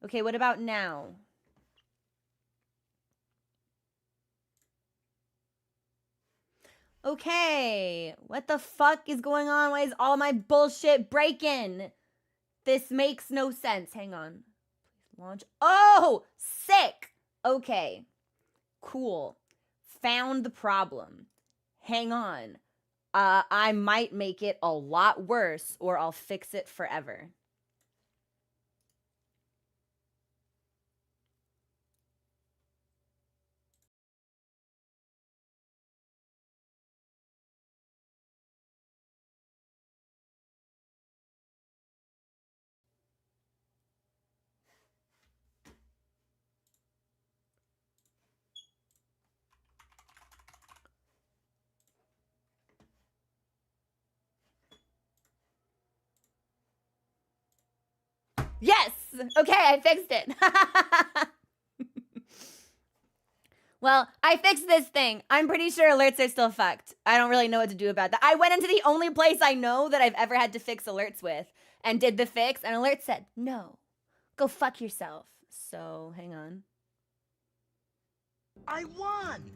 Okay, what about now? Okay, what the fuck is going on? Why is all my bullshit breaking? This makes no sense. Hang on. Please launch. Oh, sick. Okay, cool. Found the problem. Hang on. I might make it a lot worse or I'll fix it forever. Yes! Okay, I fixed it. Well, I fixed this thing. I'm pretty sure alerts are still fucked. I don't really know what to do about that. I went into the only place I know that I've ever had to fix alerts with and did the fix, and alert said, no, go fuck yourself. So, hang on. I won!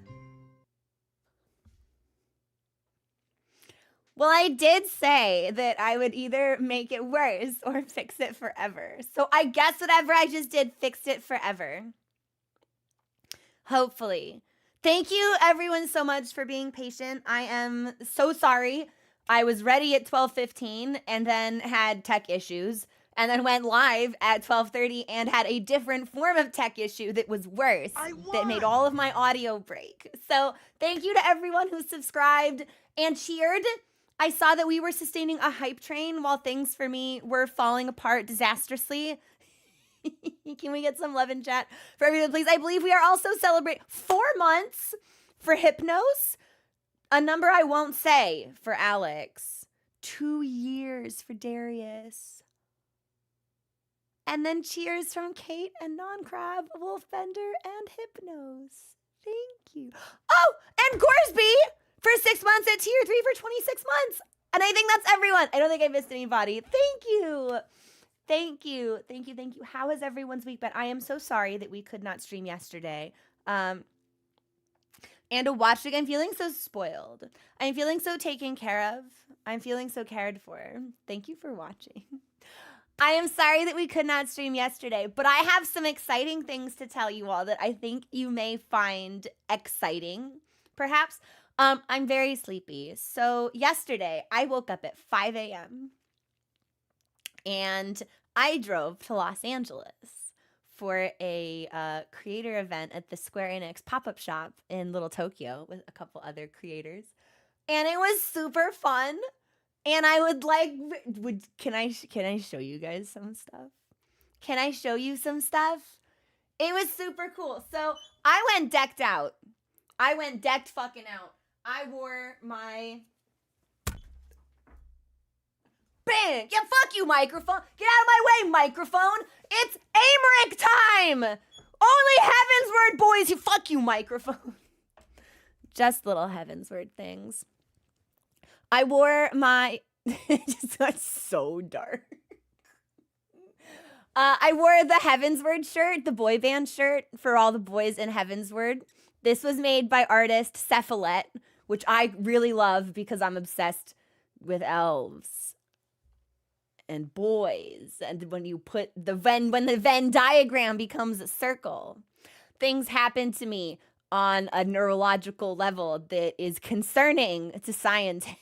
Well, I did say that I would either make it worse or fix it forever. So I guess whatever I just did fixed it forever. Hopefully. Thank you everyone so much for being patient. I am so sorry. I was ready at 12:15 and then had tech issues and then went live at 12:30 and had a different form of tech issue that was worse, that made all of my audio break. So, thank you to everyone who subscribed and cheered. I saw that we were sustaining a hype train while things for me were falling apart disastrously. Can we get some love in chat for everyone, please? I believe we are also celebrating 4 months for Hypnos, a number I won't say for Alex, 2 years for Darius, and then cheers from Kate and Non-Crab, Wolfbender, and Hypnos. Thank you. Oh, and Gorsby for 6 months at tier 3 for 26 months. And I think that's everyone. I don't think I missed anybody. Thank you. Thank you. Thank you. Thank you. How has everyone's week been? I am so sorry that we could not stream yesterday. And to watch it, I'm feeling so spoiled. I'm feeling so taken care of. I'm feeling so cared for. Thank you for watching. I am sorry that we could not stream yesterday, but I have some exciting things to tell you all that I think you may find exciting, perhaps. I'm very sleepy. So yesterday, I woke up at 5 a.m. and I drove to Los Angeles for a creator event at the Square Enix pop-up shop in Little Tokyo with a couple other creators. And it was super fun. And I would like, can I show you guys some stuff? Can I show you some stuff? It was super cool. So I went decked out. I went decked fucking out. I wore my... Bang! Yeah, fuck you, microphone. Get out of my way, microphone. It's Americ time. Only Heavensward boys. You fuck you, microphone. Just little Heavensward things. I wore my... it just got so dark. I wore the Heavensward shirt, the boy band shirt for all the boys in Heavensward. This was made by artist Cephalet, which I really love because I'm obsessed with elves and boys. And when you put the when the Venn diagram becomes a circle, things happen to me on a neurological level that is concerning to scientists.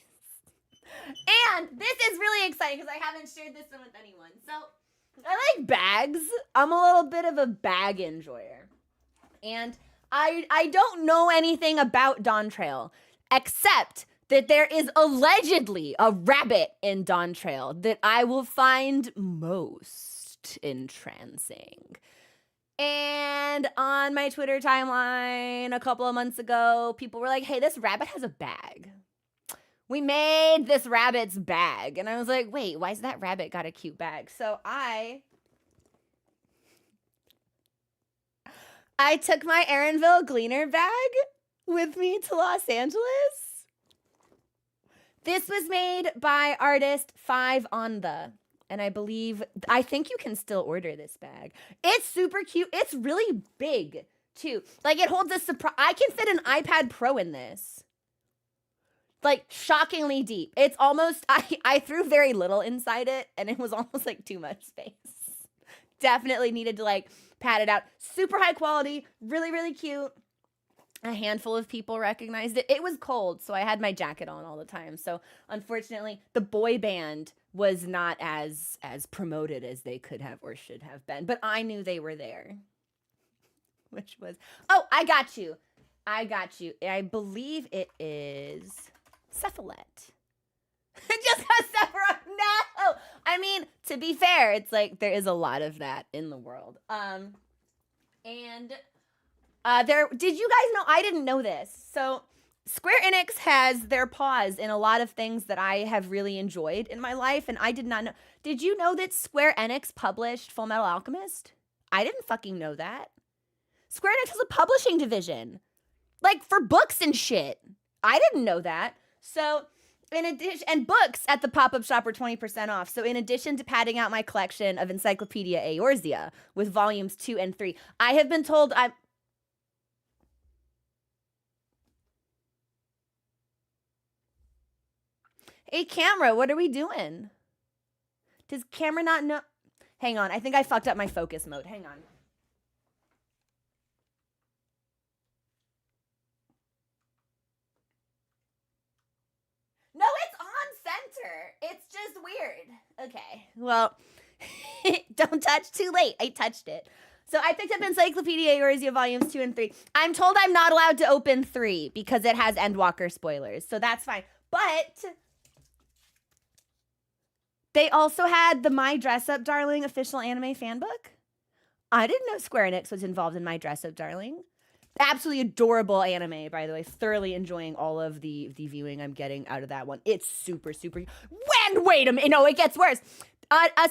And this is really exciting because I haven't shared this one with anyone. So I like bags. I'm a little bit of a bag enjoyer. And I don't know anything about Dawn Trail except that there is allegedly a rabbit in Dawn Trail that I will find most entrancing. And on my Twitter timeline a couple of months ago, people were like, hey, this rabbit has a bag. We made this rabbit's bag. And I was like, wait, why's that rabbit got a cute bag? So I took my Erinville Gleaner bag with me to Los Angeles. This was made by artist 5 on the. And I think you can still order this bag. It's super cute. It's really big too. Like it holds a surprise. I can fit an iPad Pro in this. Like shockingly deep. It's almost, I threw very little inside it and it was almost like too much space. Definitely needed to like pad it out. Super high quality, really, really cute. A handful of people recognized it. It was cold, so I had my jacket on all the time. So unfortunately, the boy band was not as promoted as they could have or should have been. But I knew they were there. Which was, oh, I got you. I believe it is Cephalette. Just got Sephiroth. No! I mean, to be fair, it's like there is a lot of that in the world. Did you guys know? I didn't know this. So Square Enix has their paws in a lot of things that I have really enjoyed in my life, and I did not know. Did you know that Square Enix published Full Metal Alchemist? I didn't fucking know that. Square Enix has a publishing division, like for books and shit. I didn't know that. So in addition, and books at the pop-up shop were 20% off. So in addition to padding out my collection of Encyclopedia Eorzea with volumes 2 and 3, I have been told Hey, camera, what are we doing? Does camera not know? Hang on, I think I fucked up my focus mode. Hang on. No, it's on center. It's just weird. Okay, well, don't touch too late. I touched it. So I picked up Encyclopedia Eorzea volumes 2 and 3. I'm told I'm not allowed to open 3 because it has Endwalker spoilers. So that's fine. But they also had the My Dress Up Darling official anime fan book. I didn't know Square Enix was involved in My Dress Up Darling. Absolutely adorable anime, by the way. Thoroughly enjoying all of the viewing I'm getting out of that one. It's super, super. Wait a minute. No, it gets worse.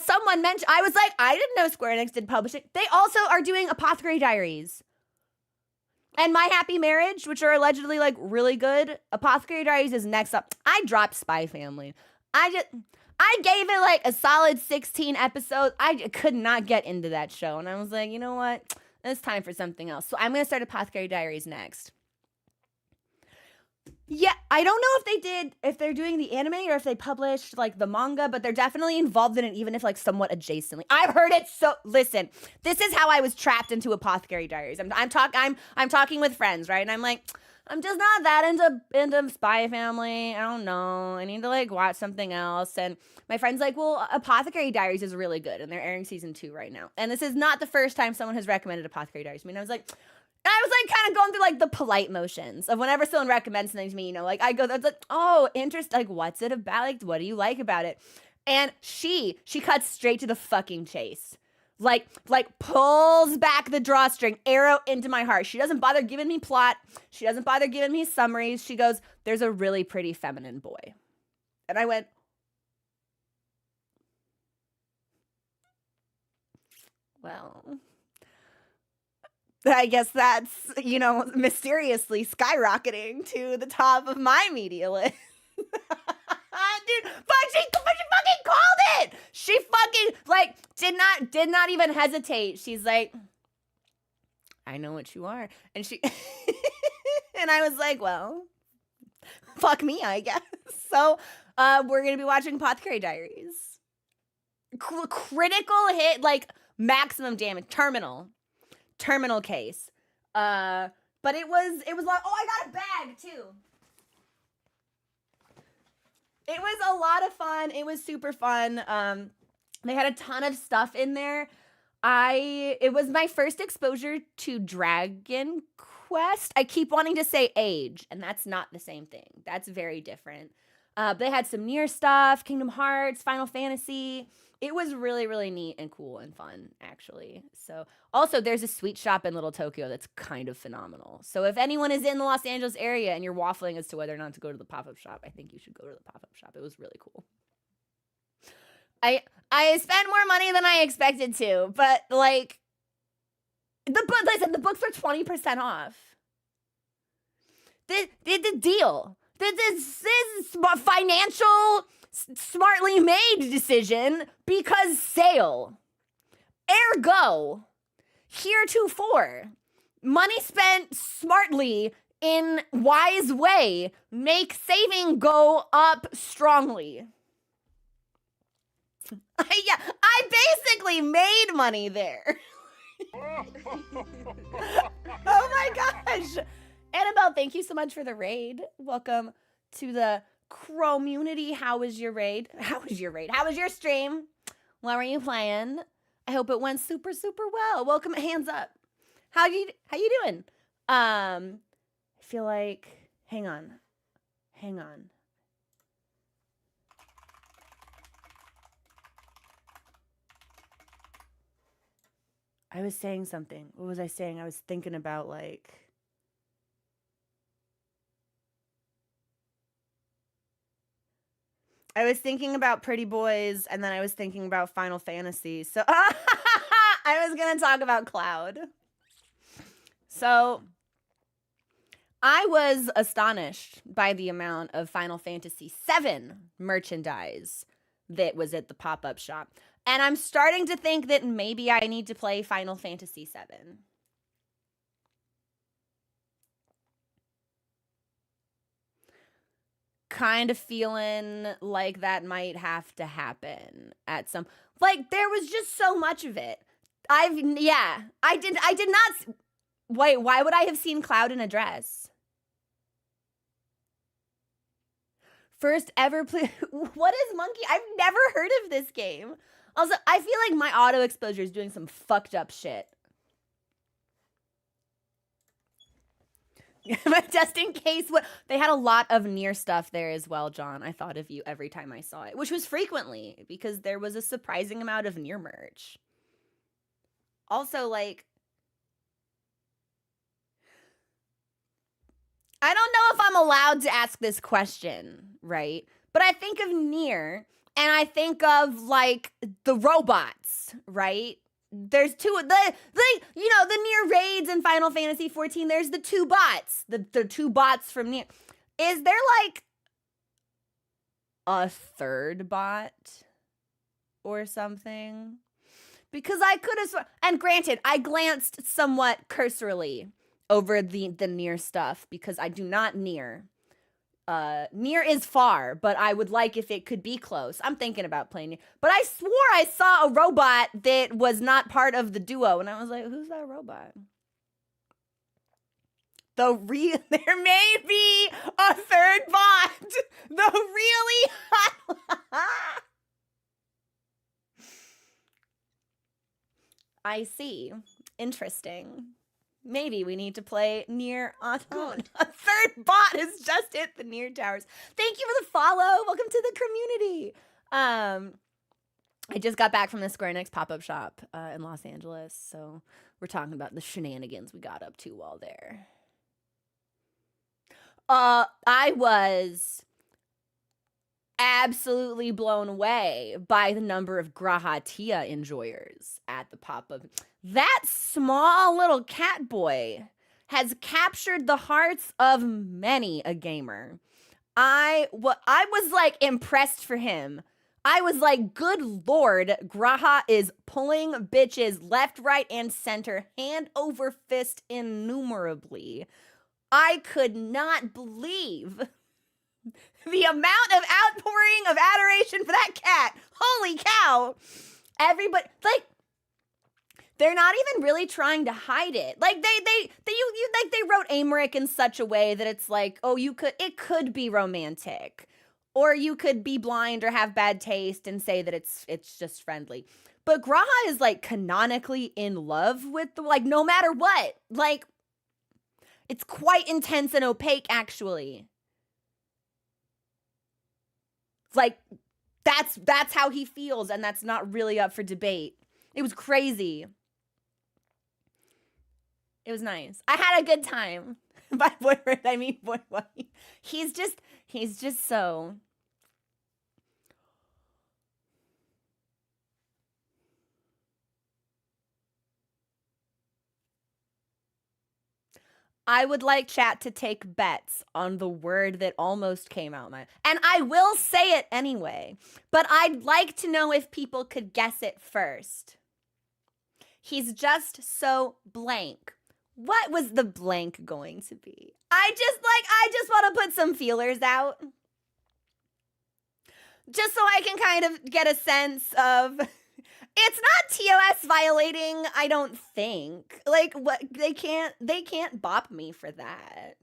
Someone mentioned, I was like, I didn't know Square Enix did publishing. They also are doing Apothecary Diaries and My Happy Marriage, which are allegedly like really good. Apothecary Diaries is next up. I dropped Spy Family. I gave it like a solid 16 episodes. I could not get into that show. And I was like, you know what? It's time for something else. So I'm going to start Apothecary Diaries next. Yeah, I don't know if they're doing the anime or if they published like the manga, but they're definitely involved in it, even if like somewhat adjacently. I've heard it so. Listen, this is how I was trapped into Apothecary Diaries. I'm talking with friends, right? And I'm like, I'm just not that into Spy Family. I don't know. I need to like watch something else. And my friend's like, well, Apothecary Diaries is really good, and they're airing season 2 right now. And this is not the first time someone has recommended Apothecary Diaries to me. And I was like kind of going through like the polite motions of whenever someone recommends something to me, you know, like I go, that's like, oh, interest, like what's it about? Like, what do you like about it? And she cuts straight to the fucking chase. Like pulls back the drawstring, arrow into my heart. She doesn't bother giving me plot. She doesn't bother giving me summaries. She goes, there's a really pretty feminine boy. And I went, well, I guess that's, you know, mysteriously skyrocketing to the top of my media list. Dude, but she fucking called it. She fucking like did not even hesitate. She's like, I know what you are. And she and I was like, well, fuck me, I guess. So we're gonna be watching Apothecary Diaries. Critical hit, like maximum damage, terminal case. But it was like, oh, I got a bag too. It was a lot of fun. It was super fun. They had a ton of stuff in there. It was my first exposure to Dragon Quest. I keep wanting to say Age, and that's not the same thing. That's very different. They had some Nier stuff, Kingdom Hearts, Final Fantasy. It was really, really neat and cool and fun, actually. So, also, there's a sweet shop in Little Tokyo that's kind of phenomenal. So, if anyone is in the Los Angeles area and you're waffling as to whether or not to go to the pop-up shop, I think you should go to the pop-up shop. It was really cool. I spent more money than I expected to, but, like, the books are 20% off. The deal. This is financial, smartly made decision because sale. Ergo, heretofore, money spent smartly in wise way make saving go up strongly. I basically made money there. Oh my gosh. Annabelle, thank you so much for the raid. Welcome to the Chromunity. How was your raid? How was your stream? What were you playing? I hope it went super, super well. Welcome, hands up. How you doing? I feel like, hang on. I was saying something. What was I saying? I was thinking about like, I was thinking about Pretty Boys, and then I was thinking about Final Fantasy. So I was gonna talk about Cloud. So I was astonished by the amount of Final Fantasy VII merchandise that was at the pop-up shop. And I'm starting to think that maybe I need to play Final Fantasy VII. Kind of feeling like that might have to happen at some, like, there was just so much of it. I did not, wait, why would I have seen Cloud in a dress? First ever play, what is Monkey? I've never heard of this game. Also, I feel like my auto exposure is doing some fucked up shit. But just in case, they had a lot of Nier stuff there as well, John. I thought of you every time I saw it, which was frequently because there was a surprising amount of Nier merch. Also, like, I don't know if I'm allowed to ask this question, right? But I think of Nier, and I think of, like, the robots, right? There's two, the Nier raids in Final Fantasy 14, there's the two bots, the two bots from Nier. Is there, like, a third bot or something? Because I could have, and granted, I glanced somewhat cursorily over the Nier stuff because I do not Nier. Nier is far, but I would like if it could be close. I'm thinking about playing Nier. But I swore I saw a robot that was not part of the duo, and I was like, who's that robot? There may be a third bot. The really hot. I see. Interesting. Maybe we need to play Nier Automata. A third bot has just hit the Nier Towers. Thank you for the follow. Welcome to the community. I just got back from the Square Enix pop-up shop in Los Angeles, so we're talking about the shenanigans we got up to while there. I was absolutely blown away by the number of Grahatia enjoyers at the pop-up. That small little cat boy has captured the hearts of many a gamer. I was like impressed for him. I was like, good lord, Graha is pulling bitches left, right, and center, hand over fist innumerably. I could not believe the amount of outpouring of adoration for that cat. Holy cow. Everybody, like, they're not even really trying to hide it. Like they wrote Amric in such a way that it's like, oh, it could be romantic. Or you could be blind or have bad taste and say that it's just friendly. But Graha is like canonically in love with like no matter what. Like it's quite intense and opaque actually. Like that's how he feels, and that's not really up for debate. It was crazy. It was nice. I had a good time. By boyfriend, I mean boy. He's just so. I would like chat to take bets on the word that almost came out my, and I will say it anyway, but I'd like to know if people could guess it first. He's just so blank. What was the blank going to be? I just want to put some feelers out. Just so I can kind of get a sense of, it's not TOS violating, I don't think. Like, what, they can't bop me for that.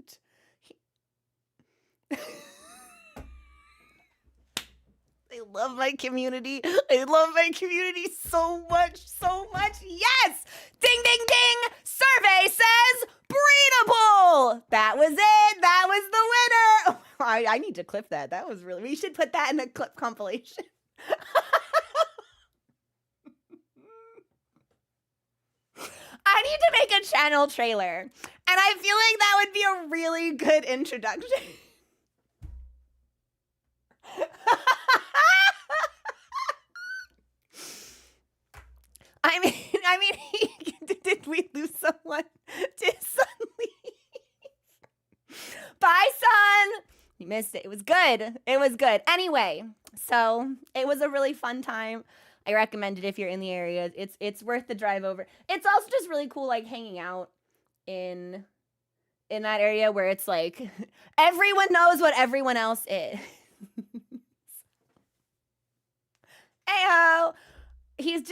I love my community. I love my community so much, so much. Yes! Ding, ding, ding! Survey says breedable! That was it. That was the winner. I need to clip that. That was really, we should put that in a clip compilation. I need to make a channel trailer. And I feel like that would be a really good introduction. I mean, did we lose someone? Did Sun leave? Bye, Sun. You missed it. It was good. It was good. Anyway, so it was a really fun time. I recommend it if you're in the area. It's worth the drive over. It's also just really cool, like hanging out in that area where it's like everyone knows what everyone else is. Ayo. If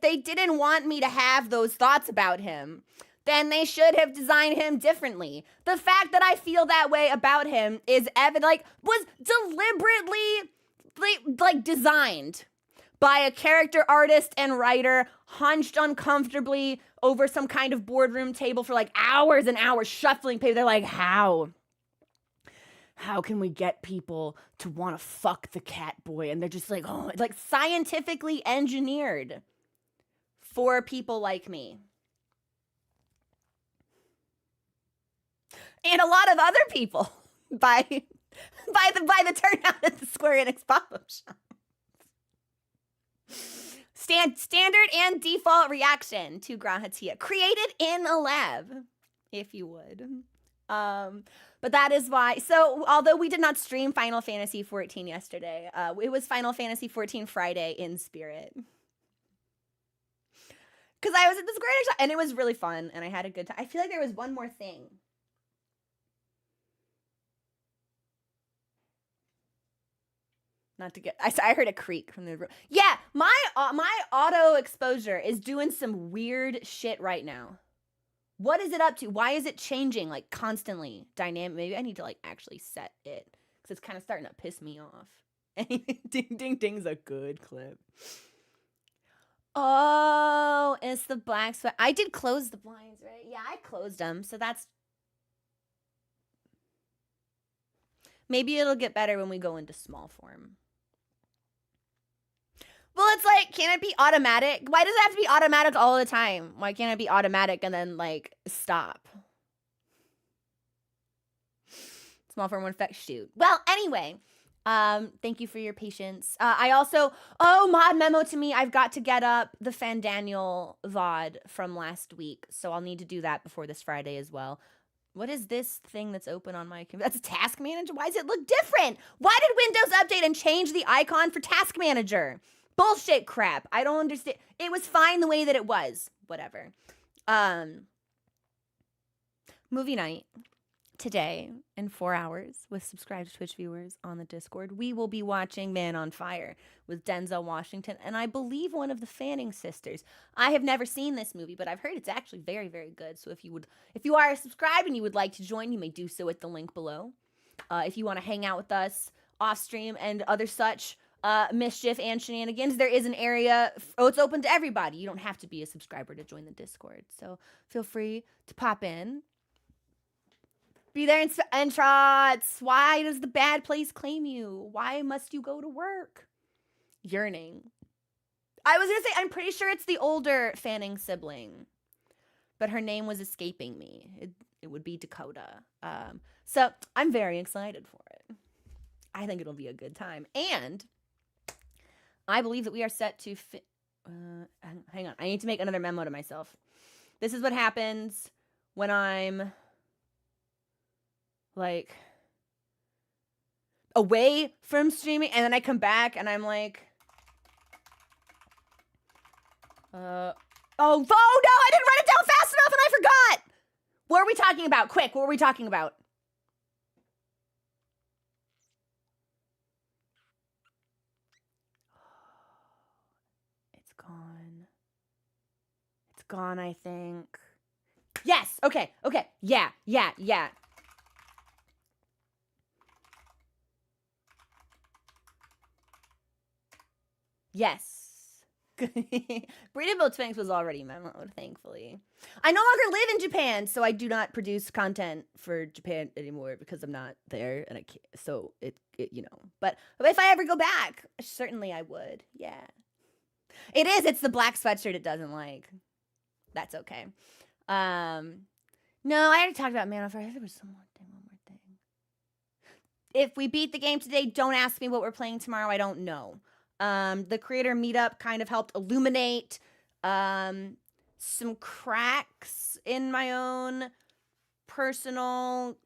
they didn't want me to have those thoughts about him, then they should have designed him differently. The fact that I feel that way about him is evident, like, was deliberately like designed by a character artist and writer, hunched uncomfortably over some kind of boardroom table for like hours and hours, shuffling paper. They're like, how can we get people to want to fuck the cat boy? And they're just like, oh, like scientifically engineered for people like me. And a lot of other people by the turnout at the Square Enix pop-up shop. Standard and default reaction to Grahatia. Created in a lab, if you would. But that is why. So, although we did not stream Final Fantasy XIV yesterday, it was Final Fantasy XIV Friday in spirit. Because I was at the Square Enix shop, and it was really fun, and I had a good time. I feel like there was one more thing. Not to get, I heard a creak from the room. Yeah, my auto exposure is doing some weird shit right now. What is it up to? Why is it changing like constantly? Dynamic. Maybe I need to like actually set it because it's kind of starting to piss me off. Ding ding ding's a good clip. Oh, it's the black sweat. I did close the blinds, right? Yeah, I closed them. So that's, maybe it'll get better when we go into small form. Well, it's like, can it be automatic? Why does it have to be automatic all the time? Why can't it be automatic and then, like, stop? Small form one effect, shoot. Well, anyway, thank you for your patience. I also, mod memo to me, I've got to get up the Fandaniel VOD from last week, so I'll need to do that before this Friday as well. What is this thing that's open on my computer? That's a task manager? Why does it look different? Why did Windows update and change the icon for task manager? Bullshit crap. I don't understand. It was fine the way that it was. Whatever. Movie night today in 4 hours with subscribed Twitch viewers on the Discord. We will be watching Man on Fire with Denzel Washington and I believe one of the Fanning sisters. I have never seen this movie, but I've heard it's actually very, very good. So if you are subscribed and you would like to join, you may do so at the link below. If you want to hang out with us off stream and other such mischief and shenanigans, there is an area. It's open to everybody. You don't have to be a subscriber to join the Discord. So feel free to pop in. Be there and trots. Why does the bad place claim you? Why must you go to work? Yearning. I was gonna say, I'm pretty sure it's the older Fanning sibling, but her name was escaping me. It would be Dakota. So I'm very excited for it. I think it'll be a good time. And I believe that we are set to hang on. I need to make another memo to myself. This is what happens when I'm like away from streaming and then I come back and I'm like, oh no, I didn't write it down fast enough and I forgot. What are we talking about? Quick, what were we talking about? It's gone. It's gone, I think. Yes, okay. Yeah. Yes. Breedable Twinks was already memoed, thankfully. I no longer live in Japan, so I do not produce content for Japan anymore because I'm not there, and I can't. So it you know. But if I ever go back, certainly I would. Yeah, it is. It's the black sweatshirt it doesn't like. That's okay. No, I already talked about Man on Fire. There was one more thing. If we beat the game today, don't ask me what we're playing tomorrow. I don't know. The creator meetup kind of helped illuminate some cracks in my own personal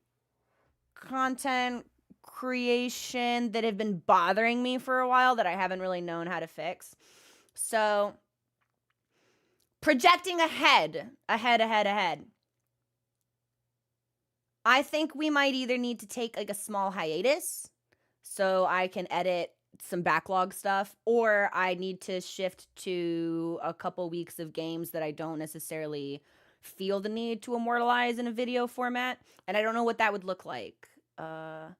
content creation that have been bothering me for a while that I haven't really known how to fix. So, projecting ahead. I think we might either need to take like a small hiatus so I can edit some backlog stuff, or I need to shift to a couple weeks of games that I don't necessarily feel the need to immortalize in a video format, and I don't know what that would look like. Or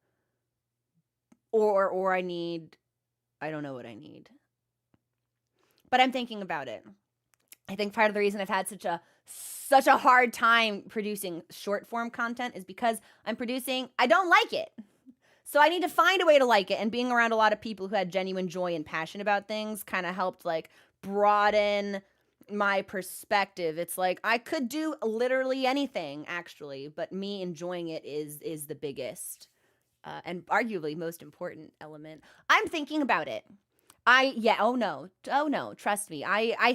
I don't know what I need. But I'm thinking about it. I think part of the reason I've had such a hard time producing short form content is because I don't like it. So I need to find a way to like it, and being around a lot of people who had genuine joy and passion about things kind of helped like broaden my perspective. It's like I could do literally anything actually, but me enjoying it is the biggest and arguably most important element. I'm thinking about it. Oh no, trust me.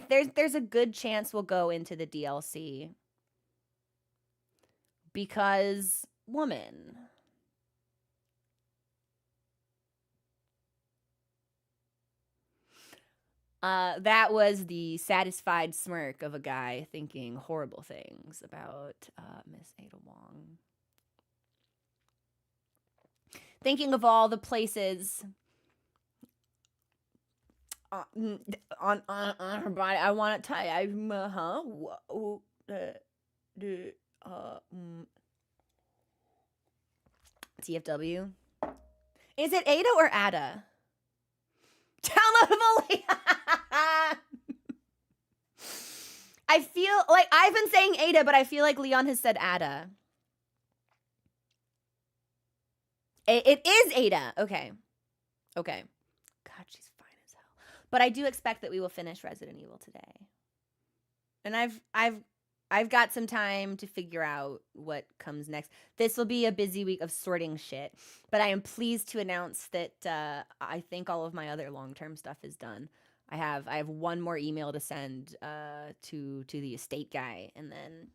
There's a good chance we'll go into the DLC because woman. That was the satisfied smirk of a guy thinking horrible things about Miss Ada Wong. Thinking of all the places on her body, I want to tell you, TFW. Is it Ada or Ada? Downloadable. I feel like I've been saying Ada, but I feel like Leon has said Ada. It is Ada. Okay. God, she's fine as hell. But I do expect that we will finish Resident Evil today. And I've got some time to figure out what comes next. This will be a busy week of sorting shit, but I am pleased to announce that I think all of my other long-term stuff is done. I have one more email to send to the estate guy, and then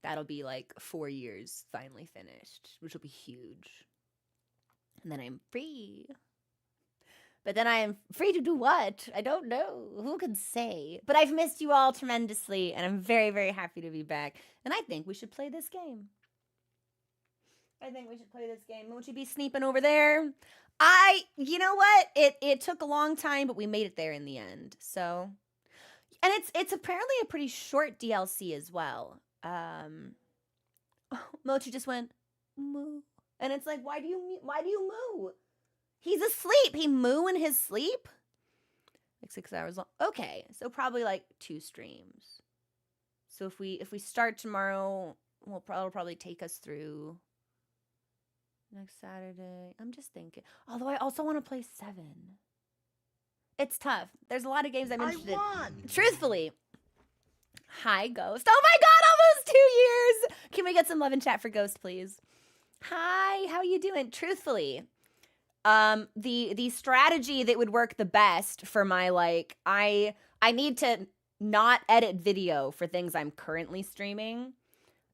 that'll be like 4 years finally finished, which will be huge. And then I'm free. But then I am free to do what? I don't know. Who can say? But I've missed you all tremendously, and I'm very, very happy to be back. And I think we should play this game. Won't you be sneaking over there? You know what? It took a long time, but we made it there in the end. So, and it's apparently a pretty short DLC as well. Mochi just went moo, and it's like, why do you moo? He's asleep. He moo in his sleep? Like 6 hours long. Okay, so probably like 2 streams. So if we start tomorrow, it'll probably take us through next Saturday. I'm just thinking. Although I also want to play 7. It's tough. There's a lot of games I'm interested in. Truthfully. Hi, Ghost. Oh my god, almost 2 years! Can we get some love in chat for Ghost, please? Hi, how you doing? Truthfully. The strategy that would work the best for my, like, I need to not edit video for things I'm currently streaming.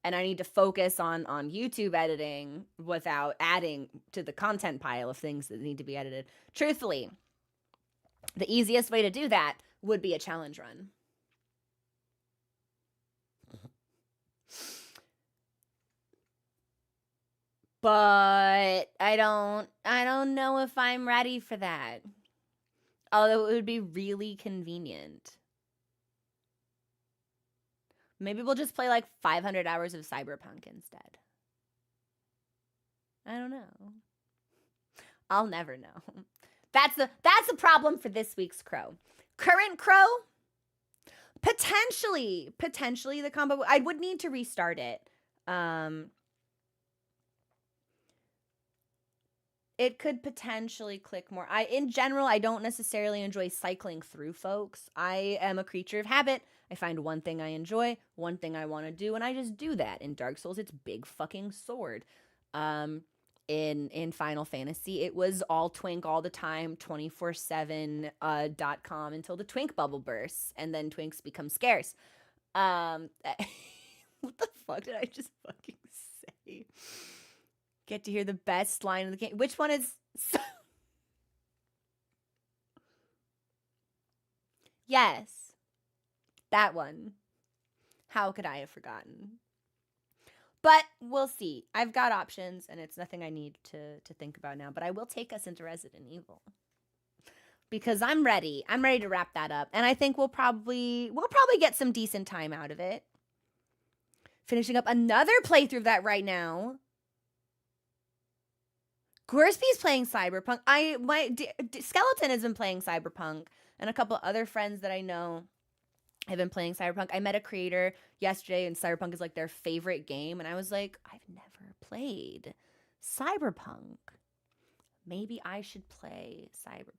and I need to focus on YouTube editing without adding to the content pile of things that need to be edited. Truthfully, the easiest way to do that would be a challenge run. But I don't know if I'm ready for that. Although it would be really convenient. Maybe we'll just play like 500 hours of Cyberpunk instead. I don't know. I'll never know. That's the problem for this week's Crow. Current Crow, potentially the combo. I would need to restart it. It could potentially click more. In general, I don't necessarily enjoy cycling through folks. I am a creature of habit. I find one thing I enjoy, one thing I want to do, and I just do that. In Dark Souls, it's big fucking sword. In Final Fantasy, it was all twink all the time, 24/7 .com until the twink bubble bursts, and then twinks become scarce. What the fuck did I just fucking say? Get to hear the best line of the game. Which one is... Yes. That one. How could I have forgotten? But we'll see. I've got options, and it's nothing I need to think about now. But I will take us into Resident Evil. Because I'm ready. I'm ready to wrap that up. And I think we'll probably get some decent time out of it. Finishing up another playthrough of that right now. Gorspy's playing Cyberpunk. Skeleton has been playing Cyberpunk, and a couple other friends that I know have been playing Cyberpunk. I met a creator yesterday, and Cyberpunk is like their favorite game, and I was like, I've never played Cyberpunk. Maybe I should play Cyberpunk.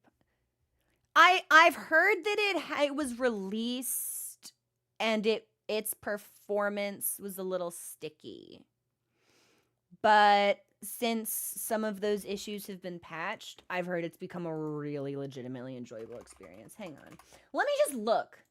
I've heard that it was released, and its performance was a little sticky, but since some of those issues have been patched, I've heard it's become a really legitimately enjoyable experience. Hang on. Let me just look.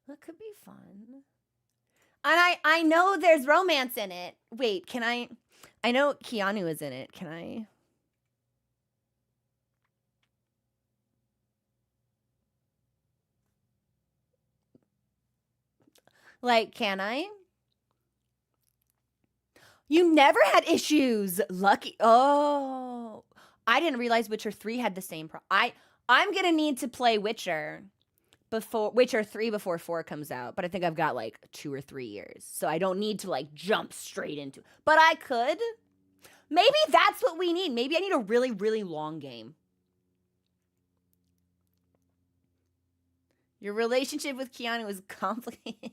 That could be fun. And I know there's romance in it. Wait, can I know Keanu is in it. Can I? Like, can I? You never had issues. Lucky. Oh, I didn't realize Witcher 3 had the same problem. I'm going to need to play Witcher 3 before 4 comes out, but I think I've got like 2 or 3 years. So I don't need to like jump straight into it. But I could. Maybe that's what we need. Maybe I need a really, really long game. Your relationship with Keanu is complicated.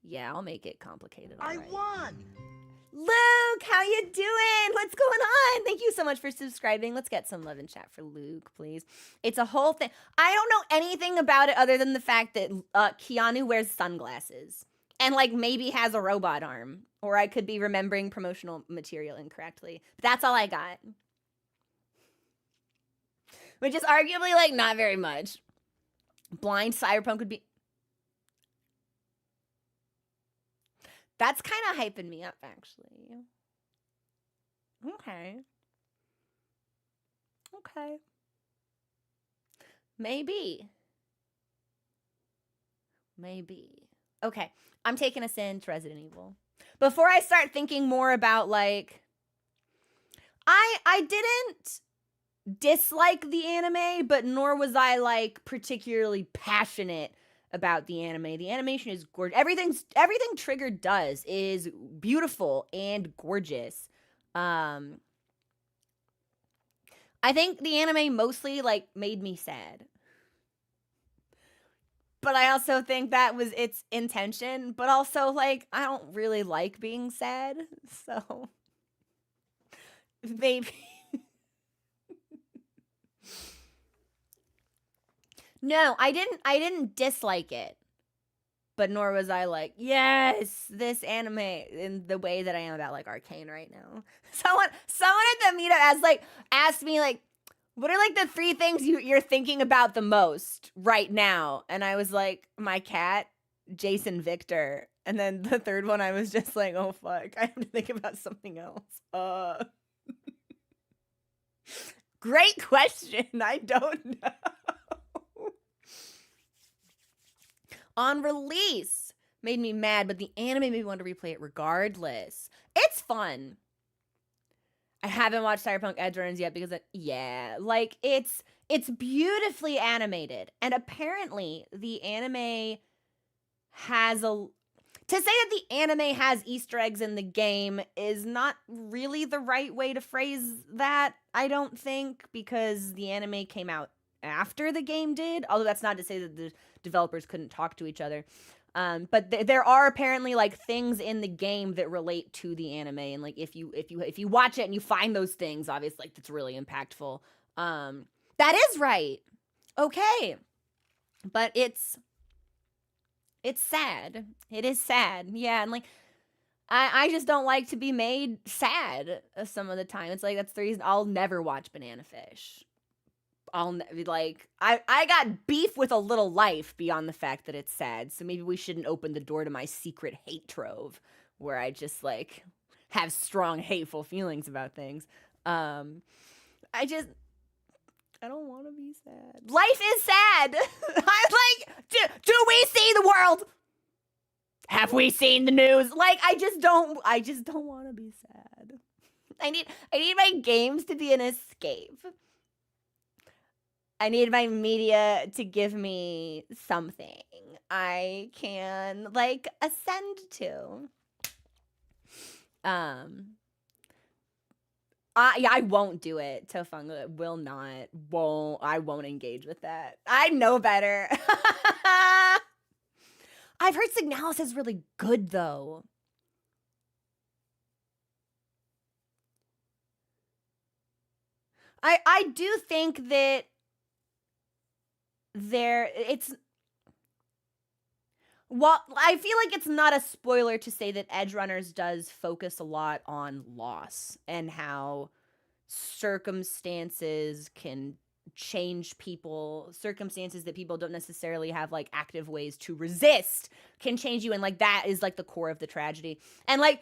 Yeah, I'll make it complicated. I won! Luke, how you doing? What's going on? Thank you so much for subscribing. Let's get some love in chat for Luke, please. It's a whole thing. I don't know anything about it other than the fact that Keanu wears sunglasses and like maybe has a robot arm. Or I could be remembering promotional material incorrectly. But that's all I got. Which is arguably like not very much. Blind Cyberpunk would be... That's kind of hyping me up, actually. Okay. Maybe. Okay, I'm taking us into Resident Evil. Before I start thinking more about, like... I didn't dislike the anime, but nor was I, like, particularly passionate about the anime. The animation is gorgeous. Everything Trigger does is beautiful and gorgeous. I think the anime mostly like made me sad. But I also think that was its intention, but also like I don't really like being sad. So maybe No, I didn't dislike it. but nor was I like, yes, this anime in the way that I am about like Arcane right now. Someone at the meetup asked me like, what are like the 3 things you're thinking about the most right now? And I was like, my cat, Jason Victor. And then the third one, I was just like, oh fuck, I have to think about something else. Great question. I don't know. On release, made me mad, but the anime made me want to replay it regardless. It's fun. I haven't watched Cyberpunk Edge Runners yet because like it's beautifully animated, and apparently the anime has to say that the anime has Easter eggs in the game is not really the right way to phrase that, I don't think, because the anime came out after the game did, although that's not to say that the developers couldn't talk to each other. But there are apparently like things in the game that relate to the anime, and like if you watch it and you find those things, obviously like that's really impactful. That is right. Okay. But it's sad. It is sad. Yeah, and like I just don't like to be made sad some of the time. It's like that's the reason I'll never watch Banana Fish. I got beef with A Little Life beyond the fact that it's sad. So maybe we shouldn't open the door to my secret hate trove where I just like have strong hateful feelings about things. I don't want to be sad. Life is sad. I'm like, do we see the world? Have we seen the news? Like, I just don't want to be sad. I need my games to be an escape. I need my media to give me something I can like ascend to. I won't do it. Tofunga will not. I won't engage with that. I know better. I've heard Signalis is really good though. I do think that well, I feel like it's not a spoiler to say that Edge Runners does focus a lot on loss and how circumstances can change people. Circumstances that people don't necessarily have like active ways to resist can change you, and like that is like the core of the tragedy. And there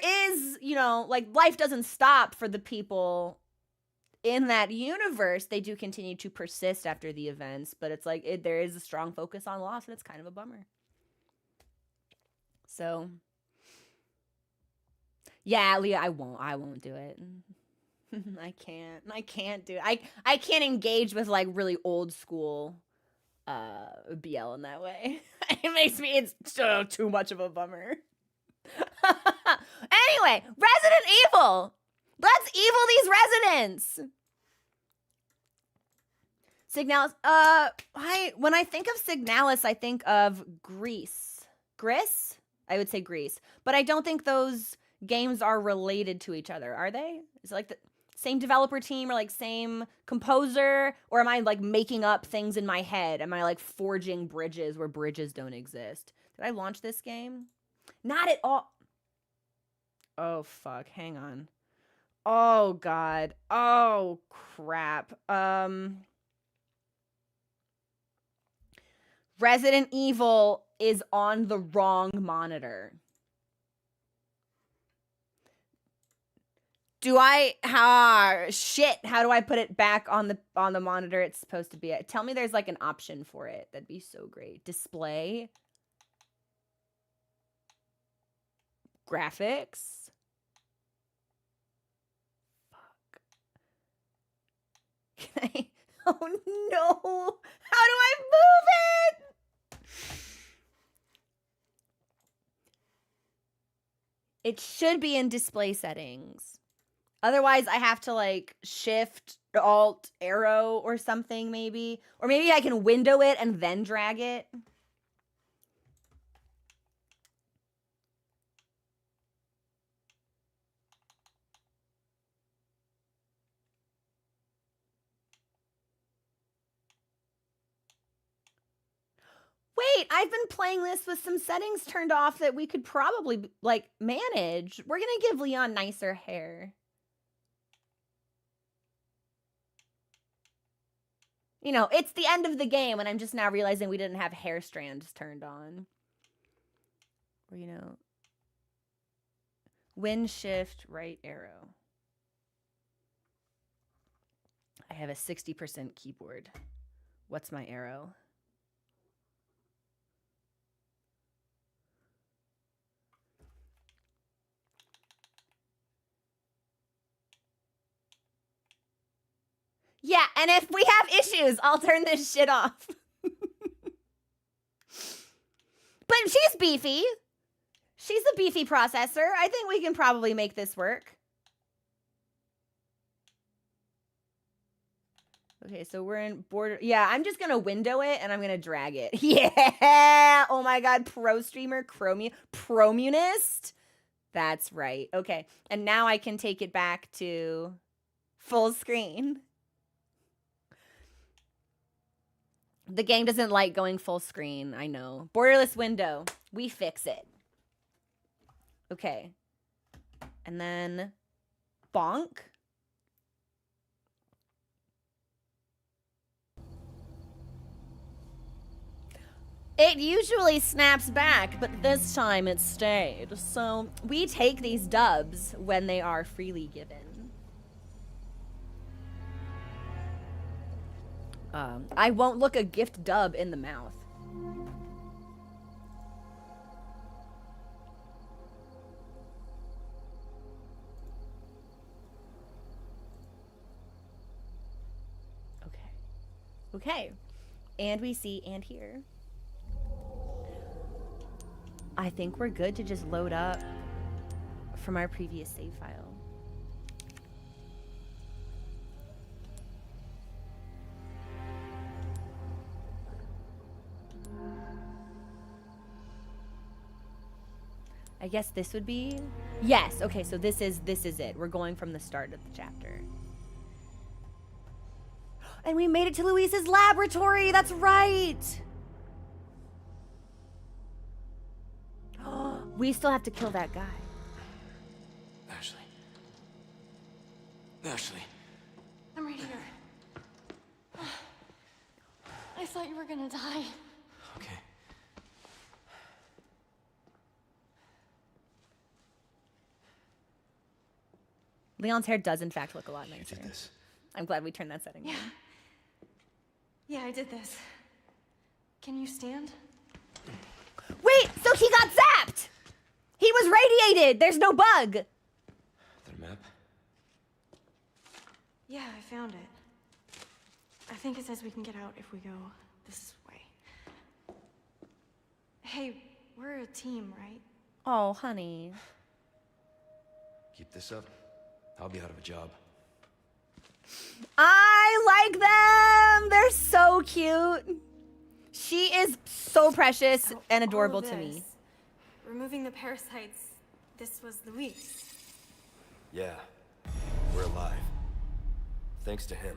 is, you know, like life doesn't stop for the people in that universe. They do continue to persist after the events, but it's like there is a strong focus on loss, and it's kind of a bummer. So yeah, Leah, I won't do it. I can't do it. I can't engage with like really old school BL in that way. It's so too much of a bummer. Anyway, Resident Evil. Let's evil these residents. Signalis. When I think of Signalis, I think of Greece. Gris? I would say Greece. But I don't think those games are related to each other, are they? Is it like the same developer team or like same composer? Or am I like making up things in my head? Am I like forging bridges where bridges don't exist? Did I launch this game? Not at all. Oh, fuck. Hang on. Oh, God. Oh, crap. Resident Evil is on the wrong monitor. Shit, how do I put it back on the monitor it's supposed to be at? Tell me there's like an option for it. That'd be so great. Display. Graphics. Fuck. Can I? Oh no. How do I move it? It should be in display settings. Otherwise, I have to like shift, alt, arrow or something maybe. Or maybe I can window it and then drag it. Wait, I've been playing this with some settings turned off that we could probably, like, manage. We're gonna give Leon nicer hair. You know, it's the end of the game, and I'm just now realizing we didn't have hair strands turned on. Or, you know, Win, shift, right arrow. I have a 60% keyboard. What's my arrow? Yeah, and if we have issues, I'll turn this shit off. But she's beefy. She's a beefy processor. I think we can probably make this work. Okay, so we're in border. Yeah, I'm just going to window it and I'm going to drag it. Yeah. Oh my God. Pro streamer, Promunist. That's right. Okay. And now I can take it back to full screen. The game doesn't like going full screen. I know. Borderless window. We fix it. Okay. And then bonk. It usually snaps back, but this time it stayed. So we take these dubs when they are freely given. I won't look a gift dub in the mouth. Okay. Okay. And we see and hear. I think we're good to just load up from our previous save file. I guess this would be... Yes, okay, so this is it. We're going from the start of the chapter. And we made it to Luis's laboratory, that's right! We still have to kill that guy. Ashley. Ashley. I'm right here. I thought you were gonna die. Okay. Leon's hair does in fact look a lot nicer. You did this. I'm glad we turned that setting on. Yeah, I did this. Can you stand? Wait, so he got zapped! He was radiated! There's no bug! The map? Yeah, I found it. I think it says we can get out if we go this way. Hey, we're a team, right? Oh, honey. Keep this up. I'll be out of a job. I like them! They're so cute. She is so precious So and all adorable of to me. this, removing the parasites, this was Luis. Yeah. We're alive. Thanks to him.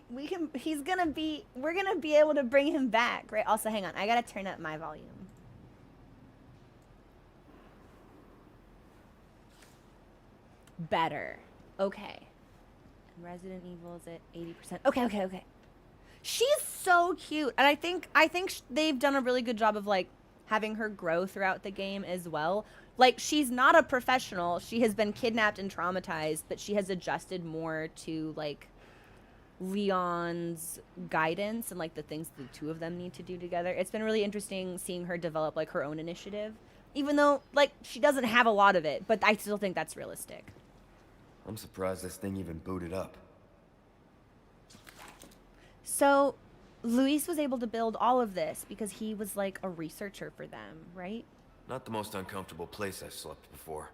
We're gonna be able to bring him back, right? Also, hang on, I gotta turn up my volume. Better. Okay. And Resident Evil's at 80%. Okay. She's so cute, and I think they've done a really good job of like having her grow throughout the game as well. Like, she's not a professional. She has been kidnapped and traumatized, but she has adjusted more to like Leon's guidance and like the things the two of them need to do together. It's been really interesting seeing her develop like her own initiative, even though like she doesn't have a lot of it, but I still think that's realistic. I'm surprised this thing even booted up. So Luis was able to build all of this because he was like a researcher for them, right? Not the most uncomfortable place I've slept before.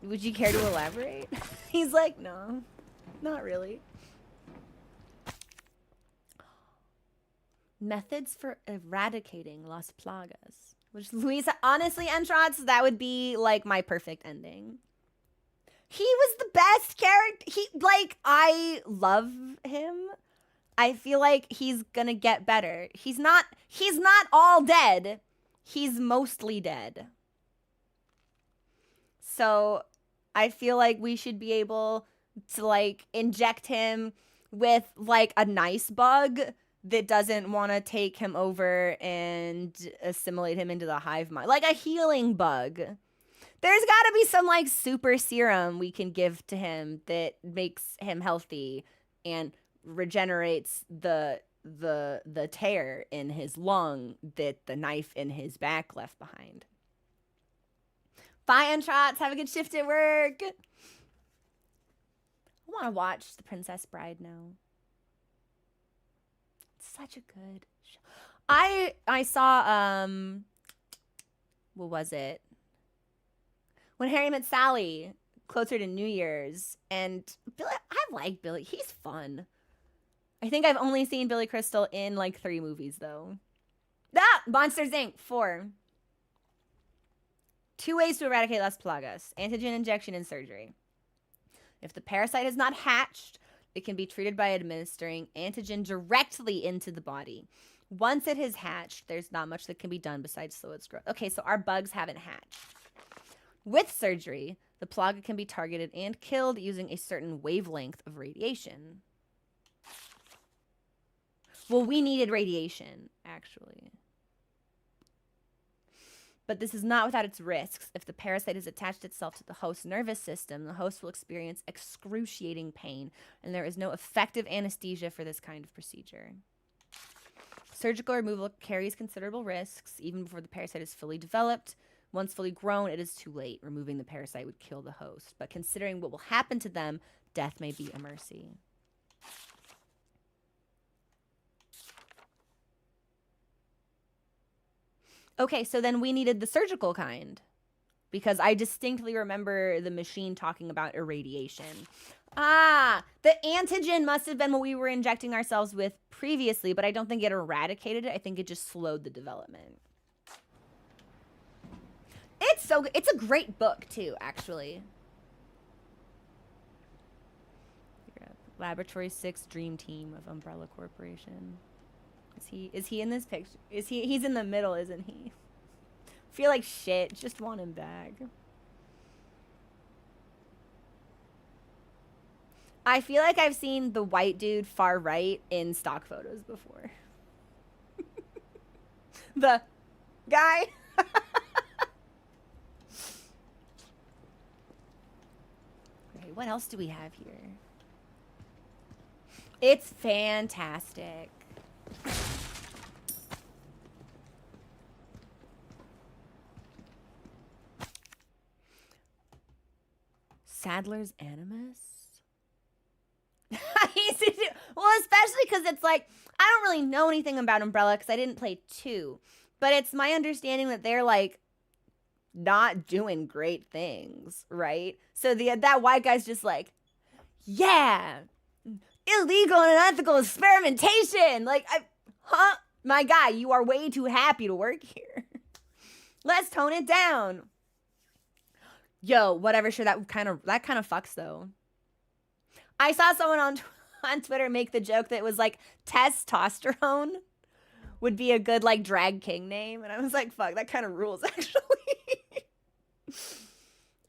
Would you care to elaborate? He's like, no, not really. Methods for eradicating Las Plagas. Which Luis, honestly, Entrance, that would be like my perfect ending. He was the best character. I love him. I feel like he's gonna get better. He's not all dead. He's mostly dead. So I feel like we should be able to like inject him with like a nice bug that doesn't want to take him over and assimilate him into the hive mind. Like a healing bug. There's got to be some like super serum we can give to him that makes him healthy and regenerates the tear in his lung that the knife in his back left behind. Bye, Unshots. Have a good shift at work. I want to watch The Princess Bride now. It's such a good show. I saw what was it? When Harry Met Sally, closer to New Year's, and Billy, I like Billy. He's fun. I think I've only seen Billy Crystal in like 3 movies though. Monsters Inc. 4. 2 ways to eradicate Las Plagas: antigen injection and surgery. If the parasite is not hatched, it can be treated by administering antigen directly into the body. Once it has hatched, there's not much that can be done besides slow its growth. Okay, so our bugs haven't hatched. With surgery, the plaga can be targeted and killed using a certain wavelength of radiation. Well, we needed radiation, actually. But this is not without its risks. If the parasite has attached itself to the host's nervous system, the host will experience excruciating pain, and there is no effective anesthesia for this kind of procedure. Surgical removal carries considerable risks, even before the parasite is fully developed. Once fully grown, it is too late. Removing the parasite would kill the host. But considering what will happen to them, death may be a mercy. Okay, so then we needed the surgical kind, because I distinctly remember the machine talking about irradiation. The antigen must have been what we were injecting ourselves with previously, but I don't think it eradicated it. I think it just slowed the development. It's so good. It's a great book too, actually. Laboratory 6 Dream Team of Umbrella Corporation. Is he in this picture? He's in the middle, isn't he? Feel like shit. Just want him back. I feel like I've seen the white dude far right in stock photos before. The guy. Okay, what else do we have here? It's fantastic. Sadler's Animus? Well, especially because it's like, I don't really know anything about Umbrella because I didn't play 2. But it's my understanding that they're like not doing great things, right? So that white guy's just like, yeah, illegal and unethical experimentation. Like, my guy, you are way too happy to work here. Let's tone it down. Yo, whatever. Sure, that kind of fucks though. I saw someone on Twitter make the joke that it was like testosterone would be a good like drag king name, and I was like, fuck, that kind of rules actually.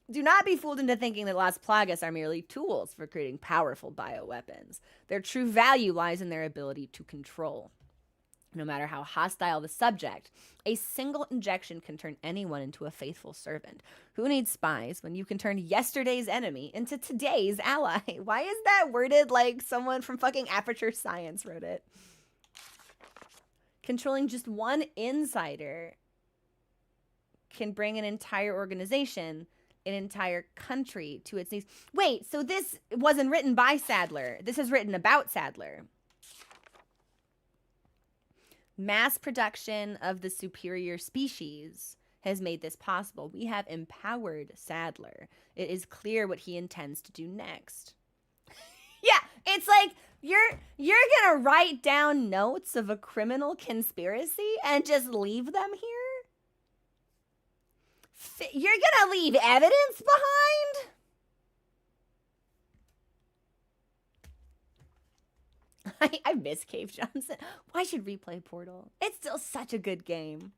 Do not be fooled into thinking that Las Plagas are merely tools for creating powerful bioweapons. Their true value lies in their ability to control. No matter how hostile the subject, a single injection can turn anyone into a faithful servant. Who needs spies when you can turn yesterday's enemy into today's ally? Why is that worded like someone from fucking Aperture Science wrote it? Controlling just one insider can bring an entire organization, an entire country to its knees. Wait, so this wasn't written by Sadler. This is written about Sadler. Mass production of the superior species has made this possible. We have empowered Sadler. It is clear what he intends to do next. Yeah, it's like you're gonna write down notes of a criminal conspiracy and just leave them here? You're gonna leave evidence behind? I miss Cave Johnson. Why should replay Portal? It's still such a good game.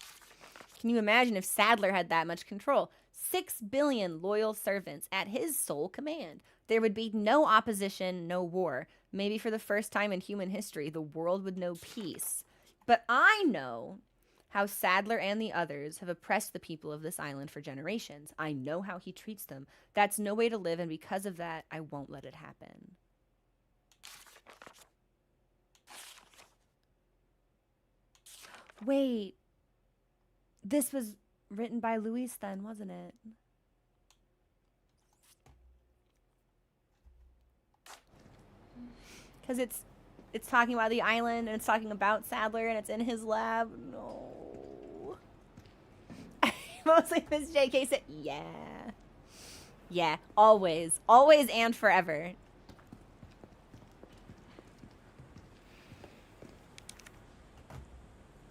Can you imagine if Sadler had that much control? 6 billion loyal servants at his sole command. There would be no opposition, no war. Maybe for the first time in human history, the world would know peace. But I know how Sadler and the others have oppressed the people of this island for generations. I know how he treats them. That's no way to live, and because of that, I won't let it happen. Wait. This was written by Luis then, wasn't it? Because it's talking about the island, and it's talking about Sadler, and it's in his lab. No. Mostly Miss JK said, yeah. Yeah, always. Always and forever.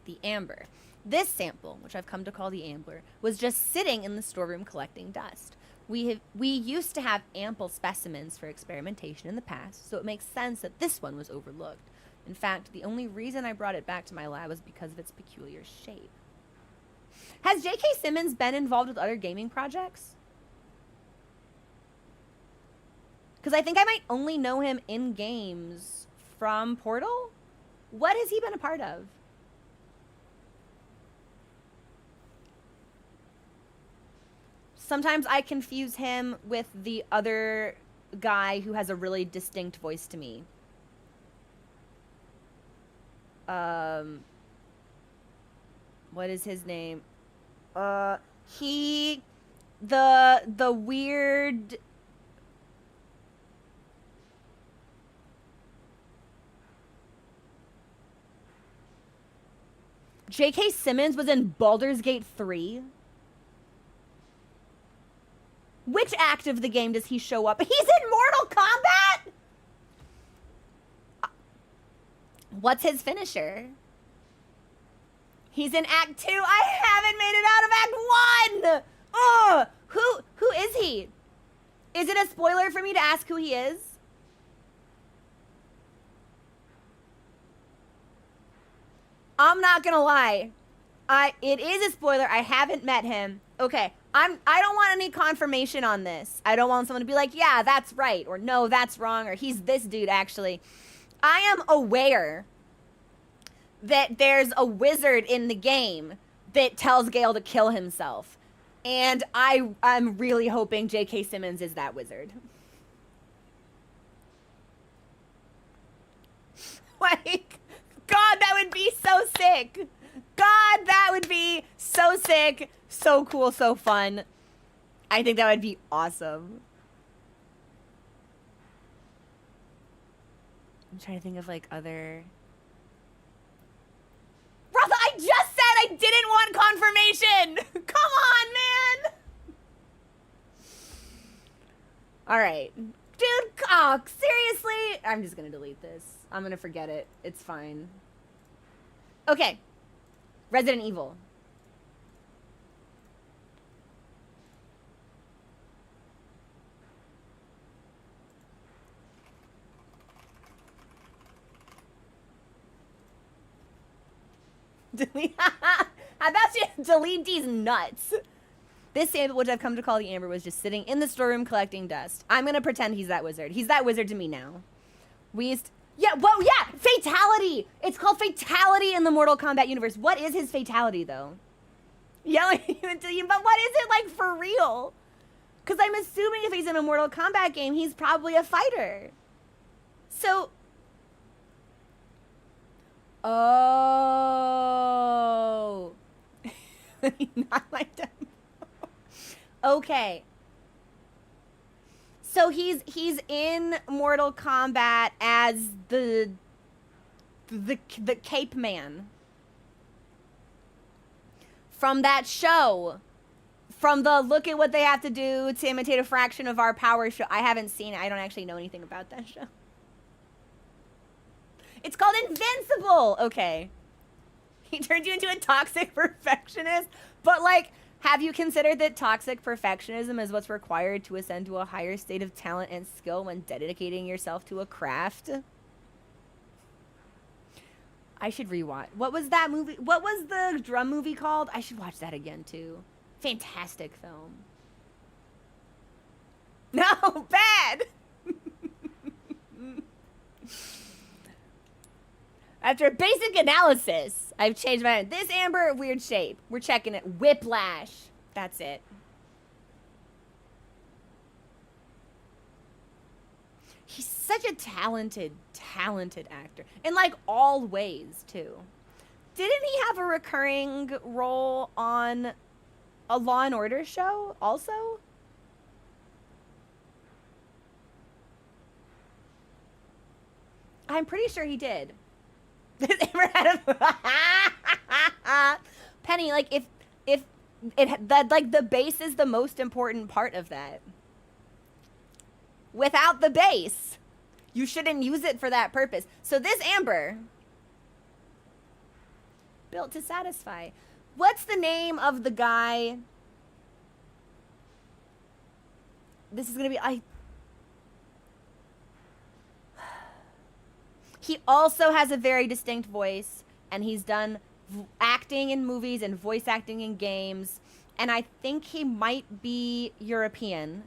The amber. This sample, which I've come to call the amber, was just sitting in the storeroom collecting dust. We used to have ample specimens for experimentation in the past, so it makes sense that this one was overlooked. In fact, the only reason I brought it back to my lab was because of its peculiar shape. Has J.K. Simmons been involved with other gaming projects? Because I think I might only know him in games from Portal. What has he been a part of? Sometimes I confuse him with the other guy who has a really distinct voice to me. What is his name? The weird... J.K. Simmons was in Baldur's Gate 3. Which act of the game does he show up? He's in Mortal Kombat? What's his finisher? He's in Act 2. I haven't made it out of Act 1! Who is he? Is it a spoiler for me to ask who he is? I'm not gonna lie. It is a spoiler. I haven't met him. Okay. I don't want any confirmation on this. I don't want someone to be like, yeah, that's right, or no, that's wrong, or he's this dude, actually. I am aware that there's a wizard in the game that tells Gale to kill himself. And I'm really hoping J.K. Simmons is that wizard. Like, God, that would be so sick. God, that would be so sick. So cool, so fun. I think that would be awesome. I'm trying to think of like other... Rotha, I just said I didn't want confirmation! Come on, man! Alright. Dude, oh, seriously? I'm just gonna delete this. I'm gonna forget it. It's fine. Okay. Resident Evil. Delete. How about you delete these nuts? This sample, which I've come to call the amber, was just sitting in the storeroom collecting dust. I'm gonna pretend he's that wizard. He's that wizard to me now. Yeah, whoa, yeah, fatality. It's called fatality in the Mortal Kombat universe. What is his fatality, though? Yelling into you, but what is it like for real? Because I'm assuming if he's in a Mortal Kombat game, he's probably a fighter. So... Oh. Not like that. Okay. So he's in Mortal Kombat as the Cape Man. From that show. From the look at what they have to do to imitate a fraction of our power show. I haven't seen it. I don't actually know anything about that show. It's called Invincible. Okay. He turned you into a toxic perfectionist. But, like, have you considered that toxic perfectionism is what's required to ascend to a higher state of talent and skill when dedicating yourself to a craft? I should rewatch. What was that movie? What was the drum movie called? I should watch that again too. Fantastic film. No, bad. After basic analysis, I've changed my mind. This Amber, weird shape. We're checking it. Whiplash. That's it. He's such a talented actor. In like all ways, too. Didn't he have a recurring role on a Law and Order show also? I'm pretty sure he did. Penny, like if it that like the base is the most important part of that. Without the base, you shouldn't use it for that purpose. So this Amber, built to satisfy. What's the name of the guy? This is gonna be He also has a very distinct voice, and he's done acting in movies and voice acting in games, and I think he might be European.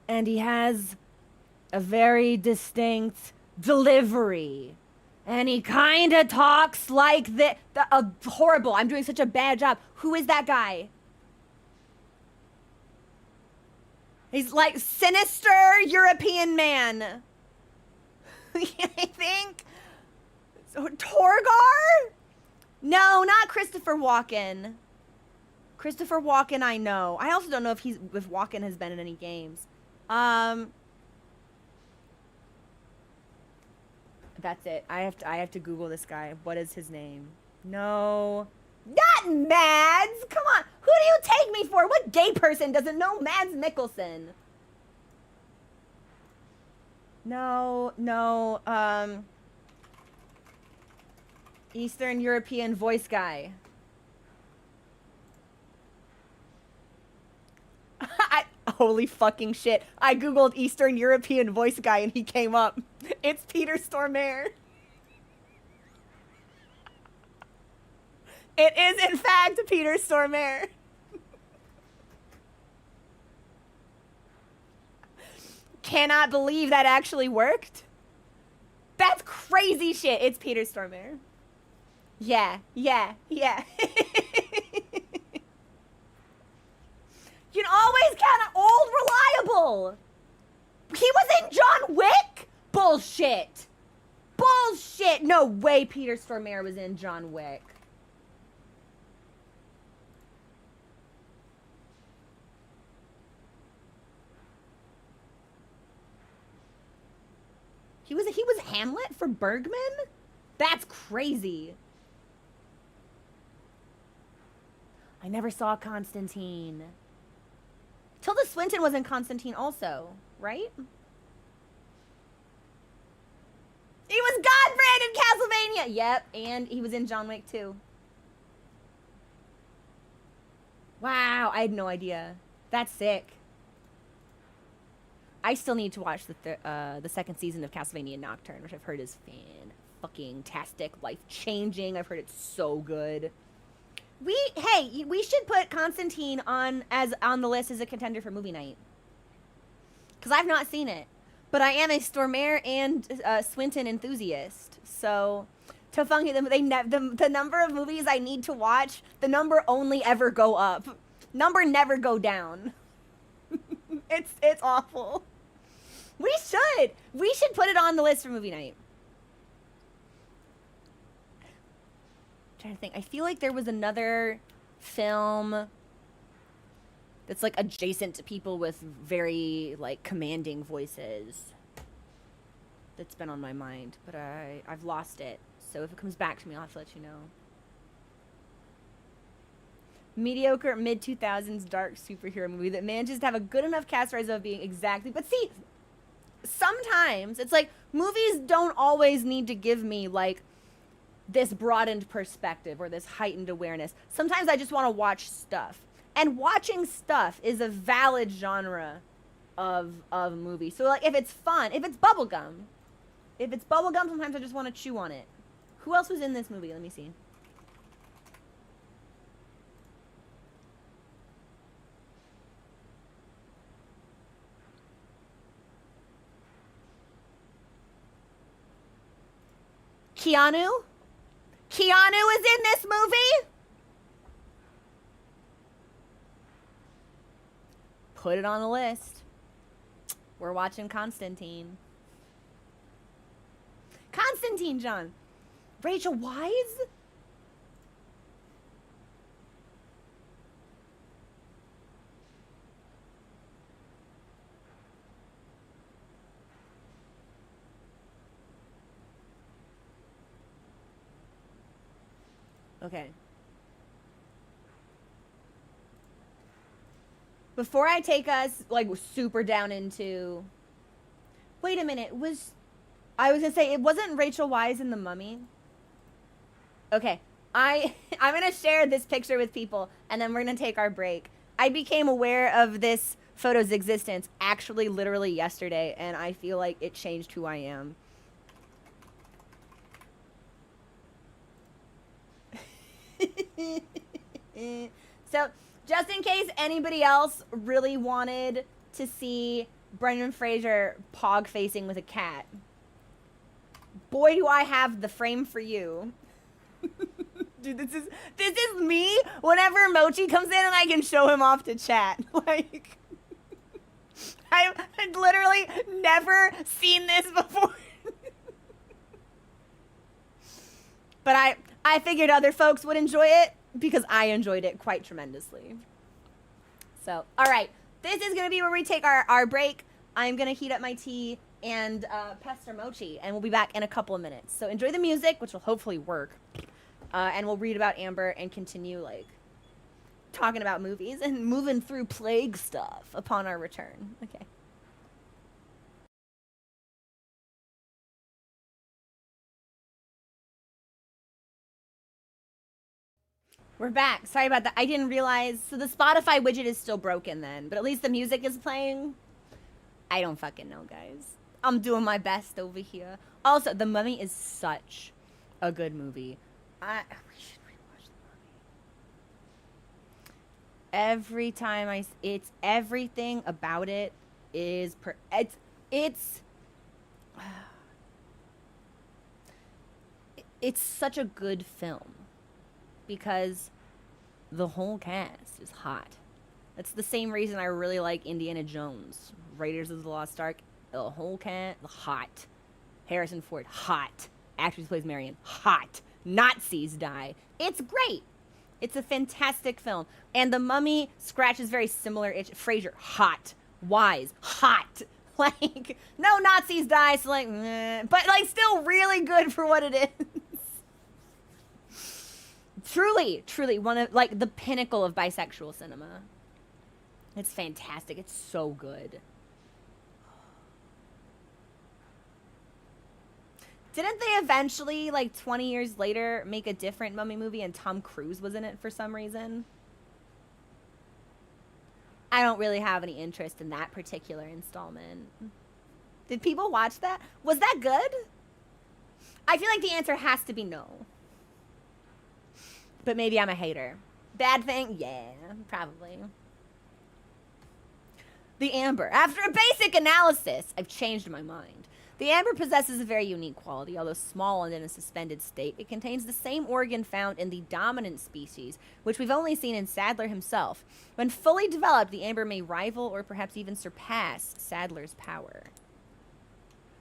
And he has a very distinct delivery. And he kind of talks like this. Horrible. I'm doing such a bad job. Who is that guy? He's like sinister European man. I think. So, Torgar? No, not Christopher Walken. Christopher Walken, I know. I also don't know if Walken has been in any games. That's it. I have to Google this guy. What is his name? No. Not Mads! Come on! Who do you take me for? What gay person doesn't know Mads Mikkelsen? No. Eastern European voice guy. Holy fucking shit. I googled Eastern European voice guy and he came up. It's Peter Stormare. It is in fact Peter Stormare. Cannot believe that actually worked. That's crazy shit. It's Peter Stormare. Yeah. You can always count on old reliable. He was in John Wick? Bullshit. No way Peter Stormare was in John Wick. He was Hamlet for Bergman? That's crazy. I never saw Constantine. Tilda Swinton was in Constantine also, right? He was Godfrey in Castlevania! Yep, and he was in John Wick too. Wow, I had no idea. That's sick. I still need to watch the second season of Castlevania Nocturne, which I've heard is fan-fucking-tastic, life-changing. I've heard it's so good. Hey, we should put Constantine on the list as a contender for movie night. Because I've not seen it. But I am a Stormare and Swinton enthusiast. So, the number of movies I need to watch, the number only ever go up. Number never go down. It's awful. We should put it on the list for movie night. I'm trying to think. I feel like there was another film that's like adjacent to people with very like commanding voices that's been on my mind, but I've lost it. So if it comes back to me, I'll have to let you know. Mediocre mid-2000s dark superhero movie that manages to have a good enough cast rise of being exactly. But see, sometimes it's like movies don't always need to give me like this broadened perspective or this heightened awareness. Sometimes I just want to watch stuff. And watching stuff is a valid genre of movie. So like if it's fun, if it's bubblegum, If it's bubblegum, sometimes I just want to chew on it. Who else was in this movie? Let me see. Keanu? Keanu is in this movie? Put it on the list. We're watching Constantine. Constantine, John. Rachel Weisz? Okay. Before I take us, like, super down into... Wait a minute, I was gonna say, it wasn't Rachel Weisz in The Mummy? Okay, I'm gonna share this picture with people, and then we're gonna take our break. I became aware of this photo's existence actually literally yesterday, and I feel like it changed who I am. So, just in case anybody else really wanted to see Brendan Fraser pog facing with a cat, boy do I have the frame for you. Dude, this is me whenever Mochi comes in and I can show him off to chat. Like, I've literally never seen this before. But I figured other folks would enjoy it because I enjoyed it quite tremendously. So, all right. This is going to be where we take our break. I'm going to heat up my tea and pester Mochi, and we'll be back in a couple of minutes. So enjoy the music, which will hopefully work. And we'll read about Amber and continue, like, talking about movies and moving through plague stuff upon our return. Okay. We're back. Sorry about that. I didn't realize. So the Spotify widget is still broken then, but at least the music is playing. I don't fucking know, guys. I'm doing my best over here. Also, The Mummy is such a good movie. We should rewatch The Mummy. Every time it's everything about it is it's such a good film because the whole cast is hot. That's the same reason I really like Indiana Jones, Raiders of the Lost Ark. The whole cast, hot. Harrison Ford, hot. Actress who plays Marion, hot. Nazis die. It's great. It's a fantastic film. And The Mummy scratches very similar itch. Fraser, hot. Wise, hot. Like, no Nazis die, so like, but like still really good for what it is. Truly one of, like, the pinnacle of bisexual cinema. It's fantastic. It's so good. Didn't they eventually, like 20 years later, make a different Mummy movie and Tom Cruise was in it for some reason? I don't really have any interest in that particular installment. Did people watch that? Was that good? I feel like the answer has to be no. But maybe I'm a hater. Bad thing? Yeah, probably. The Amber. After a basic analysis, I've changed my mind. The amber possesses a very unique quality. Although small and in a suspended state, it contains the same organ found in the dominant species, which we've only seen in Sadler himself. When fully developed, the amber may rival or perhaps even surpass Sadler's power.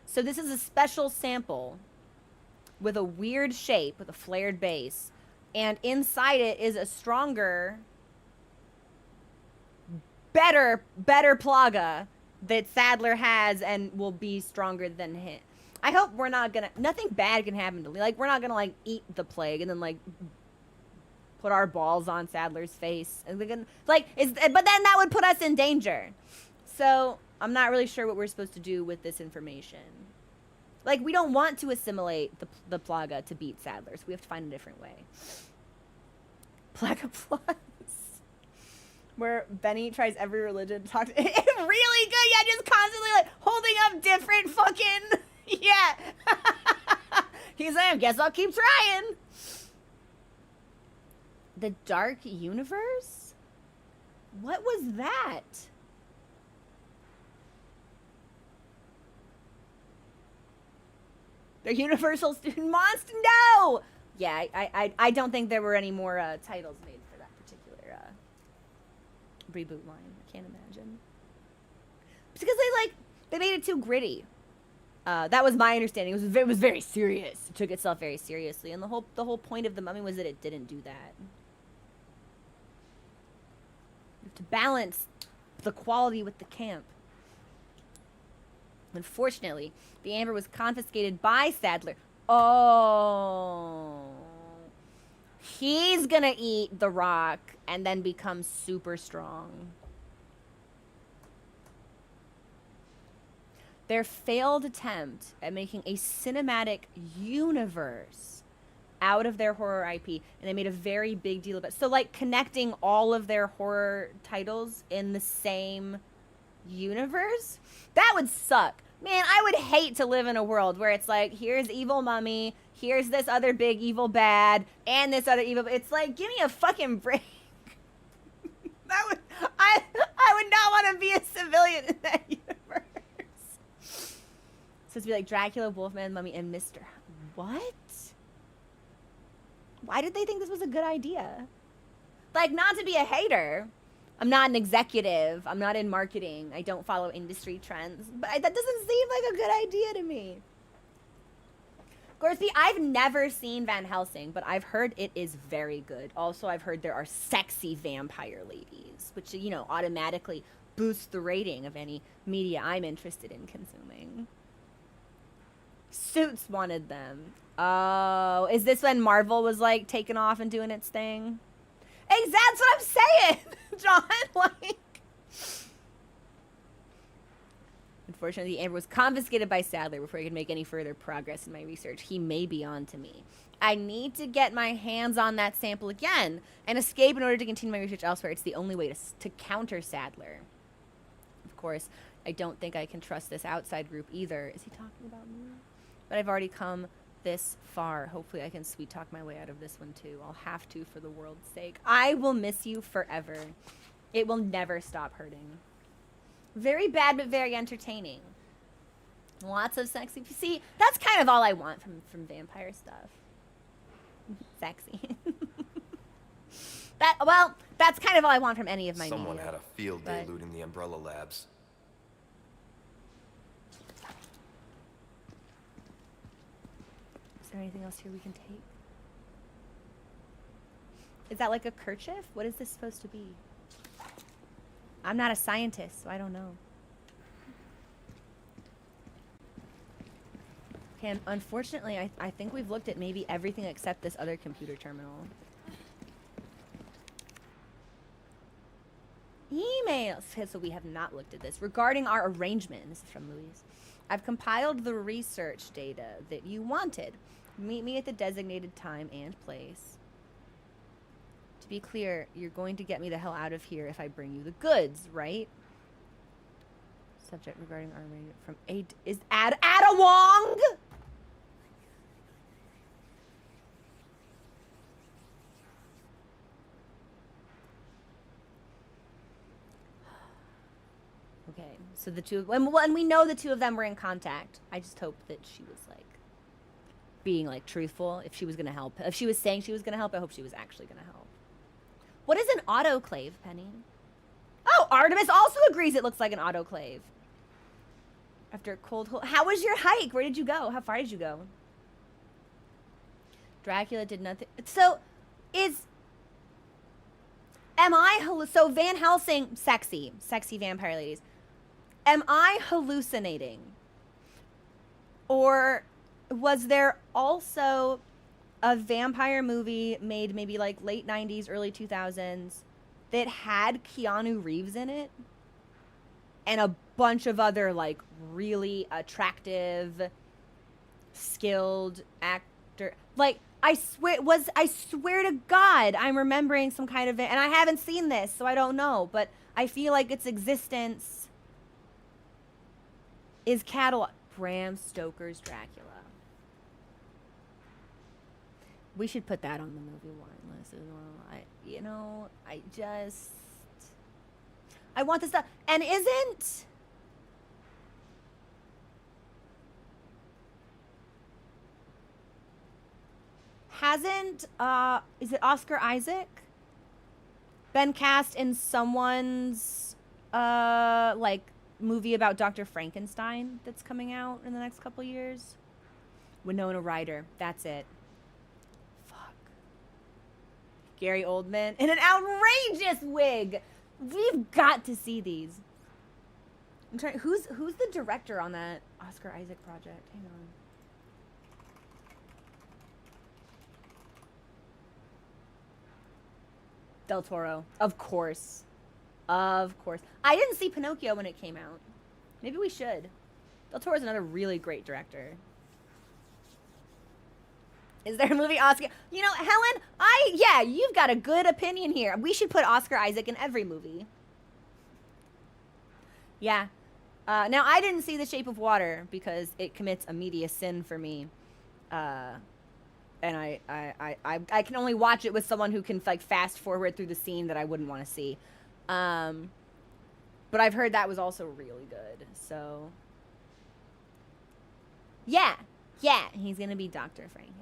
So this is a special sample with a weird shape, with a flared base, and inside it is a stronger, better plaga that Sadler has and will be stronger than him. I hope we're not gonna, nothing bad can happen to Lee. Like, we're not gonna, like, eat the plague and then, like, put our balls on Sadler's face. And we can, like, but then that would put us in danger. So, I'm not really sure what we're supposed to do with this information. Like, we don't want to assimilate the plaga to beat Sadler, so we have to find a different way. Plaga Plus. Where Benny tries every religion to talk to. It's really good. Yeah, just constantly like holding up different fucking Yeah. He's like, I guess I'll keep trying. The Dark Universe? What was that? The Universal Student Monster? No! Yeah, I don't think there were any more titles made for that particular reboot line. I can't imagine. It's because they made it too gritty. That was my understanding. It was very serious. It took itself very seriously, and the whole point of The Mummy was that it didn't do that. You have to balance the quality with the camp. Unfortunately, the amber was confiscated by Sadler. Oh. He's gonna eat the rock and then become super strong. Their failed attempt at making a cinematic universe out of their horror IP, and they made a very big deal about it. So, like, connecting all of their horror titles in the same universe? That would suck. Man, I would hate to live in a world where it's like, here's evil mummy, here's this other big evil bad, and this other evil. It's like, give me a fucking break. I would not want to be a civilian in that universe. So it's be like Dracula, Wolfman, Mummy, and Mr. What? Why did they think this was a good idea? Like, not to be a hater. I'm not an executive. I'm not in marketing. I don't follow industry trends. But that doesn't seem like a good idea to me. Gorthy, I've never seen Van Helsing, but I've heard it is very good. Also, I've heard there are sexy vampire ladies, which, you know, automatically boosts the rating of any media I'm interested in consuming. Suits wanted them. Oh, is this when Marvel was, like, taking off and doing its thing? That's what I'm saying, John. Like, unfortunately, the amber was confiscated by Sadler before I could make any further progress in my research. He may be on to me. I need to get my hands on that sample again and escape in order to continue my research elsewhere. It's the only way to counter Sadler. Of course, I don't think I can trust this outside group either. Is he talking about me? But I've already come this far. Hopefully I can sweet talk my way out of this one too. I'll have to for the world's sake. I will miss you forever. It will never stop hurting. Very bad, but very entertaining. Lots of sexy. See, that's kind of all I want from vampire stuff. Sexy. That's kind of all I want from any of my Someone media, had a field day but looting the Umbrella Labs. is there anything else here we can take? Is that like a kerchief? What is this supposed to be? I'm not a scientist, so I don't know. Okay, and unfortunately, I think we've looked at maybe everything except this other computer terminal. Emails. Okay, so we have not looked at this. Regarding our arrangement, this is from Louise. I've compiled the research data that you wanted. Meet me at the designated time and place. To be clear, you're going to get me the hell out of here if I bring you the goods, right? Subject regarding our arrangement from is Ada Wong? Okay, so the two, and we know the two of them were in contact. I just hope that she was like being like truthful. If she was gonna help, if she was saying she was gonna help, I hope she was actually gonna help. What is an autoclave, Penny? Oh, Artemis also agrees it looks like an autoclave. After a cold hole. How was your hike? Where did you go? How far did you go? Dracula did nothing. So, so Van Helsing, sexy vampire ladies. Am I hallucinating? Or was there also a vampire movie made maybe like late 90s, early 2000s that had Keanu Reeves in it? And a bunch of other like really attractive, skilled actor. Like I swear to God, I'm remembering some kind of, and I haven't seen this, so I don't know, but I feel like its existence is cataloged. Bram Stoker's Dracula. We should put that on the movie warrant list as well. I want this stuff. And hasn't is it Oscar Isaac been cast in someone's like movie about Dr. Frankenstein that's coming out in the next couple years? Winona Ryder, that's it. Fuck. Gary Oldman in an outrageous wig. We've got to see these. I'm trying. Who's the director on that Oscar Isaac project? Hang on. Del Toro, of course. Of course. I didn't see Pinocchio when it came out. Maybe we should. Del Toro is another really great director. Is there a movie Oscar? You know, Helen, yeah, you've got a good opinion here. We should put Oscar Isaac in every movie. Yeah. Now, I didn't see The Shape of Water because it commits a media sin for me. And I can only watch it with someone who can like fast forward through the scene that I wouldn't want to see. But I've heard that was also really good. So yeah, he's gonna be Dr. Frankenstein.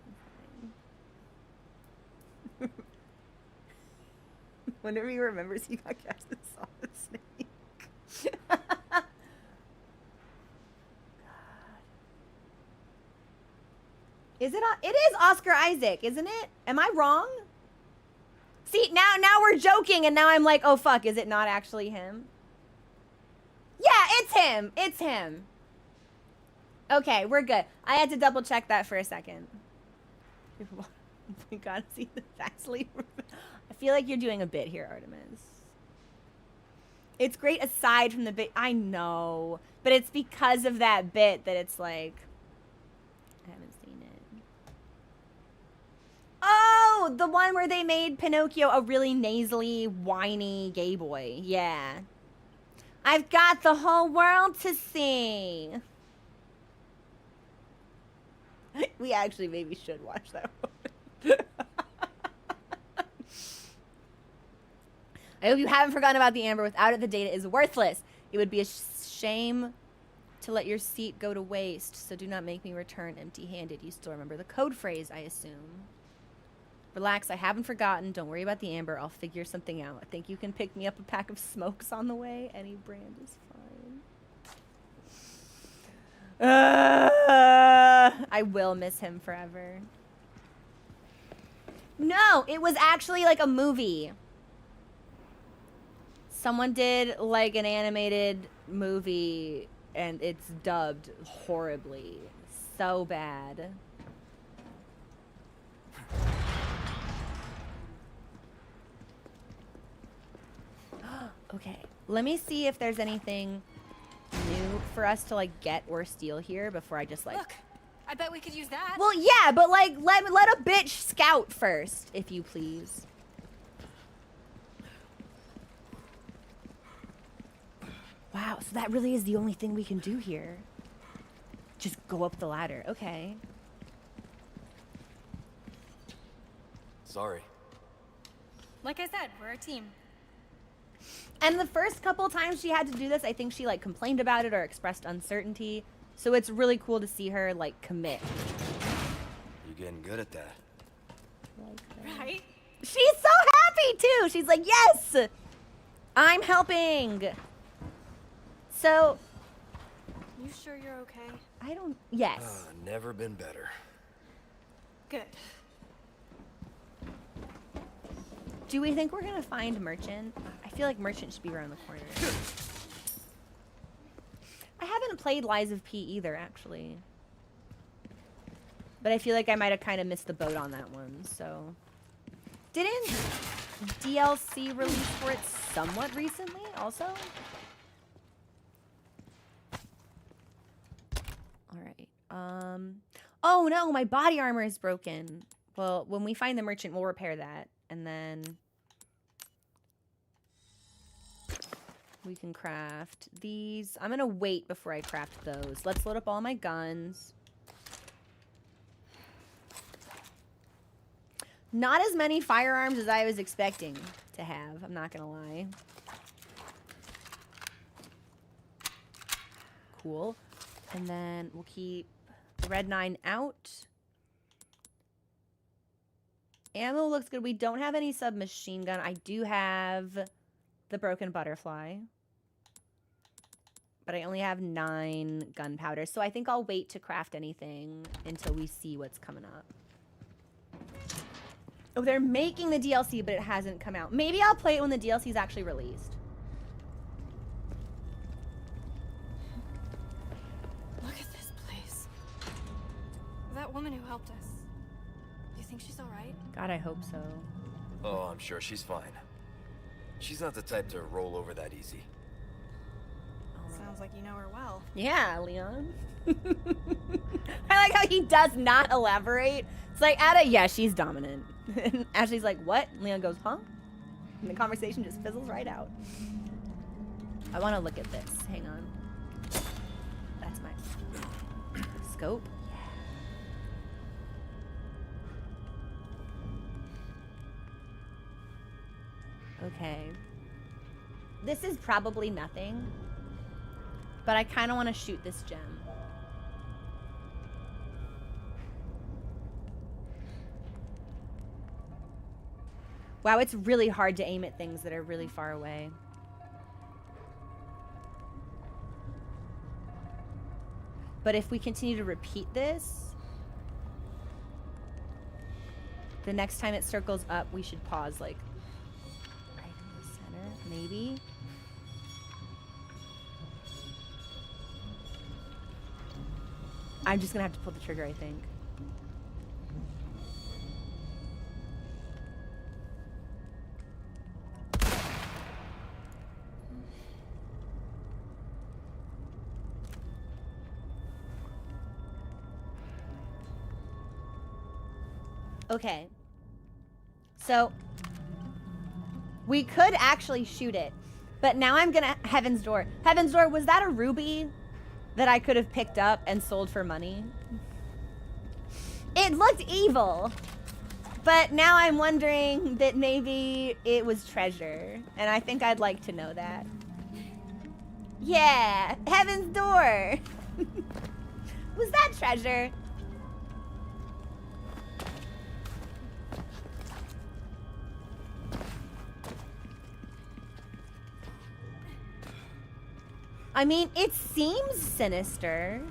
Whenever he remembers he got cast as Solid Snake. Is it? It is Oscar Isaac, isn't it? Am I wrong? See, now we're joking, and now I'm like, oh fuck, is it not actually him? Yeah, it's him. It's him. Okay, we're good. I had to double check that for a second. We gotta see the fastly. I feel like you're doing a bit here, Artemis. It's great aside from the bit. I know, but it's because of that bit that it's like. I haven't seen it. Oh, the one where they made Pinocchio a really nasally, whiny gay boy. Yeah. I've got the whole world to see. We actually maybe should watch that one. I hope you haven't forgotten about the amber. Without it, the data is worthless. It would be a shame to let your seat go to waste, so do not make me return empty-handed. You still remember the code phrase, I assume. Relax, I haven't forgotten. Don't worry about the amber. I'll figure something out. I think you can pick me up a pack of smokes on the way. Any brand is fine. I will miss him forever. No, it was actually like a movie. Someone did like an animated movie and it's dubbed horribly. So bad. Okay, let me see if there's anything new for us to like get or steal here before I just like. Look, I bet we could use that. Well, yeah, but like let a bitch scout first, if you please. Wow, so that really is the only thing we can do here. Just go up the ladder. Okay. Sorry. Like I said, we're a team. And the first couple times she had to do this, I think she like complained about it or expressed uncertainty. So it's really cool to see her like commit. You're getting good at that. Right? She's so happy too. She's like, yes, I'm helping. So. You sure you're okay? I don't. Yes. Never been better. Good. Do we think we're gonna find Merchant? I feel like Merchant should be around the corner. I haven't played Lies of P either, actually. But I feel like I might have kind of missed the boat on that one, so. Didn't DLC release for it somewhat recently, also? Alright. Oh no, my body armor is broken. Well, when we find the Merchant, we'll repair that. And then... We can craft these. I'm gonna wait before I craft those. Let's load up all my guns. Not as many firearms as I was expecting to have, I'm not gonna lie. Cool. And then we'll keep the red 9 out. Ammo looks good. We don't have any submachine gun. I do have the broken butterfly. But I only have 9 gunpowder. So I think I'll wait to craft anything until we see what's coming up. Oh, they're making the DLC, but it hasn't come out. Maybe I'll play it when the DLC is actually released. Look at this place. That woman who helped us. You think she's all right? God, I hope so. Oh, I'm sure she's fine. She's not the type to roll over that easy. Sounds like you know her well. Yeah, Leon. I like how he does not elaborate. It's like, yeah, she's dominant. And Ashley's like, what? And Leon goes, huh? And the conversation just fizzles right out. I want to look at this. Hang on. That's my scope. Yeah. Okay. This is probably nothing. But I kind of want to shoot this gem. Wow, it's really hard to aim at things that are really far away. But if we continue to repeat this, the next time it circles up, we should pause, like, right in the center, maybe. I'm just gonna have to pull the trigger, I think. Okay. So, we could actually shoot it, but now I'm gonna... Heaven's Door. Heaven's Door, was that a ruby that I could have picked up and sold for money? It looked evil, but now I'm wondering that maybe it was treasure, and I think I'd like to know that. Yeah, Heaven's Door. Was that treasure? I mean, it seems sinister.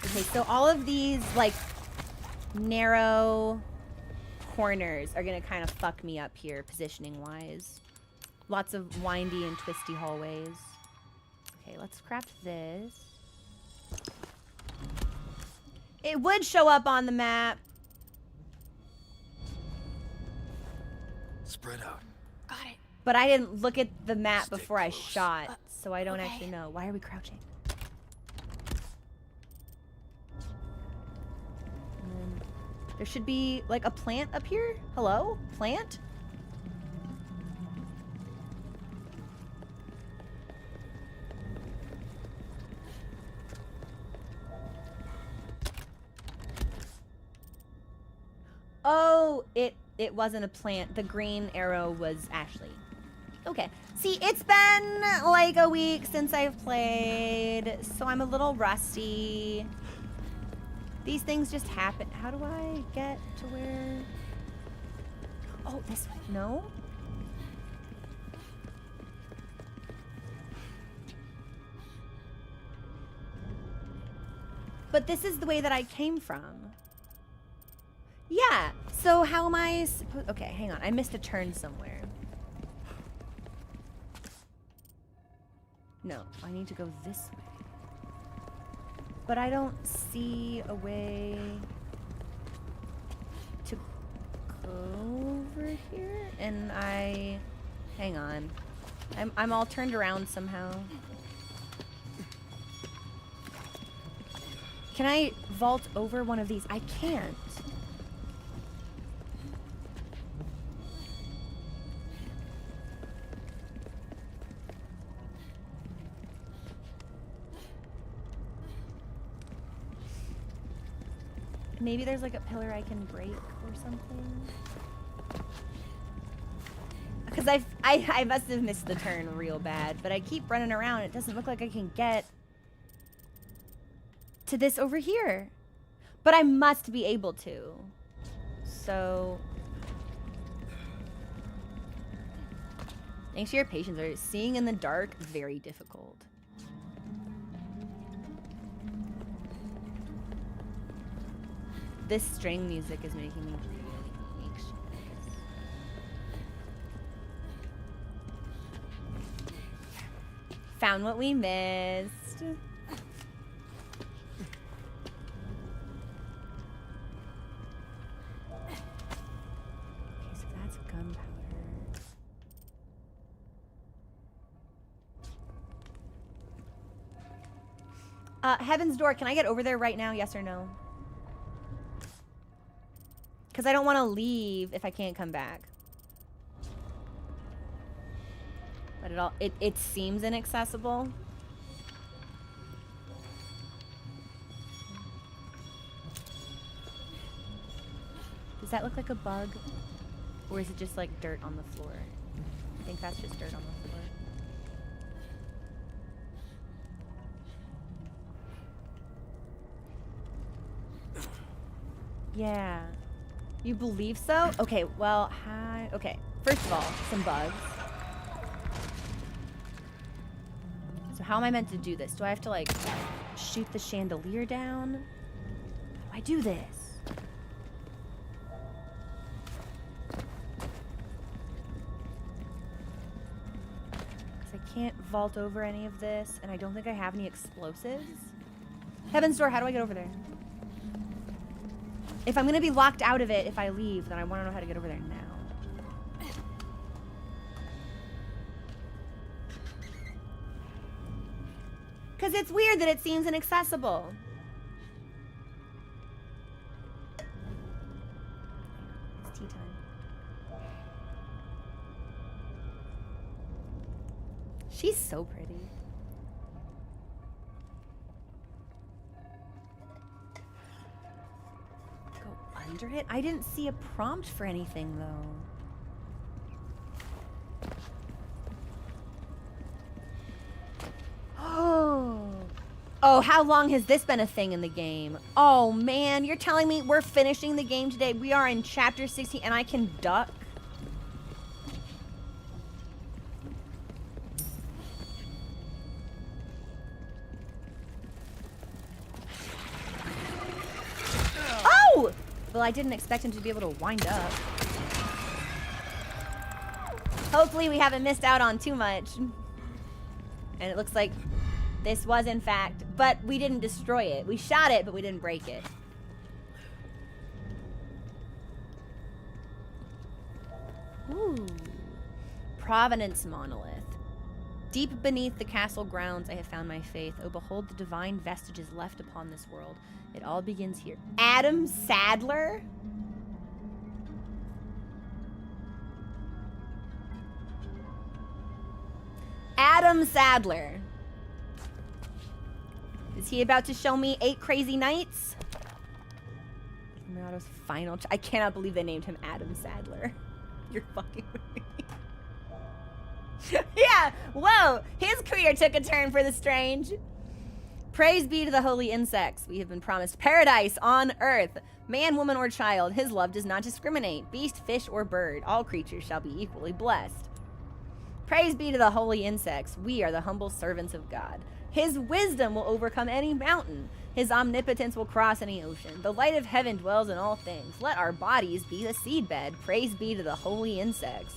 Okay, so all of these, like, narrow corners are gonna kind of fuck me up here, positioning-wise. Lots of windy and twisty hallways. Okay, let's craft this. It would show up on the map. Spread out. Got it. But I didn't look at the map Stay before I close. shot, so I don't okay. actually know. Why are we crouching? And then there should be, like, a plant up here? Hello? Plant? Oh, it wasn't a plant. The green arrow was Ashley. Okay. See, it's been like a week since I've played, so I'm a little rusty. These things just happen. How do I get to where... Oh, this way. No? But this is the way that I came from. Yeah, so how am I supposed... Okay, hang on. I missed a turn somewhere. No, I need to go this way. But I don't see a way to go over here. And I... Hang on. I'm all turned around somehow. Can I vault over one of these? I can't. Maybe there's like a pillar I can break or something. Because I must have missed the turn real bad, but I keep running around. It doesn't look like I can get to this over here. But I must be able to. So thanks for your patience. Seeing in the dark, very difficult. This string music is making me really anxious. Found what we missed. Okay, so that's gunpowder. Heaven's Door, can I get over there right now? Yes or no? Because I don't want to leave if I can't come back. But it seems inaccessible. Does that look like a bug? Or is it just like dirt on the floor? I think that's just dirt on the floor. Yeah. You believe so? Okay, well, hi. Okay, first of all, some bugs. So how am I meant to do this? Do I have to, like, shoot the chandelier down? How do I do this? Because I can't vault over any of this, and I don't think I have any explosives. Heaven's Door, how do I get over there? If I'm gonna be locked out of it if I leave, then I want to know how to get over there now. Because it's weird that it seems inaccessible. It's tea time. She's so pretty. Under it? I didn't see a prompt for anything though. Oh, how long has this been a thing in the game? Oh man, you're telling me we're finishing the game today. We are in chapter 16 and I can duck? Oh! Well, I didn't expect him to be able to wind up. Hopefully we haven't missed out on too much. And it looks like this was in fact, but we didn't destroy it. We shot it, but we didn't break it. Ooh. Provenance Monolith. Deep beneath the castle grounds I have found my faith. Oh, behold the divine vestiges left upon this world. It all begins here. Adam Sadler? Adam Sadler. Is he about to show me 8 crazy nights? Murato's final. I cannot believe they named him Adam Sadler. You're fucking with me. Yeah, whoa, his career took a turn for the strange. Praise be to the holy insects. We have been promised paradise on earth. Man, woman, or child, his love does not discriminate. Beast, fish, or bird, all creatures shall be equally blessed. Praise be to the holy insects. We are the humble servants of God. His wisdom will overcome any mountain. His omnipotence will cross any ocean. The light of heaven dwells in all things. Let our bodies be the seedbed. Praise be to the holy insects.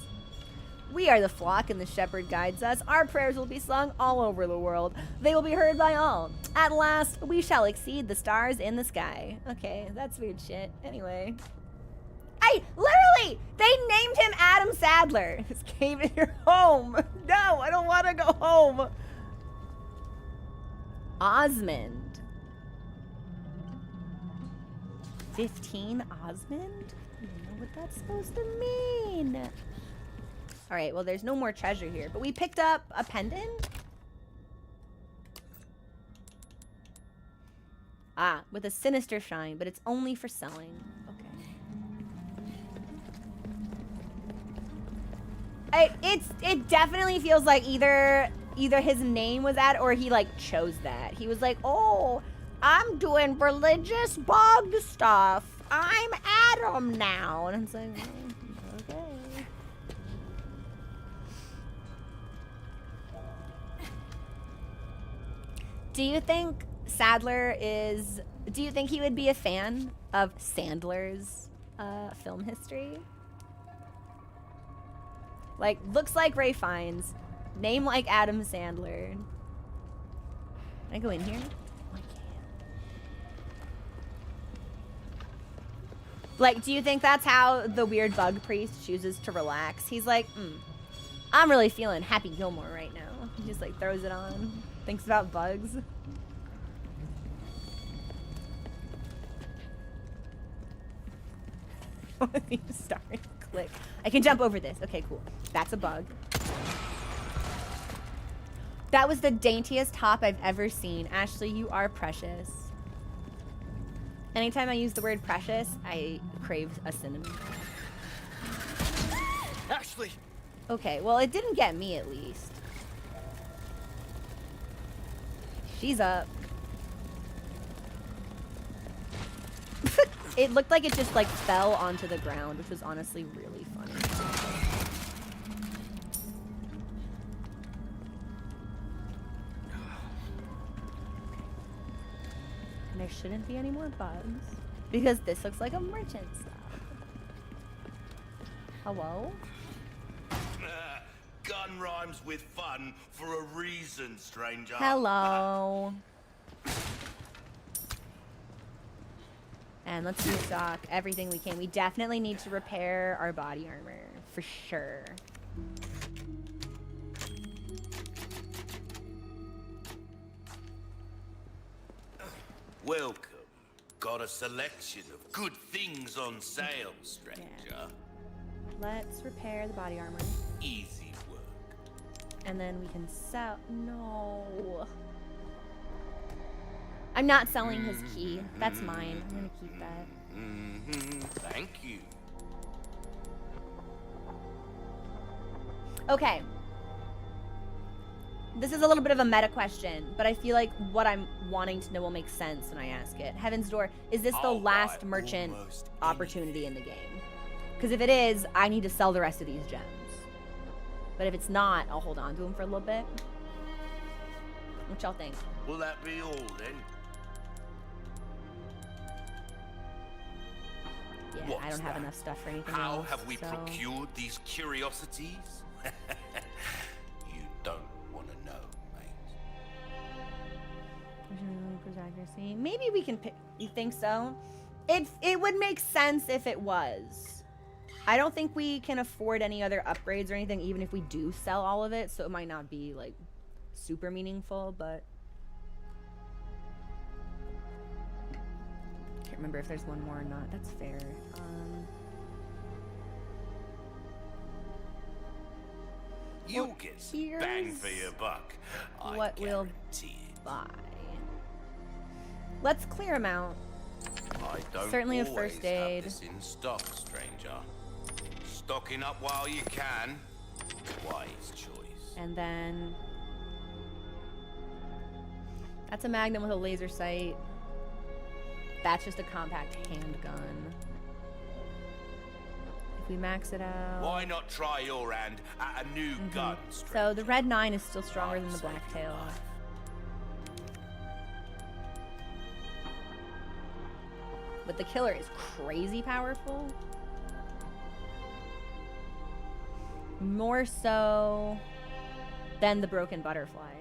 We are the flock and the shepherd guides us. Our prayers will be sung all over the world. They will be heard by all. At last, we shall exceed the stars in the sky. Okay, that's weird shit. Anyway. Literally, they named him Adam Sadler. This cave is your home. No, home. Osmond. 15 Osmond? I don't know what that's supposed to mean. All right, well, there's no more treasure here, but we picked up a pendant. Ah, with a sinister shine, but it's only for selling. Okay. It definitely feels like either his name was that or he like chose that. He was like, "Oh, I'm doing religious bug stuff. I'm Adam now." And it's like, well, okay. Do you think do you think he would be a fan of Sandler's film history? Like, looks like Ray Fiennes, name like Adam Sandler. Can I go in here? I can't. Like, do you think that's how the weird bug priest chooses to relax? He's like, I'm really feeling Happy Gilmore right now. He just like throws it on, thinks about bugs. Starting click. I can jump over this. Okay, cool. That's a bug. That was the daintiest top I've ever seen. Ashley, you are precious. Anytime I use the word precious, I crave a cinnamon. Ashley! Okay, well, it didn't get me at least. She's up. It looked like it just like fell onto the ground, which was honestly really funny. And there shouldn't be any more bugs because this looks like a merchant stuff. Hello? Gun rhymes with fun for a reason, stranger. Hello. And let's restock everything we can. We definitely need to repair our body armor, for sure. Welcome. Got a selection of good things on sale, stranger. Yeah. Let's repair the body armor. Easy work. And then we can sell. No. I'm not selling his key. That's mine. I'm gonna keep that. Thank you. Okay. This is a little bit of a meta question, but I feel like what I'm wanting to know will make sense when I ask it. Heaven's Door, is this the last merchant opportunity in the game? Because if it is, I need to sell the rest of these gems. But if it's not, I'll hold on to them for a little bit. What y'all think? Will that be all then? Yeah, I don't have enough stuff for anything How else. have we so. procured these curiosities? You don't want to know, mate. Accuracy. Maybe we can pick. You think so? It would make sense if it was. I don't think we can afford any other upgrades or anything, even if we do sell all of it. So it might not be like super meaningful, but can't remember if there's one more or not. That's fair. You'll get some bang for your buck. What we'll guarantee it. buy. Let's clear them out. I don't Certainly a always first aid. have this in stock, stranger. Stocking up while you can. Wise choice. And then that's a magnum with a laser sight. That's just a compact handgun. If we max it out. Why not try your hand at a new gun, stranger? So the red 9 is still stronger than the black tail. But the killer is crazy powerful. More so than the broken butterfly.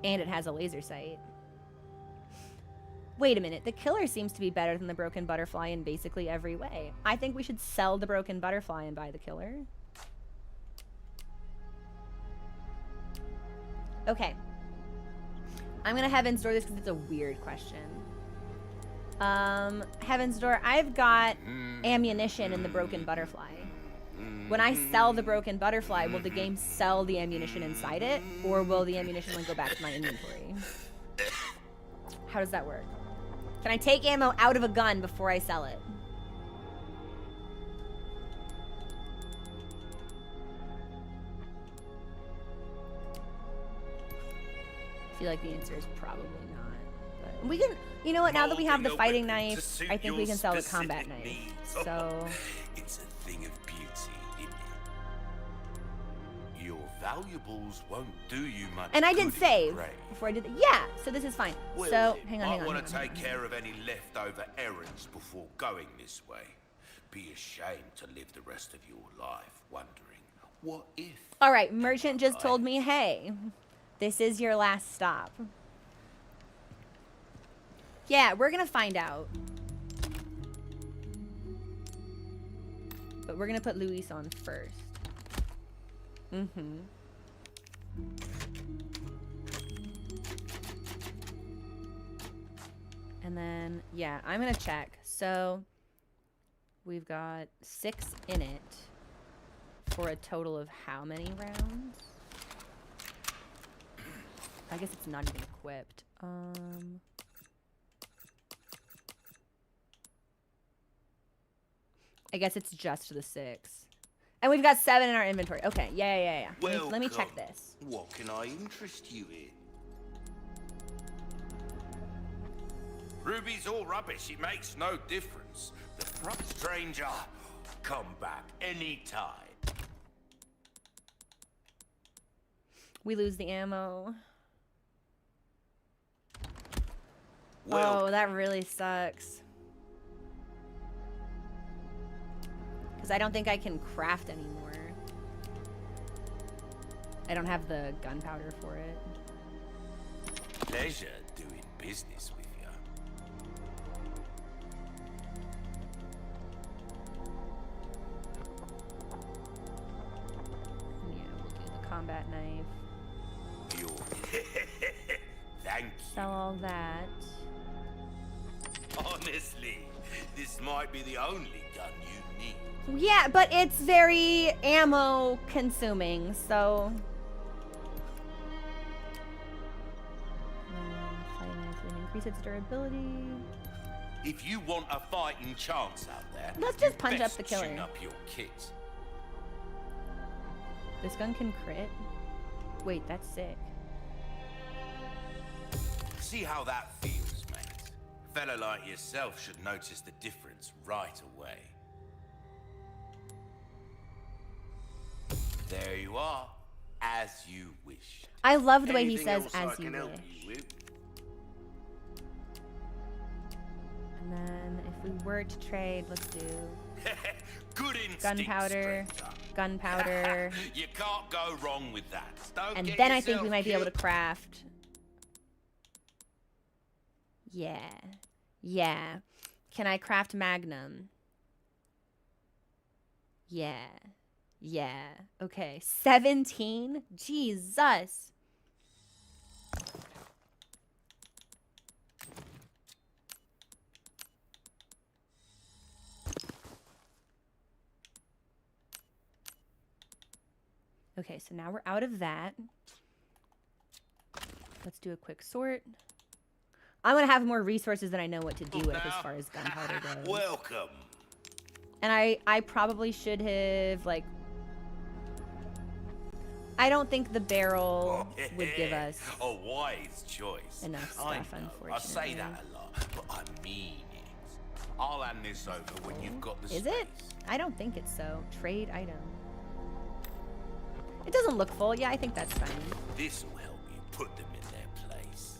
And it has a laser sight. Wait a minute, the killer seems to be better than the broken butterfly in basically every way. I think we should sell the broken butterfly and buy the killer. Okay. I'm gonna Heaven's Door this because it's a weird question. Heaven's Door, I've got ammunition in the Broken Butterfly. When I sell the Broken Butterfly, will the game sell the ammunition inside it? Or will the ammunition like go back to my inventory? How does that work? Can I take ammo out of a gun before I sell it? I feel like the answer is probably not. But we can, you know what, now that we have the fighting knife, I think we can sell the combat knife. So... It's a thing of beauty, isn't it? Your valuables won't do you much. And I did good in save grave. before I did that. Yeah, so this is fine. Well, So, hang on. I want to take care of any leftover errands before going this way. Be ashamed to live the rest of your life wondering, what if? All right, merchant just told me, hey, this is your last stop. Yeah, we're gonna find out. But we're gonna put Luis on first. Mm-hmm. And then, yeah, I'm gonna check. So, we've got 6 in it for a total of how many rounds? I guess it's not even equipped. I guess it's just the 6. And we've got 7 in our inventory. Okay, yeah. Let me check this. What can I interest you in? Ruby's all rubbish. It makes no difference. The front stranger, come back anytime. We lose the ammo. Well, Oh, that really sucks. Because I don't think I can craft anymore. I don't have the gunpowder for it. pleasure doing business with you. Yeah, we'll do the combat knife. Thank you. Sell all that. Honestly, this might be the only gun you need. Yeah, but it's very ammo consuming, so... Fighting knife would increase its durability. If you want a fighting chance out there, Let's just you punch up best the killer. tune up your kit. This gun can crit? Wait, that's sick. See how that feels, mate. A fella like yourself should notice the difference right away. There you are, as you wish. I love the way he Anything says, else I as you can help wish. you with? And then if we were to trade, let's do Good instinct, gunpowder, stranger. gunpowder. You can't go wrong with that. Don't And get then I think yourself we might be able to killed. craft. Yeah. Can I craft Magnum? Yeah. Okay. 17? Jesus. Okay, so now we're out of that. Let's do a quick sort. I'm gonna have more resources than I know what to do with as far as gunpowder goes. Welcome. And I probably should have, like... I don't think the barrel would give us a wise choice. enough I stuff, know, I say unfortunately. that a lot, but I mean it. I'll hand this over when you've got the Is space. it? I don't think it's so. Trade item. It doesn't look full. Yeah, I think that's fine. This will help you put them in their place.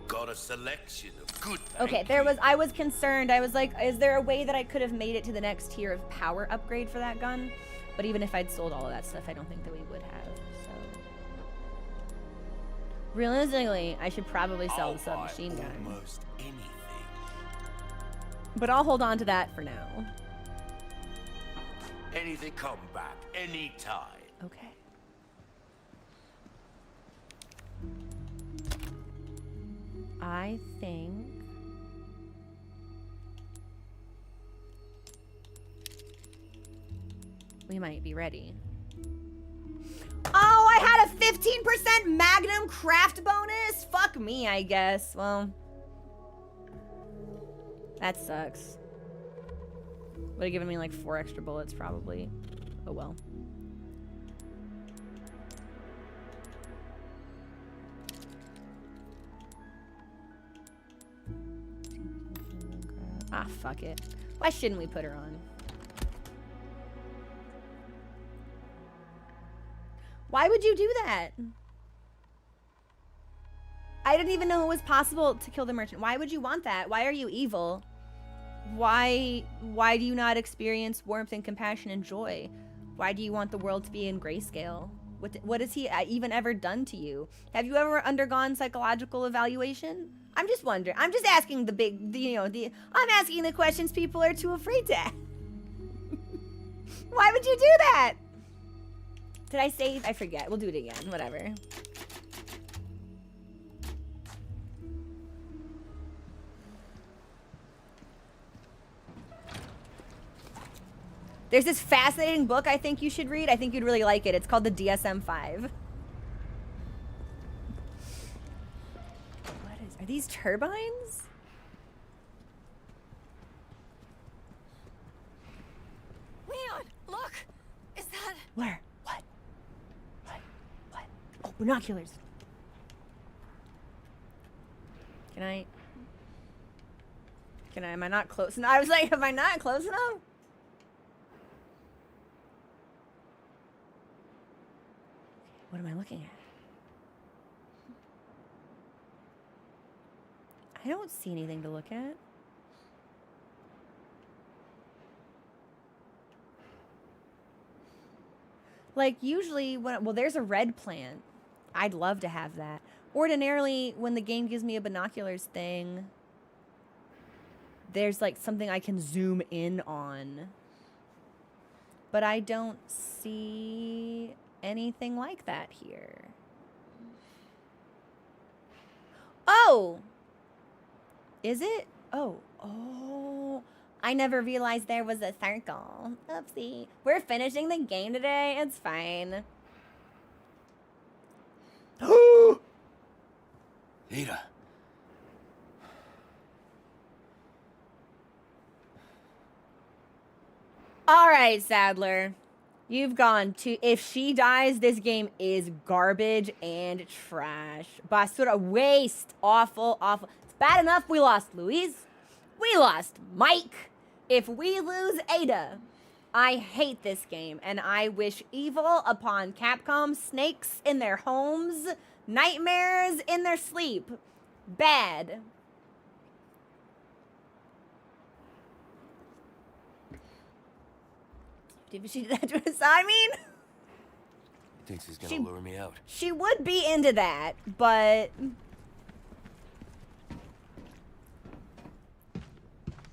Got a selection of good. Okay, I was concerned. I was like, is there a way that I could have made it to the next tier of power upgrade for that gun? But even if I'd sold all of that stuff, I don't think that we would have, so. Realistically, I should probably sell the submachine gun. Almost anything. But I'll hold on to that for now. Anything come back anytime. Okay. I think we might be ready. Oh, I had a 15% Magnum craft bonus? Fuck me, I guess. Well, that sucks. Would have given me like 4 extra bullets probably. Oh well. Ah, fuck it. Why shouldn't we put her on? Why would you do that? I didn't even know it was possible to kill the merchant. Why would you want that? Why are you evil? Why do you not experience warmth and compassion and joy? Why do you want the world to be in grayscale? What has he even ever done to you? Have you ever undergone psychological evaluation? I'm just wondering. I'm just asking I'm asking the questions people are too afraid to ask. Why would you do that? Did I save? I forget. We'll do it again. Whatever. There's this fascinating book I think you should read. I think you'd really like it. It's called the DSM-5. Are these turbines? Leon, look! Is that... Where? What? Oh, binoculars. Can I, am I not close enough? I was like, am I not close enough? What am I looking at? I don't see anything to look at. Like usually when, well, there's a red plant. I'd love to have that. Ordinarily, when the game gives me a binoculars thing, there's like something I can zoom in on. But I don't see anything like that here. Oh! Is it? Oh. I never realized there was a circle. Oopsie. We're finishing the game today. It's fine. Ada. All right, Sadler. You've gone to... If she dies, this game is garbage and trash. Basura, waste. Awful, awful. It's bad enough we lost Louise. We lost Mike. If we lose Ada, I hate this game, and I wish evil upon Capcom, snakes in their homes, nightmares in their sleep. Bad. Did she do that to us? I mean... He thinks he's gonna lure me out. She would be into that, but...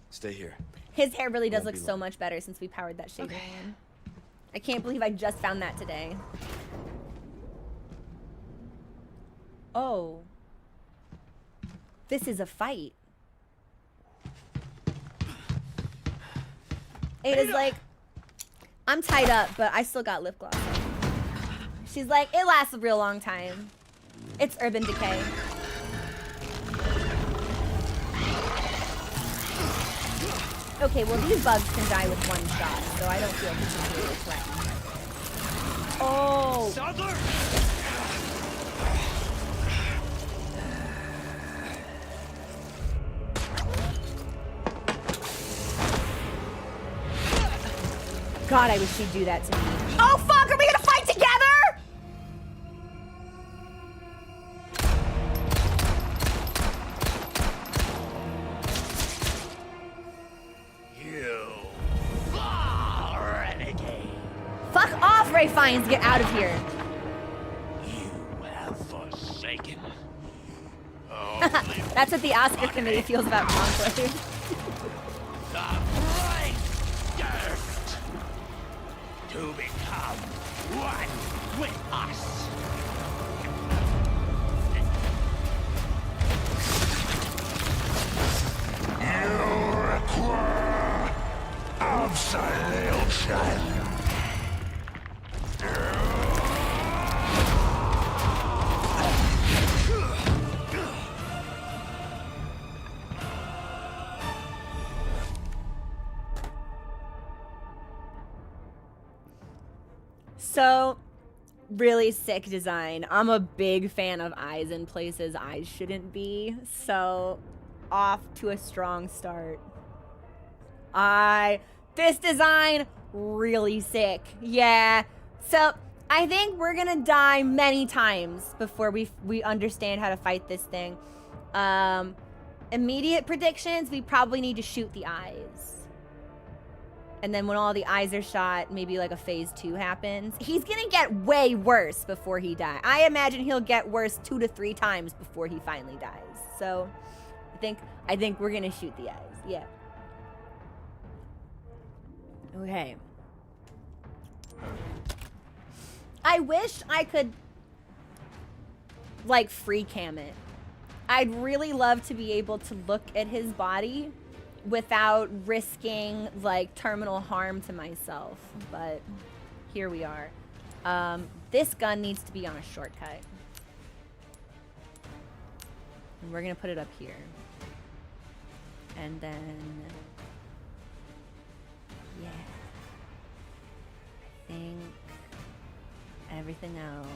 Stay here. His hair really does look so much better since we powered that shader on. I can't believe I just found that today. Oh. This is a fight. Ada's like, I'm tied up, but I still got lip gloss on. She's like, it lasts a real long time. It's Urban Decay. Okay, well these bugs can die with one shot, so I don't feel particularly threatened. Oh! Sadler! God, I wish she'd do that to me. Oh fuck, are we gonna fight together? Fuck off, Ray Fiennes, get out of here. You have forsaken. That's what the Oscar committee feels about Conclave. The bright gift to become one with us. Absolution. So, really sick design. I'm a big fan of eyes in places eyes shouldn't be. So, off to a strong start. This design, really sick. Yeah. So, I think we're gonna die many times before we understand how to fight this thing. Immediate predictions, we probably need to shoot the eyes. And then when all the eyes are shot, maybe like a phase 2 happens. He's gonna get way worse before he dies. I imagine he'll get worse 2 to 3 times before he finally dies. So I think we're gonna shoot the eyes. Yeah. Okay. I wish I could like free cam it. I'd really love to be able to look at his body without risking like terminal harm to myself, but here we are. This gun needs to be on a shortcut, and we're gonna put it up here, and then yeah, I think everything else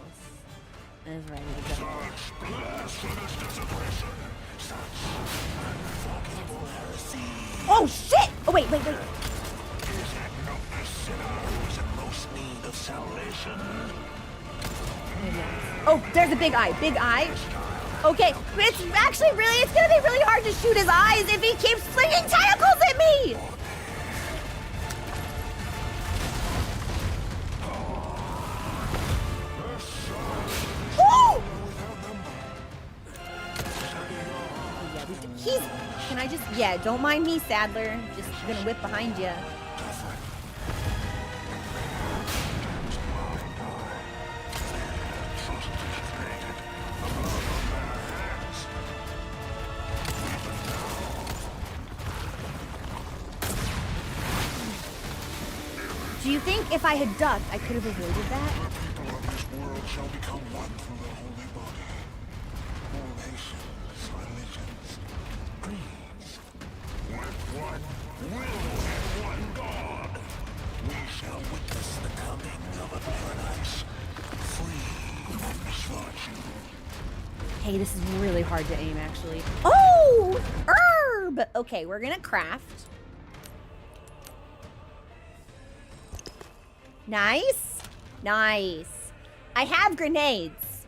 is ready to go. Oh shit! Oh wait. Oh, there's a big eye. Okay, it's gonna be really hard to shoot his eyes if he keeps flinging tentacles at me! Woo! Can I just, yeah, don't mind me, Sadler. Just gonna whip behind you. Do you think if I had ducked, I could have avoided that? This world shall become one through the holy body. All nations, religions, creeds. With one will and one God, we shall witness the coming of a paradise free from misfortune. Hey, this is really hard to aim, actually. Oh! Herb! Okay, we're gonna craft. Nice. Nice. I have grenades.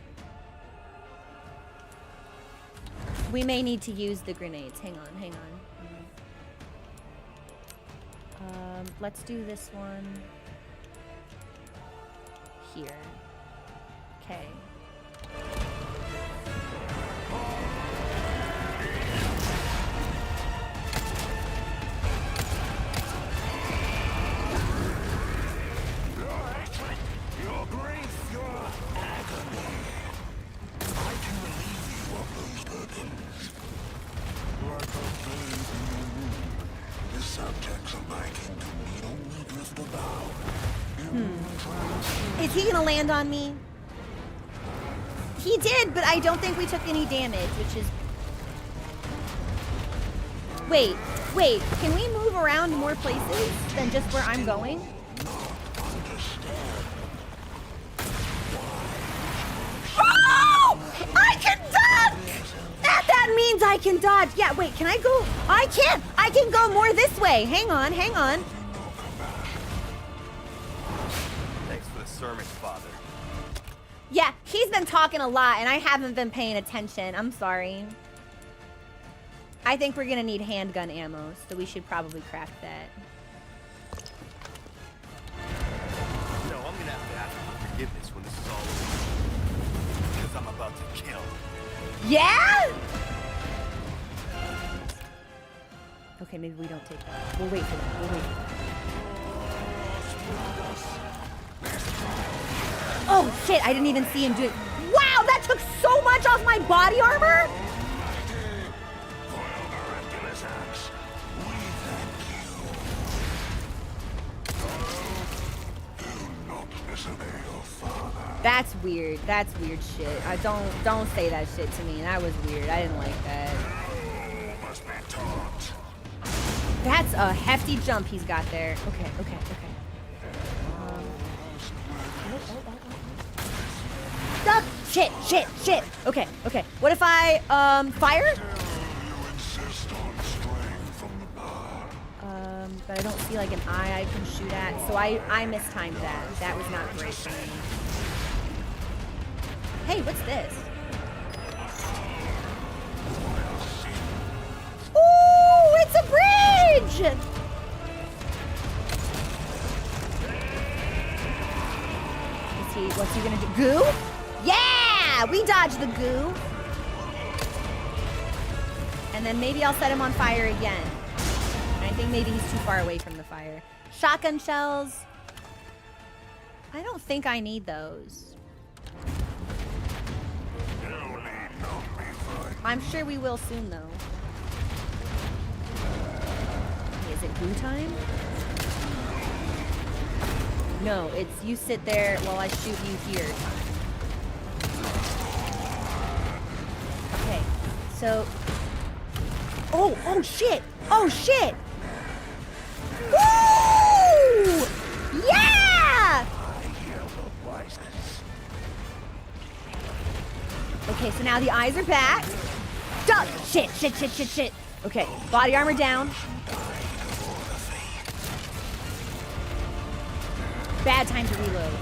We may need to use the grenades. Hang on. Let's do this one here. Okay. Is he gonna land on me? He did, but I don't think we took any damage, which is... Wait, can we move around more places than just where I'm going? Oh! I can dodge! That means I can dodge. Yeah, wait, can I go? I can't! I can go more this way. Hang on. Thanks for the sermon, Father. Yeah, he's been talking a lot, and I haven't been paying attention. I'm sorry. I think we're gonna need handgun ammo, so we should probably craft that. You know, I'm gonna have to ask for forgiveness when this is all over. Because I'm about to kill. Yeah? Okay, maybe we don't take that. We'll wait for that. Oh, shit, I didn't even see him do it. Wow, that took so much off my body armor! disobey your father. That's weird. That's weird shit. I don't say that shit to me. That was weird. I didn't like that. Must be taught. That's a hefty jump he's got there. Okay, okay, okay. Stop! Shit, shit, shit. Okay, okay. What if I fire? You insist on straying from the path. But I don't see like an eye I can shoot at, so I mistimed that. That was not great for me. Hey, what's this? Ooh, it's a bridge! What's he gonna do? Goo? Yeah! We dodged the goo. And then maybe I'll set him on fire again. And I think maybe he's too far away from the fire. Shotgun shells. I don't think I need those. I'm sure we will soon, though. Okay, is it goo time? No, it's you sit there while I shoot you here. Okay, so... Oh shit! Oh shit! Woo! Yeah! Okay, so now the eyes are back. Duck! Shit, shit, shit, shit, shit. Okay, body armor down. Bad time to reload.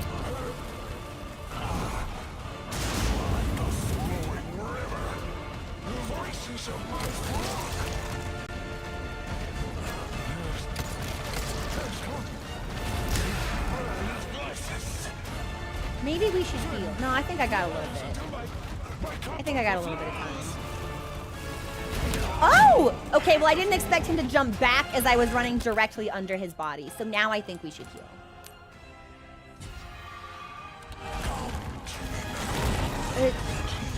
Maybe we should heal. No, I think I got a little bit. I think I got a little bit of time. Oh! Okay, well I didn't expect him to jump back as I was running directly under his body. So now I think we should heal.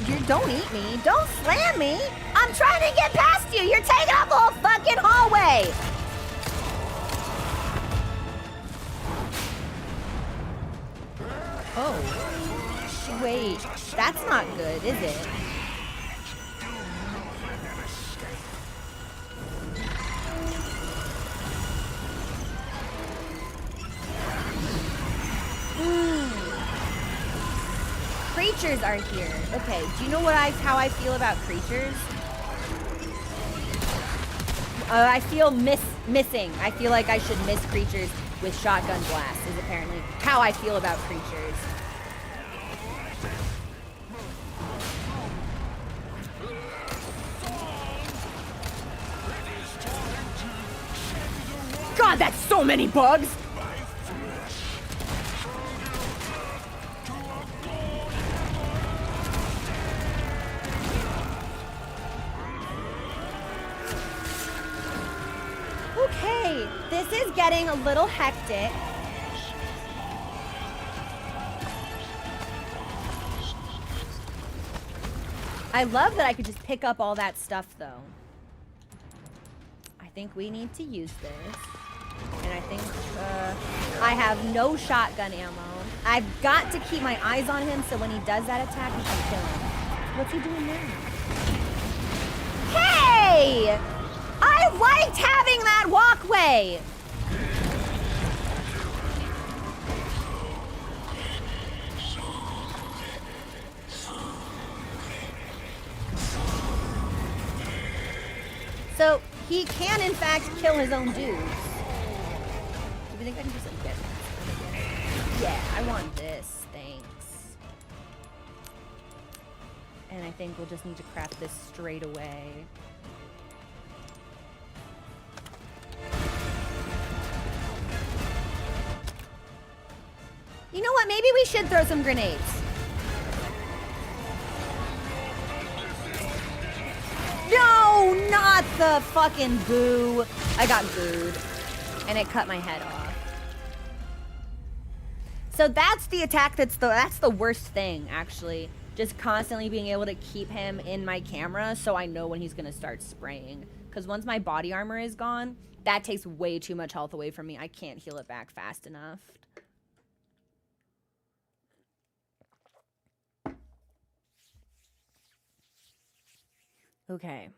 You don't eat me. Don't slam me. I'm trying to get past you. You're taking up the whole fucking hallway. Oh. Wait. That's not good, is it? Creatures are here. Okay, do you know how I feel about creatures? I feel missing. I feel like I should miss creatures with shotgun blasts is apparently how I feel about creatures. God, that's so many bugs! Okay, this is getting a little hectic. I love that I could just pick up all that stuff, though. I think we need to use this. And I think I have no shotgun ammo. I've got to keep my eyes on him so when he does that attack, I can kill him. What's he doing now? Hey! I liked having that walkway! So, he can in fact kill his own dudes. Do you think I can just like get that? Yeah, I want this. Thanks. And I think we'll just need to craft this straight away. You know what? Maybe we should throw some grenades. No, not the fucking goo. I got gooed. And it cut my head off. So that's the attack that's the worst thing, actually. Just constantly being able to keep him in my camera so I know when he's gonna start spraying. Because once my body armor is gone, that takes way too much health away from me. I can't heal it back fast enough. Okay.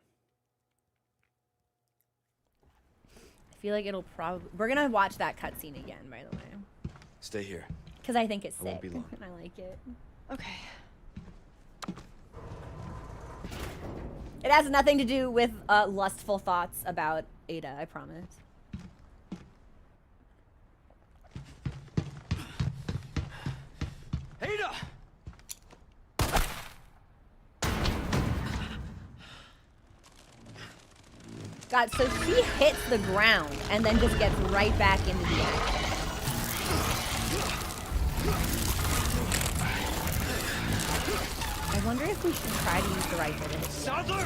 I feel like it'll probably... We're gonna watch that cutscene again, by the way. Stay here. Because I think it's I won't sick. be long. And I like it. Okay. It has nothing to do with lustful thoughts about Ada, I promise. Ada! God, so she hits the ground and then just gets right back into the action. I wonder if we should try to use the rifle to hit him. Sadler!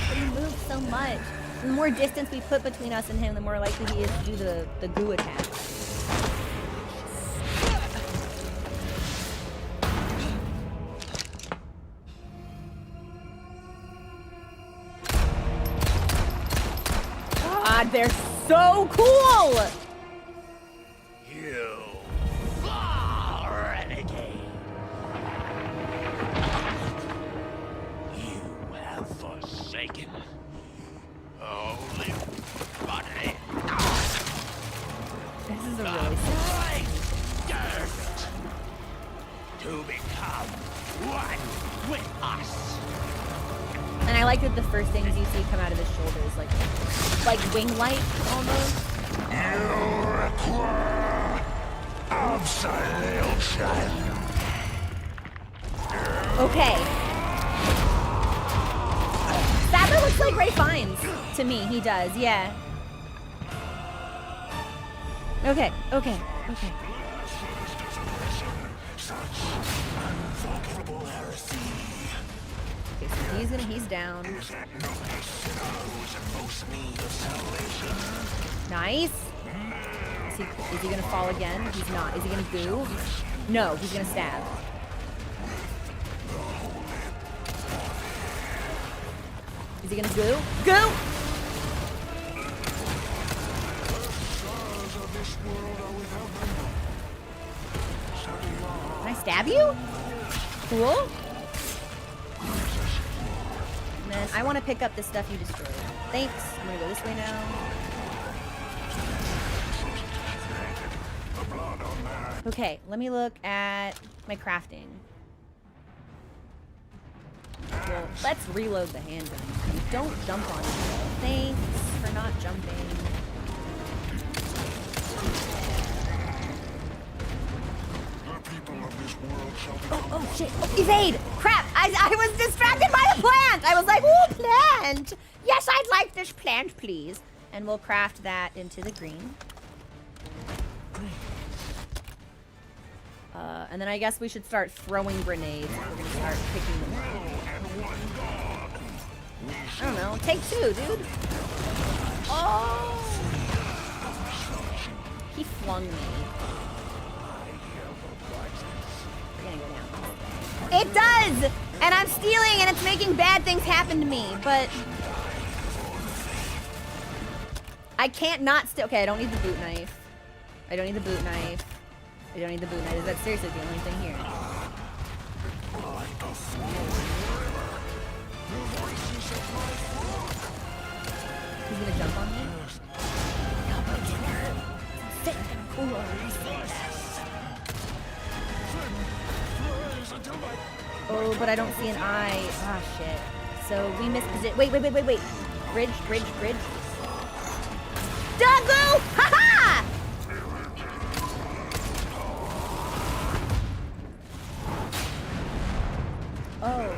But he moves so much. The more distance we put between us and him, the more likely he is to do the goo attack. God, they're so cool! You renegade. You have forsaken holy body. This is a really sad. Dirt to become one with us. And I like that the first things you see come out of his shoulders, like wing light almost. You require absolution. Okay. Sadler looks like Ray Fiennes to me. He does, yeah. Okay, okay, okay. Such unforgivable heresy. Okay, so he's down. Is that not a sinner who's in most need of salvation? Nice. Is he gonna fall again? He's not. Is he gonna goo? No, he's gonna stab. Is he gonna goo? Goo! Stars of this world are without number. So do yours. Can I stab you? Cool. And then I want to pick up the stuff you destroyed. Thanks. I'm gonna go this way now. The blood on that. Okay, let me look at my crafting. Well, let's reload the handgun. Don't jump on me. Thanks for not jumping. The people of this world shall become Oh shit. Oh, evade! Crap! I was distracted by the plant! I was like, ooh, plant! Yes, I'd like this plant, please. And we'll craft that into the green. And then I guess we should start throwing grenades. We're gonna start picking them up. I don't know. Take two, dude. Oh! He flung me. We're gonna go down. It does! And I'm stealing and it's making bad things happen to me, but... I can't not steal. Okay, I don't need the boot knife. I don't need the boot knife. I don't need the boot knife. Is that seriously the only thing here? He's gonna jump on me? No, but get her. Sick. Cool. Oh, but I don't see an eye. Ah, shit. So we missed position. Wait. Bridge. Doggo! Ha-ha! Oh.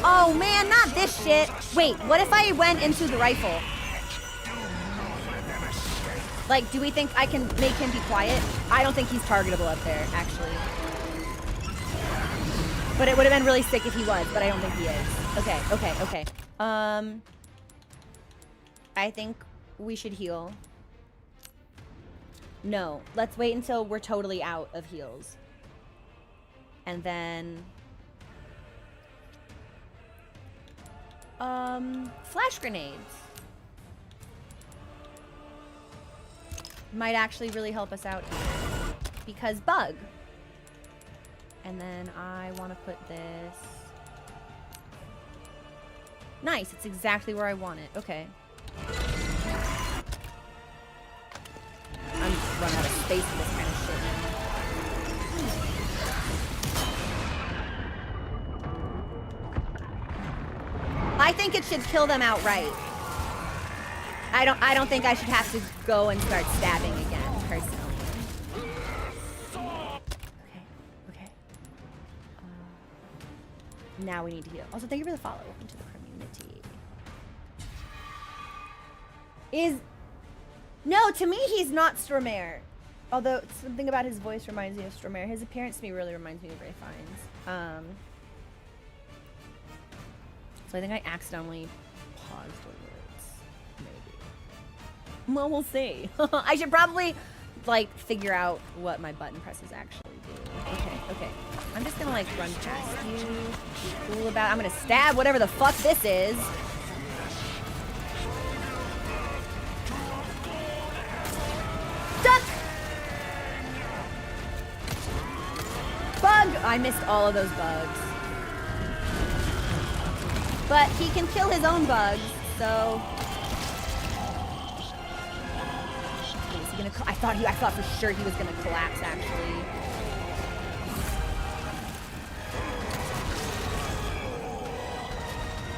Oh, man, not this shit. Wait, what if I went into the rifle? Like, do we think I can make him be quiet? I don't think he's targetable up there, actually. But it would have been really sick if he was, but I don't think he is. Okay. I think we should heal. No, let's wait until we're totally out of heals. And then... flash grenades. Might actually really help us out here. Because bug. And then I want to put this Nice, it's exactly where I want it. Okay. I'm running out of space for this kind of shit now. I think it should kill them outright. I don't think I should have to go and start stabbing again, personally. Okay. Now we need to heal. Also, thank you for the follow. Welcome to the community. No, to me, he's not Stormare. Although, something about his voice reminds me of Stormare. His appearance to me really reminds me of Ray Fiennes. So I think I accidentally paused words. Maybe. Well, we'll see. I should probably, like, figure out what my button presses actually do. Okay. I'm just gonna, like, run past you. Be cool about it. I'm gonna stab whatever the fuck this is. Duck! Bug! I missed all of those bugs. But he can kill his own bugs, so... Is he gonna... I thought for sure he was gonna collapse, actually.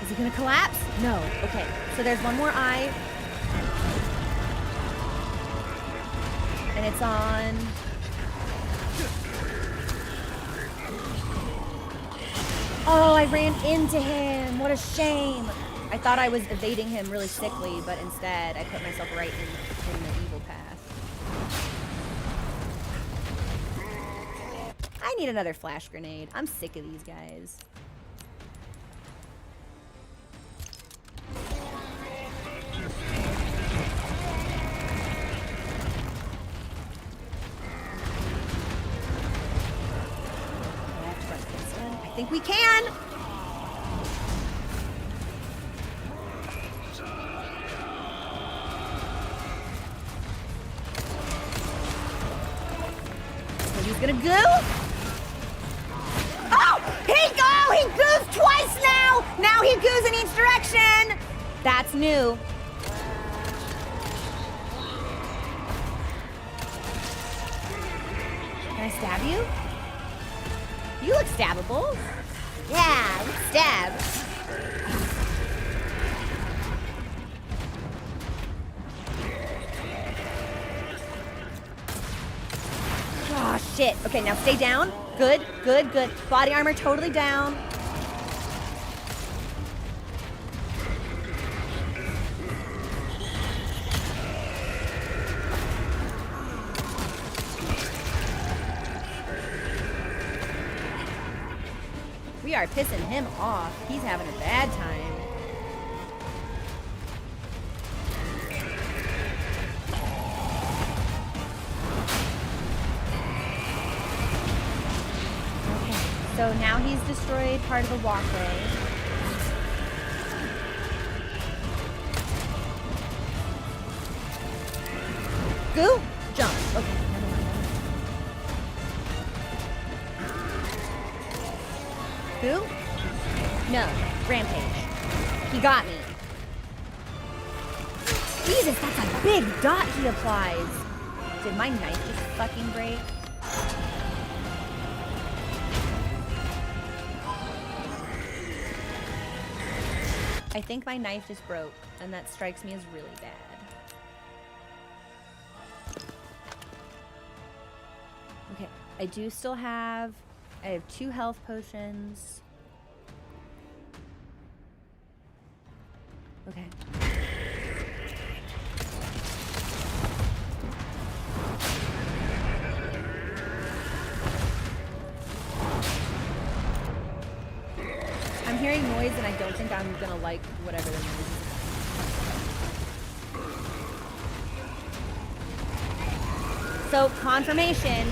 Is he gonna collapse? No. Okay, so there's one more eye. And it's on... Oh, I ran into him. What a shame. I thought I was evading him really sickly, but instead I put myself right in the evil path. I need another flash grenade. I'm sick of these guys. I think we can. So he's gonna go. Oh, he goes twice now. Now he goes in each direction. That's new. Can I stab you? You look stabbable. Yeah, let's stab. Oh, shit. Okay, now stay down. Good. Body armor totally down. We are pissing him off. He's having a bad time. Okay, so now he's destroyed part of the walkway. Go! Jump. Okay, never mind. Who? No. Rampage. He got me. Jesus, that's a big dot he applies. Did my knife just fucking break? I think my knife just broke, and that strikes me as really bad. Okay, I do still have... I have 2 health potions. Okay. I'm hearing noise and I don't think I'm gonna like whatever the noise is. So, confirmation.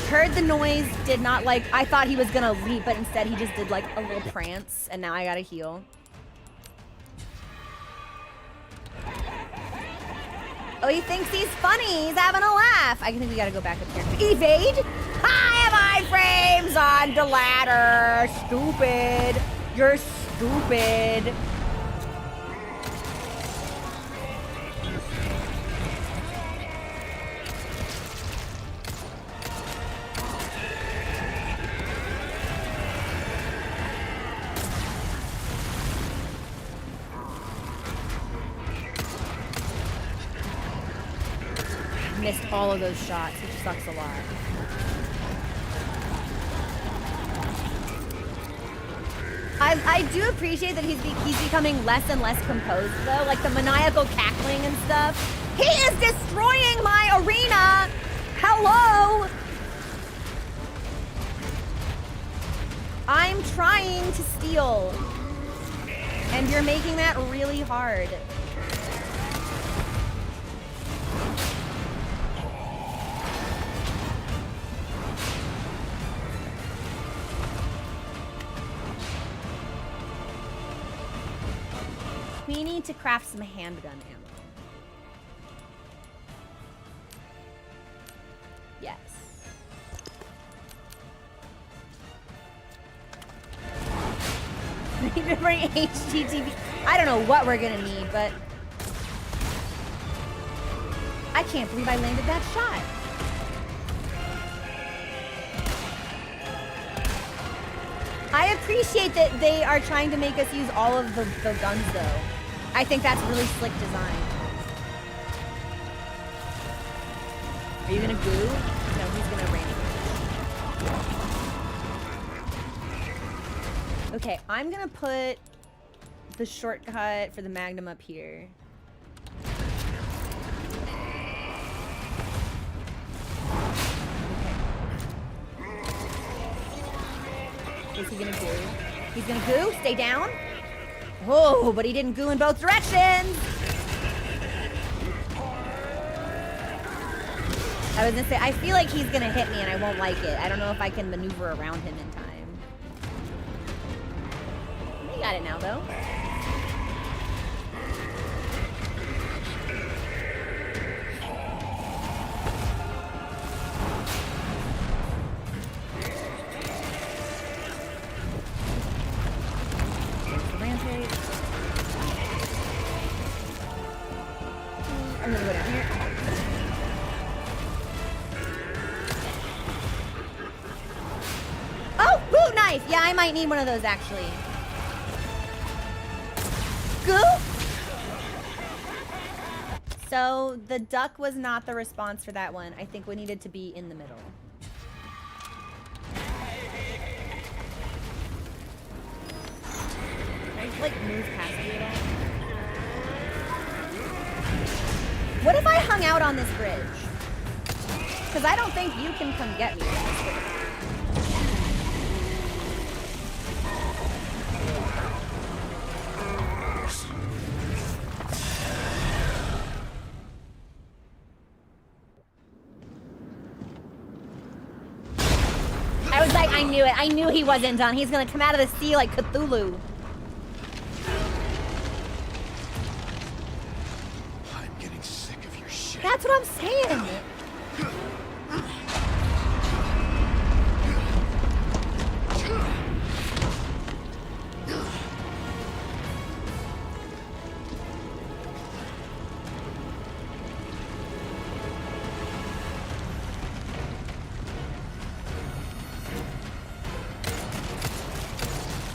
Heard the noise, did not like... I thought he was gonna leap, but instead he just did like a little prance, and now I gotta heal. Oh, he thinks he's funny. He's having a laugh. I think we gotta go back up here. Evade? I have iframes on the ladder. Stupid. You're stupid. Missed all of those shots, which sucks a lot. I do appreciate that he's becoming less and less composed though, like the maniacal cackling and stuff. He is destroying my arena! Hello! I'm trying to steal. And you're making that really hard. We need to craft some handgun ammo. Yes. We need to bring HTTP. I don't know what we're gonna need, but I can't believe I landed that shot. I appreciate that they are trying to make us use all of the guns though. I think that's really slick design. Are you gonna goo? No, he's gonna rain. Okay, I'm gonna put the shortcut for the Magnum up here. Is he gonna goo? He's gonna goo? Stay down? Whoa, but he didn't goo in both directions! I was gonna say, I feel like he's gonna hit me and I won't like it. I don't know if I can maneuver around him in time. We got it now, though. I'm gonna go down here. Oh, boot knife! Yeah, I might need one of those actually. Goo? So the duck was not the response for that one. I think we needed to be in the middle. Can I like move past you at all? What if I hung out on this bridge? Because I don't think you can come get me from this bridge. I was like, I knew it. I knew he wasn't done. He's gonna come out of the sea like Cthulhu. That's what I'm saying.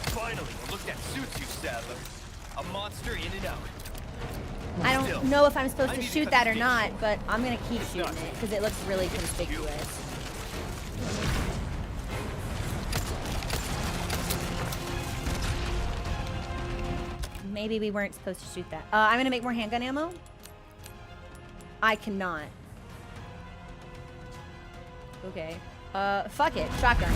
Finally, a look that suits you, Sadler. A monster in and out. I don't know if I'm supposed to shoot that or not, but I'm gonna keep shooting it because it looks really conspicuous. Maybe we weren't supposed to shoot that. I'm gonna make more handgun ammo. I cannot. Okay. Fuck it. Shotgun.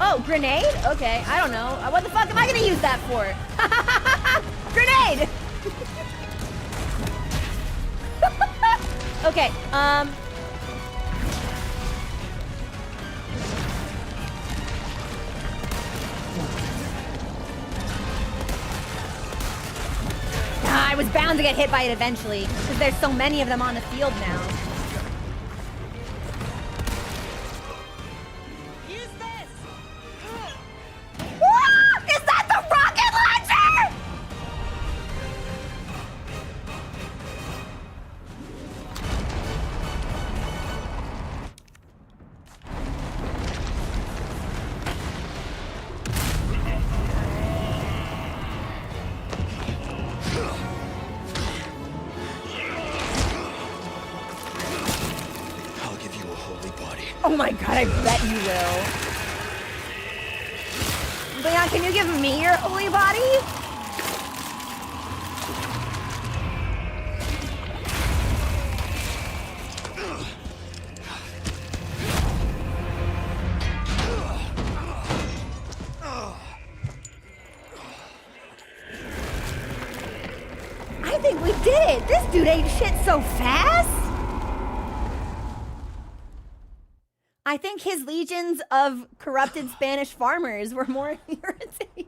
Oh, grenade? Okay, I don't know. What the fuck am I gonna use that for? Grenade! Okay, I was bound to get hit by it eventually, because there's so many of them on the field now. Use this! Is my god, I bet you will. Leon, can you give me your holy body? I think we did it! This dude ate shit so fast! I think his legions of corrupted Spanish farmers were more irritating.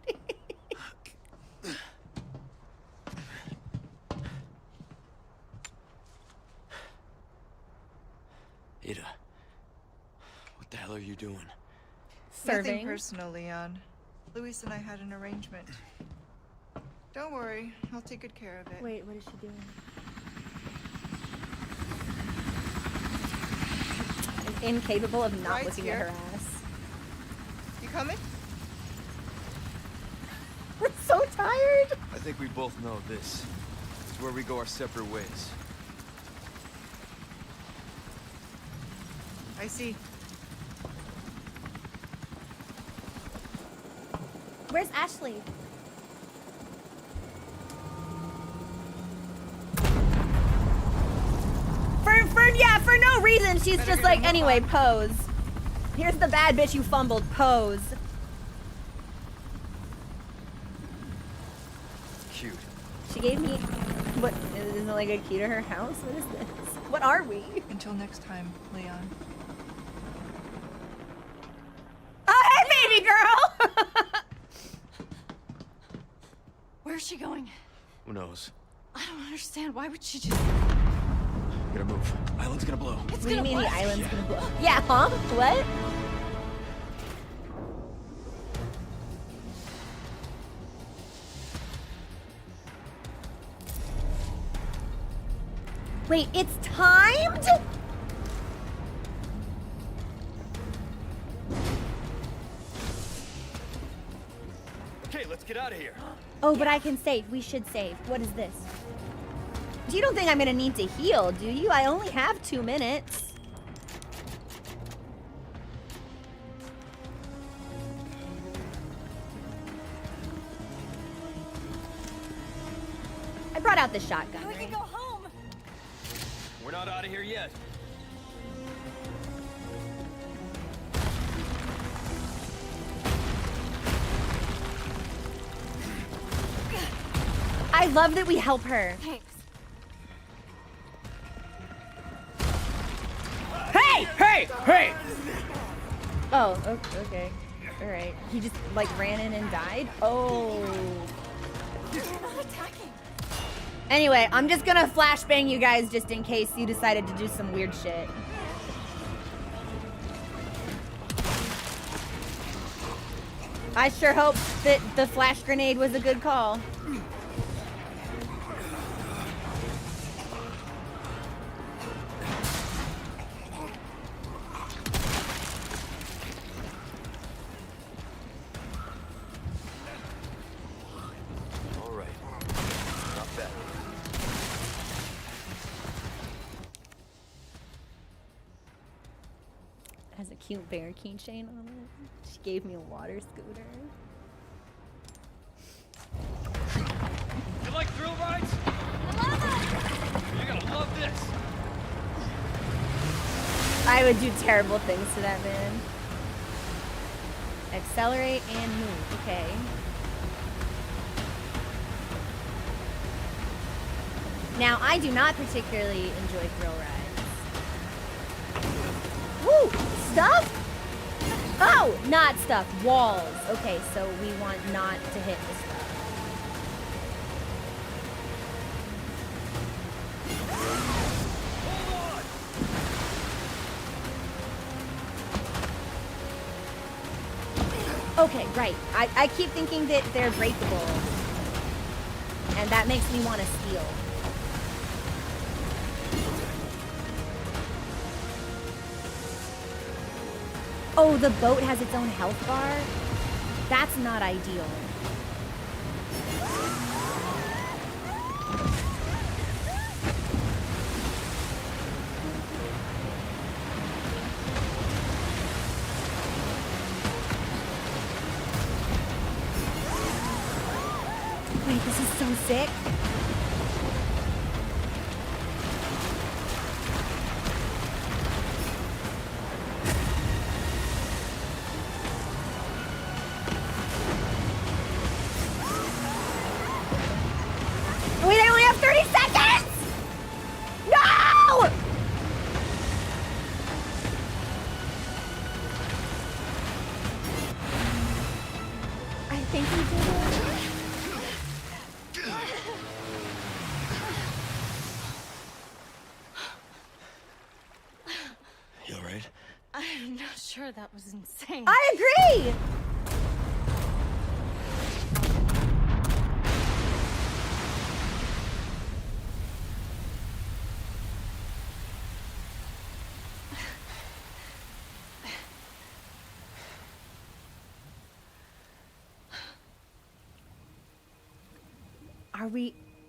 Ada, what the hell are you doing? Serving. Nothing personal, Leon. Luis and I had an arrangement. Don't worry, I'll take good care of it. Wait, what is she doing? Incapable of not Right looking here. at her ass. You coming? We're so tired. I think we both know this is where we go our separate ways. I see. Where's Ashley? For no reason, she's Better just get a like, move anyway, on. pose. Here's the bad bitch you fumbled, pose. Cute. She gave me, what, isn't like a key to her house? What is this? What are we? Until next time, Leon. Oh, hey, baby girl! Where's she going? Who knows? I don't understand. Why would she just... We gotta move. Island's gonna blow. What do you mean the island's gonna blow? Yeah, huh? What? Wait, it's timed? Okay, let's get out of here. Oh, but I can save. We should save. What is this? You don't think I'm gonna need to heal, do you? I only have 2 minutes. I brought out the shotgun. We can Right? go home. We're not out of here yet. I love that we help her. Thanks. Hey! Hey! Hey! Oh, okay. All right. He just like ran in and died. Oh. They're not attacking. Anyway, I'm just gonna flashbang you guys just in case you decided to do some weird shit. I sure hope that the flash grenade was a good call. All right. Not bad. Has a cute bear keychain on it. She gave me a water scooter. You like thrill rides? You're gonna love this. I would do terrible things to that man. Accelerate and move. Okay. Now, I do not particularly enjoy thrill rides. Woo! Stuff? Oh, not stuff. Walls. Okay, so we want not to hit the stuff. Okay, right. I keep thinking that they're breakable. And that makes me want to steal. Oh, the boat has its own health bar? That's not ideal. Wait, this is so sick. Wait, I only have 30 seconds! No! I think we did it. You alright? I'm not sure, that was insane. I agree!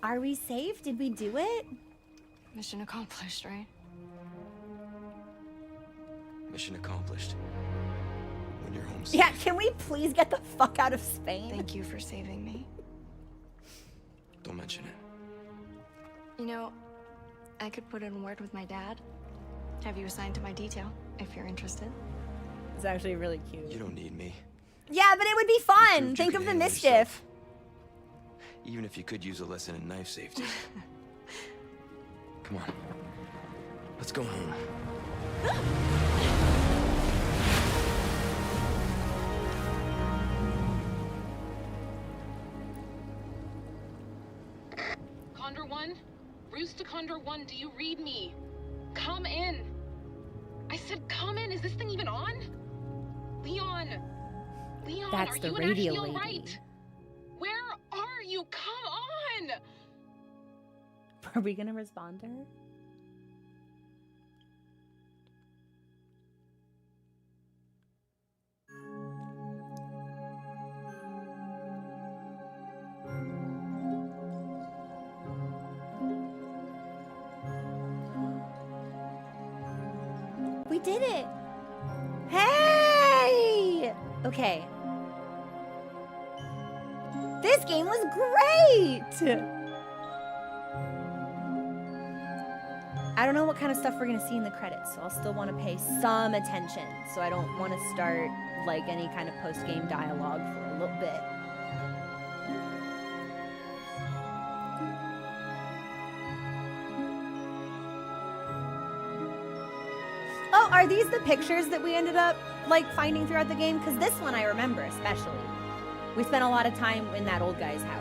Are we safe? Did we do it? Mission accomplished, right? Mission accomplished. When you're home safe. Yeah, can we please get the fuck out of Spain? Thank you for saving me. Don't mention it. You know, I could put in a word with my dad. Have you assigned to my detail, if you're interested. It's actually really cute. You don't need me. Yeah, but it would be You fun. proved you Think could of the handle mischief. yourself. Even if you could use a lesson in knife safety. Come on. Let's go home. Condor 1? Rooster Condor 1, do you read me? Come in. I said come in. Is this thing even on? Leon! Leon, That's are the you radio actually all lady. right? Where are you? Come on! Are we gonna respond to her? We did it! Hey! Okay. This game was great! I don't know what kind of stuff we're gonna see in the credits, so I'll still want to pay some attention. So I don't want to start like any kind of post-game dialogue for a little bit. Oh, are these the pictures that we ended up like finding throughout the game? Because this one I remember especially. We spent a lot of time in that old guy's house.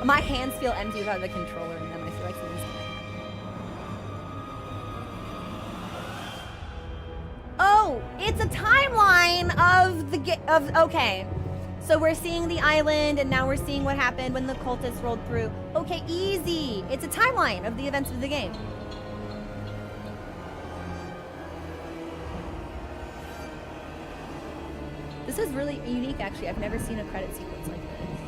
My hands feel empty without the controller in them. I feel like something's Oh, it's a timeline of the okay. So we're seeing the island, and now we're seeing what happened when the cultists rolled through. Okay, easy. It's a timeline of the events of the game. This is really unique, actually. I've never seen a credit sequence like this.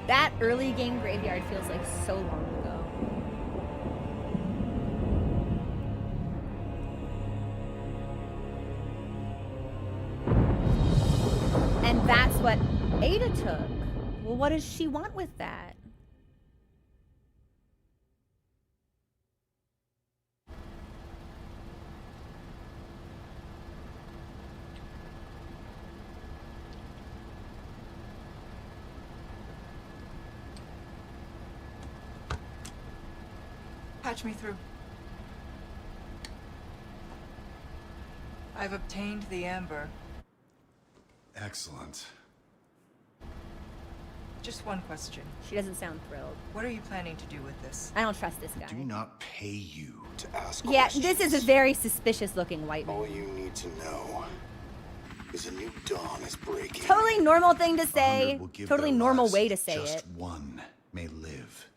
That early game graveyard feels like so long ago. And that's what Ada took. Well, what does she want with that? Patch me through. I've obtained the amber. Excellent. Just one question. She doesn't sound thrilled. What are you planning to do with this? I don't trust this guy. Do not pay you to ask Yeah, questions. this is a very suspicious looking white man. All you need to know Because a new dawn is breaking. Totally normal thing to say. 100 will give Totally their normal lives. way to say Just it. one may live.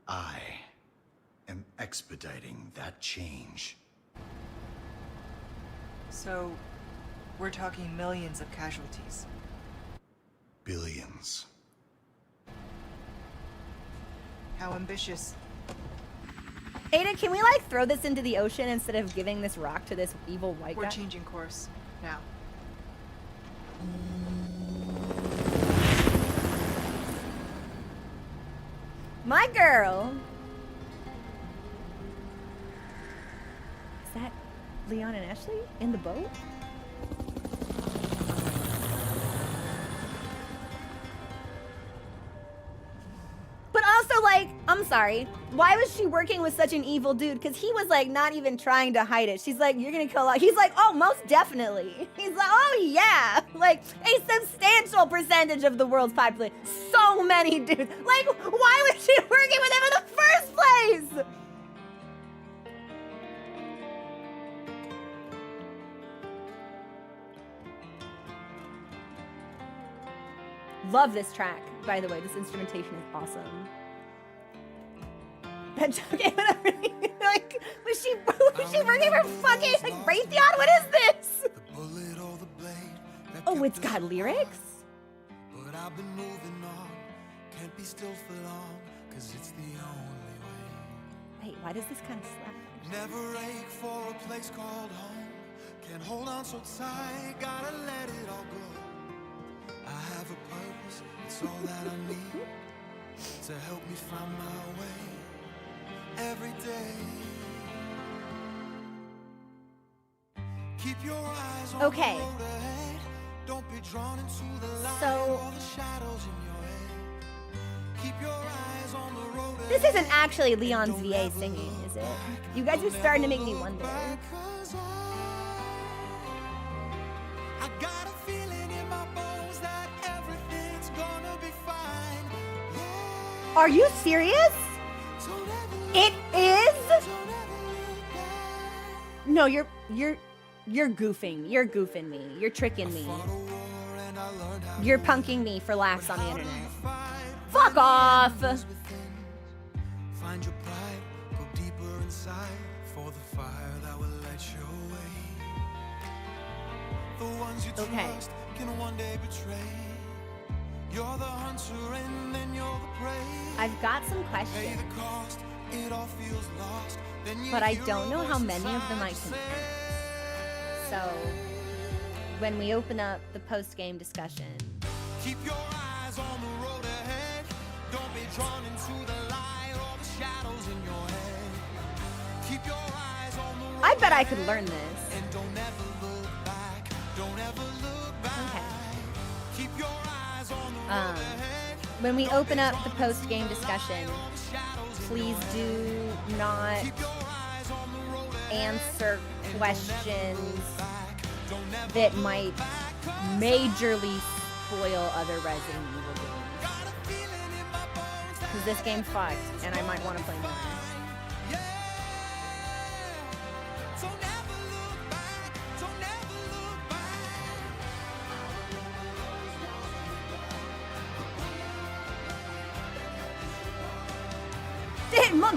I am expediting that change. So, we're talking millions of casualties. Billions. How ambitious. Ada, can we like throw this into the ocean instead of giving this rock to this evil white We're guy? changing course now. My girl. Is that Leon and Ashley in the boat? But also, like, I'm sorry. Why was she working with such an evil dude? Because he was, like, not even trying to hide it. She's like, you're gonna kill all. He's like, oh, most definitely. He's like, oh, yeah. Like, a substantial percentage of the world's population. So many dudes. Like, why was she working with him in the first place? Love this track, by the way. This instrumentation is awesome. That joke came out really, like, was she working for fucking like Raytheon? What is this? Oh, it's got lyrics? But I've been moving on, can't be still for long, cause it's the only way. Wait, why does this kind of slap? Never ache for a place called home, can't hold on so tight, gotta let it all go. I have a purpose, it's all that I need to help me find my way every day. Keep your eyes on Okay. the road ahead. Don't be drawn into the light So- or the shadows in your head. Keep your eyes on the road This ahead. isn't actually Leon's VA singing, is it? You guys are starting to make me wonder. Cause I got a feeling in my bones that everything's gonna be fine. Yeah, Are you serious? don't ever look, It is? don't ever look back. No, you're goofing. You're goofing me. You're tricking me. Fought a war and I learned how You're to punking me for laughs on the internet. fight. Fuck off! Find your pride, go deeper inside for the fire that will light your way. The ones you Okay. trust can one day betray. You're the hunter and then you're the prey. I've got some Pay questions, the cost, it all feels lost. Then you but I hear a don't know how voice many of them I inside can say, ask. So, when we open up the post-game discussion, keep your eyes on the road ahead. Don't be drawn into the light or the shadows in your head. Keep your eyes on the road I bet I could learn this. and don't ever look back. Don't ever look back. Okay. Keep your eyes on the road ahead. When we open up the post-game discussion, please do not Keep your eyes on the road ahead. answer questions that might majorly spoil other Resident Evil games. Got a feeling in my bones that Because this game fucked, and I might want to play more. yeah. Don't ever look back. Don't ever look back.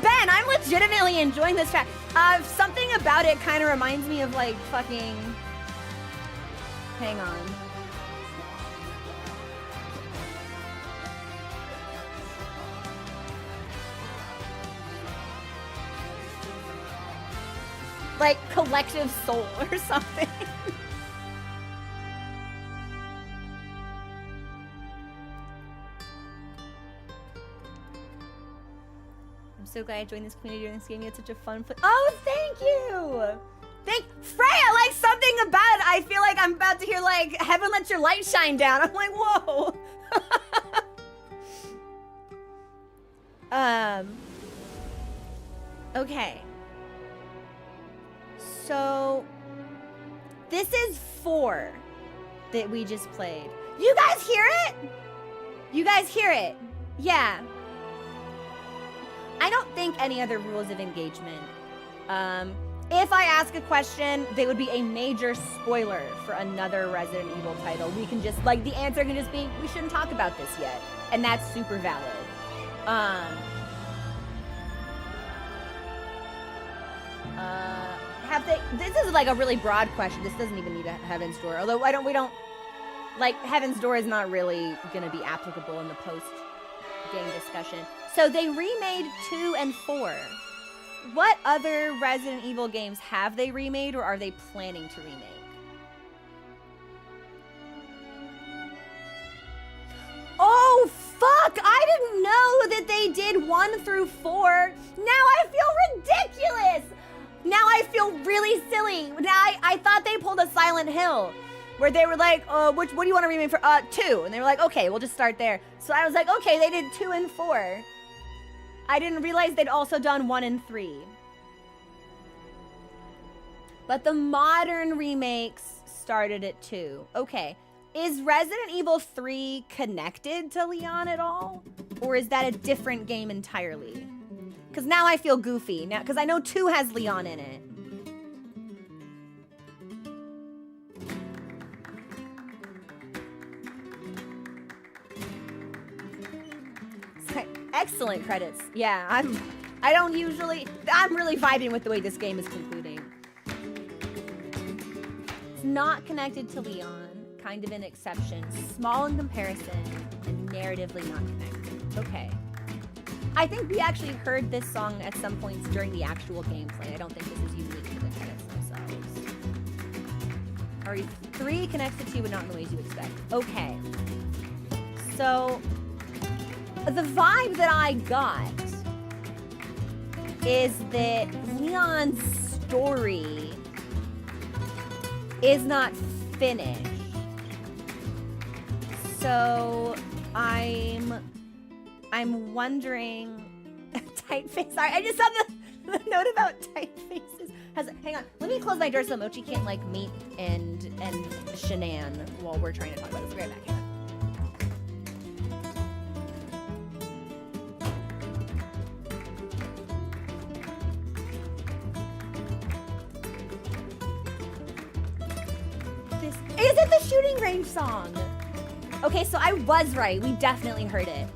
Ben, I'm legitimately enjoying this track. Something about it kind of reminds me of like fucking. Hang on. Like Collective Soul or something. I'm so glad I joined this community during this game. You had such a fun Oh, thank you! Thank Freya, like something about it. I feel like I'm about to hear like Heaven Let Your Light Shine Down. I'm like, whoa. Okay. So this is 4 that we just played. You guys hear it? You guys hear it? Yeah. I don't think any other rules of engagement. if I ask a question, they would be a major spoiler for another Resident Evil title. We can just, like, the answer can just be, we shouldn't talk about this yet. And that's super valid. This is like a really broad question. This doesn't even need a Heaven's Door. Although we don't, like, Heaven's Door is not really gonna be applicable in the post-game discussion. So they remade 2 and 4. What other Resident Evil games have they remade, or are they planning to remake? Oh, fuck! I didn't know that they did 1 through 4. Now I feel ridiculous! Now I feel really silly. Now I thought they pulled a Silent Hill, where they were like, what do you want to remake for? 2. And they were like, okay, we'll just start there. So I was like, okay, they did 2 and 4. I didn't realize they'd also done 1 and 3. But the modern remakes started at 2. Okay. Is Resident Evil 3 connected to Leon at all? Or is that a different game entirely? Because now I feel goofy. Now, because I know 2 has Leon in it. Excellent credits. Yeah, I'm really vibing with the way this game is concluding. It's not connected to Leon, kind of an exception. Small in comparison, and narratively not connected. Okay. I think we actually heard this song at some points during the actual gameplay. I don't think this is unique to the credits themselves. RE3 connects to 2, but not in the ways you expect. Okay. So, the vibe that I got is that Leon's story is not finished. So I'm wondering. Typeface. Sorry, I just saw the note about typefaces. Hang on. Let me close my door so Mochi can't like meet and Shanann while we're trying to talk about this. Be right back. Hang on. Is it the Shooting Range song? Okay, so I was right. We definitely heard it.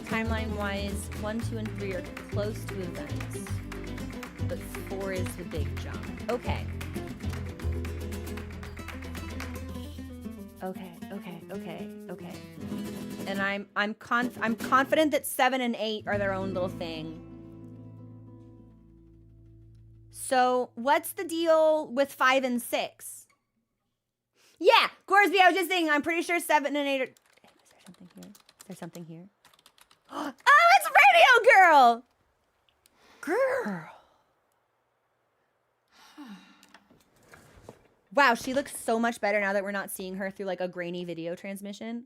Timeline-wise, 1, 2, and 3 are close to events, but 4 is the big jump. Okay. Okay. And I'm confident that 7 and 8 are their own little thing. So what's the deal with 5 and 6? Yeah, Gorsby, I was just saying, I'm pretty sure 7 and 8 are... Is there something here? Is there something here? Oh, it's Radio Girl! Girl. Wow, she looks so much better now that we're not seeing her through like a grainy video transmission.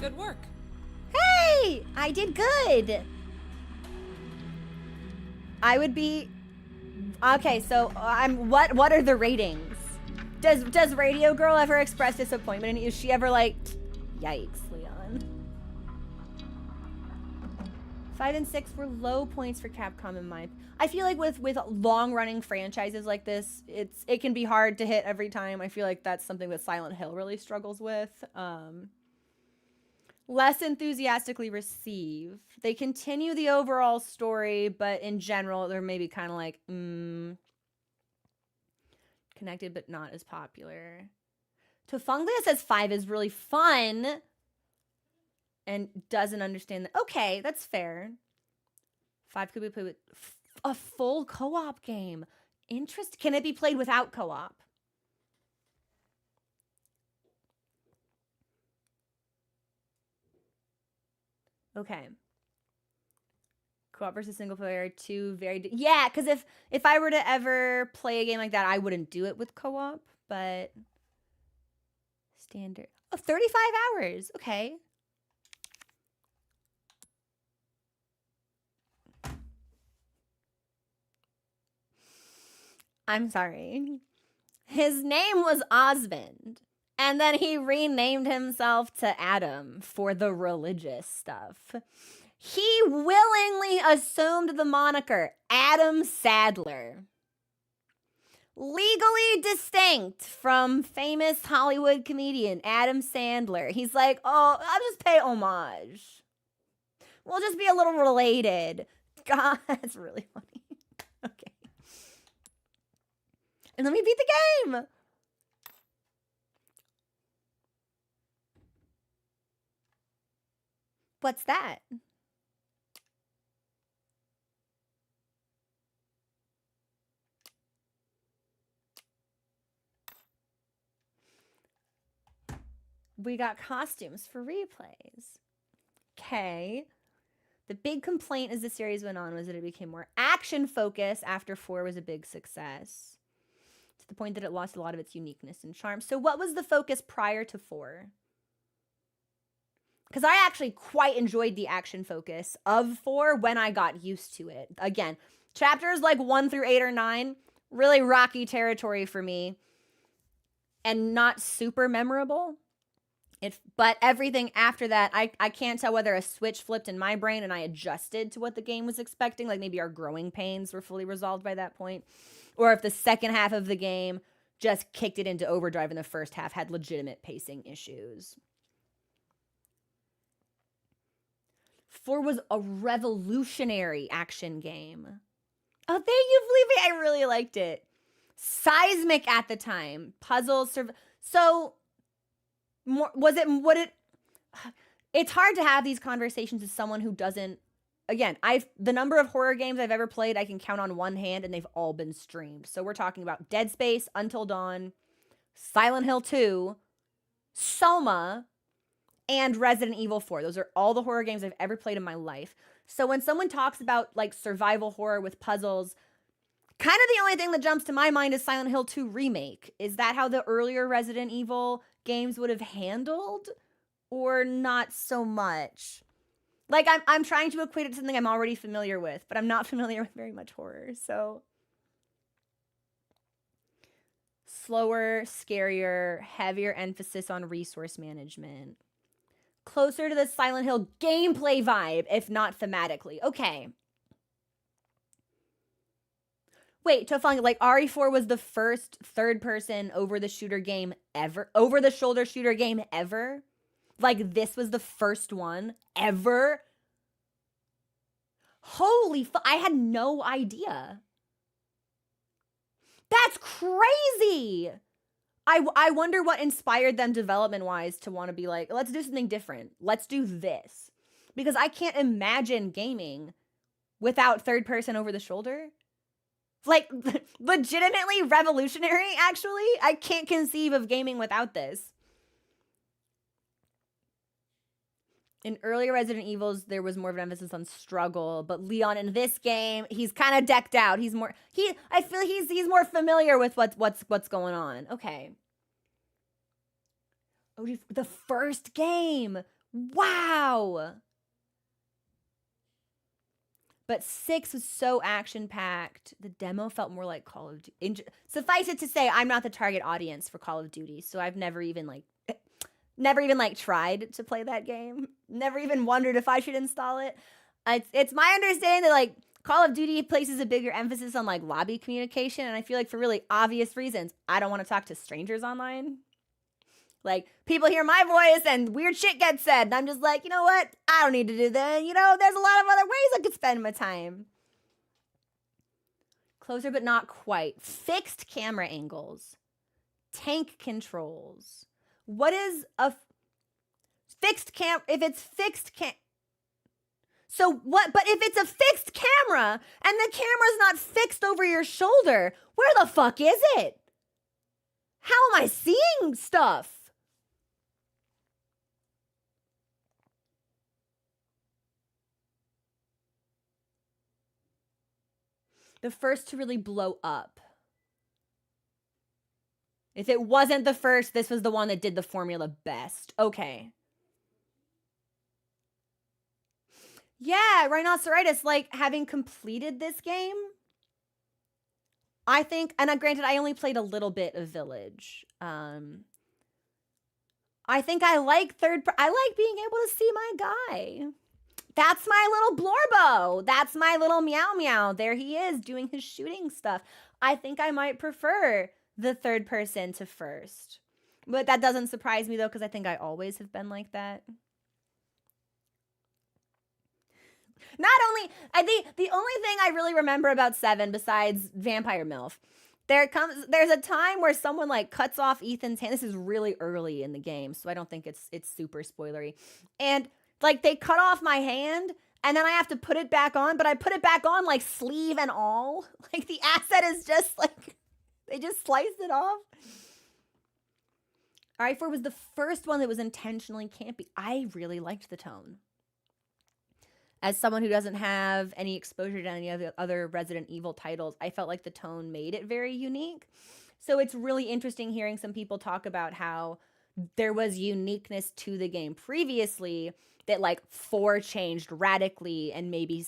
Good work. Hey, I did good. I would be... Okay, so what are the ratings? Does Radio Girl ever express disappointment? And is she ever like, yikes, Leon? 5 and 6 were low points for Capcom in my... I feel like with long-running franchises like this, it can be hard to hit every time. I feel like that's something that Silent Hill really struggles with. Less enthusiastically received. They continue the overall story, but in general, they're maybe kind of like, connected but not as popular. Tofunglia says 5 is really fun and doesn't understand that. Okay, that's fair. 5 could be played with a full co-op game. Can it be played without co-op? Okay. Co-op versus single player, 2 very... Yeah, because if I were to ever play a game like that, I wouldn't do it with co-op, but... Standard... Oh, 35 hours. Okay. I'm sorry. His name was Osmond. And then he renamed himself to Adam for the religious stuff. He willingly assumed the moniker Adam Sadler. Legally distinct from famous Hollywood comedian Adam Sandler. He's like, oh, I'll just pay homage. We'll just be a little related. God, that's really funny. Okay. And let me beat the game. What's that? We got costumes for replays. Okay. The big complaint as the series went on was that it became more action focused after 4 was a big success. To the point that it lost a lot of its uniqueness and charm. So what was the focus prior to 4? Because I actually quite enjoyed the action focus of 4 when I got used to it. Again, chapters like 1 through 8 or 9, really rocky territory for me. And not super memorable. But everything after that, I can't tell whether a switch flipped in my brain and I adjusted to what the game was expecting. Like maybe our growing pains were fully resolved by that point. Or if the second half of the game just kicked it into overdrive and the first half had legitimate pacing issues. 4 was a revolutionary action game. Oh, thank you, Felipe. I really liked it. Seismic at the time. Puzzles. So... More, it's hard to have these conversations as someone who doesn't, again, the number of horror games I've ever played, I can count on one hand and they've all been streamed. So we're talking about Dead Space, Until Dawn, Silent Hill 2, Soma, and Resident Evil 4. Those are all the horror games I've ever played in my life. So when someone talks about like survival horror with puzzles, kind of the only thing that jumps to my mind is Silent Hill 2 Remake. Is that how the earlier Resident Evil games would have handled, or not so much? Like I'm trying to equate it to something I'm already familiar with, but I'm not familiar with very much horror. So slower, scarier, heavier emphasis on resource management. Closer to the Silent Hill gameplay vibe, if not thematically. Okay. Wait, Tofang, like RE4 was the first third-person over-the-shoulder game ever? Over-the-shoulder shooter game ever? Like, this was the first one ever? Holy fuck, I had no idea. That's crazy! I wonder what inspired them development-wise to want to be like, let's do something different. Let's do this. Because I can't imagine gaming without third-person over-the-shoulder. Like, legitimately revolutionary, actually. I can't conceive of gaming without this. In earlier Resident Evils, there was more of an emphasis on struggle, but Leon in this game, he's kind of decked out. I feel he's more familiar with what's going on. Okay. Oh, the first game. Wow. But 6 was so action-packed. The demo felt more like Call of Duty. Suffice it to say, I'm not the target audience for Call of Duty, so I've never even tried to play that game. Never even wondered if I should install it. It's my understanding that like Call of Duty places a bigger emphasis on like lobby communication, and I feel like for really obvious reasons, I don't want to talk to strangers online. Like, people hear my voice and weird shit gets said. And I'm just like, you know what? I don't need to do that. You know, there's a lot of other ways I could spend my time. Closer but not quite. Fixed camera angles. Tank controls. What is a fixed cam? If it's fixed cam... So what? But if it's a fixed camera and the camera's not fixed over your shoulder, where the fuck is it? How am I seeing stuff? The first to really blow up. If it wasn't the first, this was the one that did the formula best. Okay. Yeah, Rhinoceros, like, having completed this game, I think, and granted, I only played a little bit of Village. I think I like being able to see my guy. That's my little Blorbo. That's my little Meow Meow. There he is doing his shooting stuff. I think I might prefer the third person to first. But that doesn't surprise me though, because I think I always have been like that. I think the only thing I really remember about 7 besides Vampire MILF, there's a time where someone like cuts off Ethan's hand. This is really early in the game, so I don't think it's super spoilery. And like they cut off my hand and then I have to put it back on, but I put it back on like sleeve and all. Like the asset is just like they just sliced it off. RE4 was the first one that was intentionally campy. I really liked the tone. As someone who doesn't have any exposure to any of the other Resident Evil titles, I felt like the tone made it very unique. So it's really interesting hearing some people talk about how there was uniqueness to the game previously that like 4 changed radically and maybe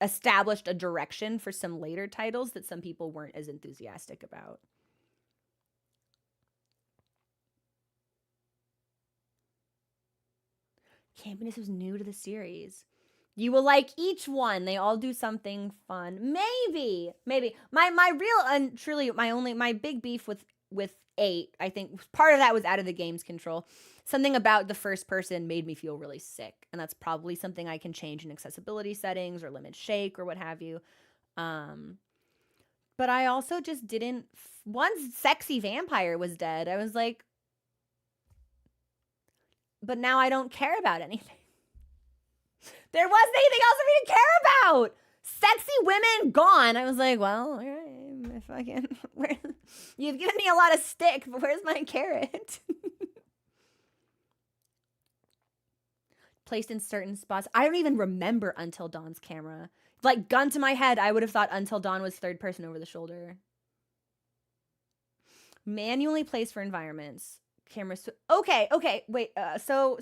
established a direction for some later titles that some people weren't as enthusiastic about. Campiness was new to the series. You will like each one. They all do something fun. Maybe. My real and truly my big beef with 8, I think part of that was out of the game's control. Something about the first person made me feel really sick, and that's probably something I can change in accessibility settings or limit shake or what have you. But I also just didn't. Once Sexy Vampire was dead, I was like, but now I don't care about anything. There wasn't anything else for me to care about. Sexy women gone. I was like, well, all right, if I can. You've given me a lot of stick, but where's my carrot? Placed in certain spots. I don't even remember Until Dawn's camera. Like, gun to my head, I would have thought Until Dawn was third person over the shoulder. Manually placed for environments. Cameras. Okay, wait. So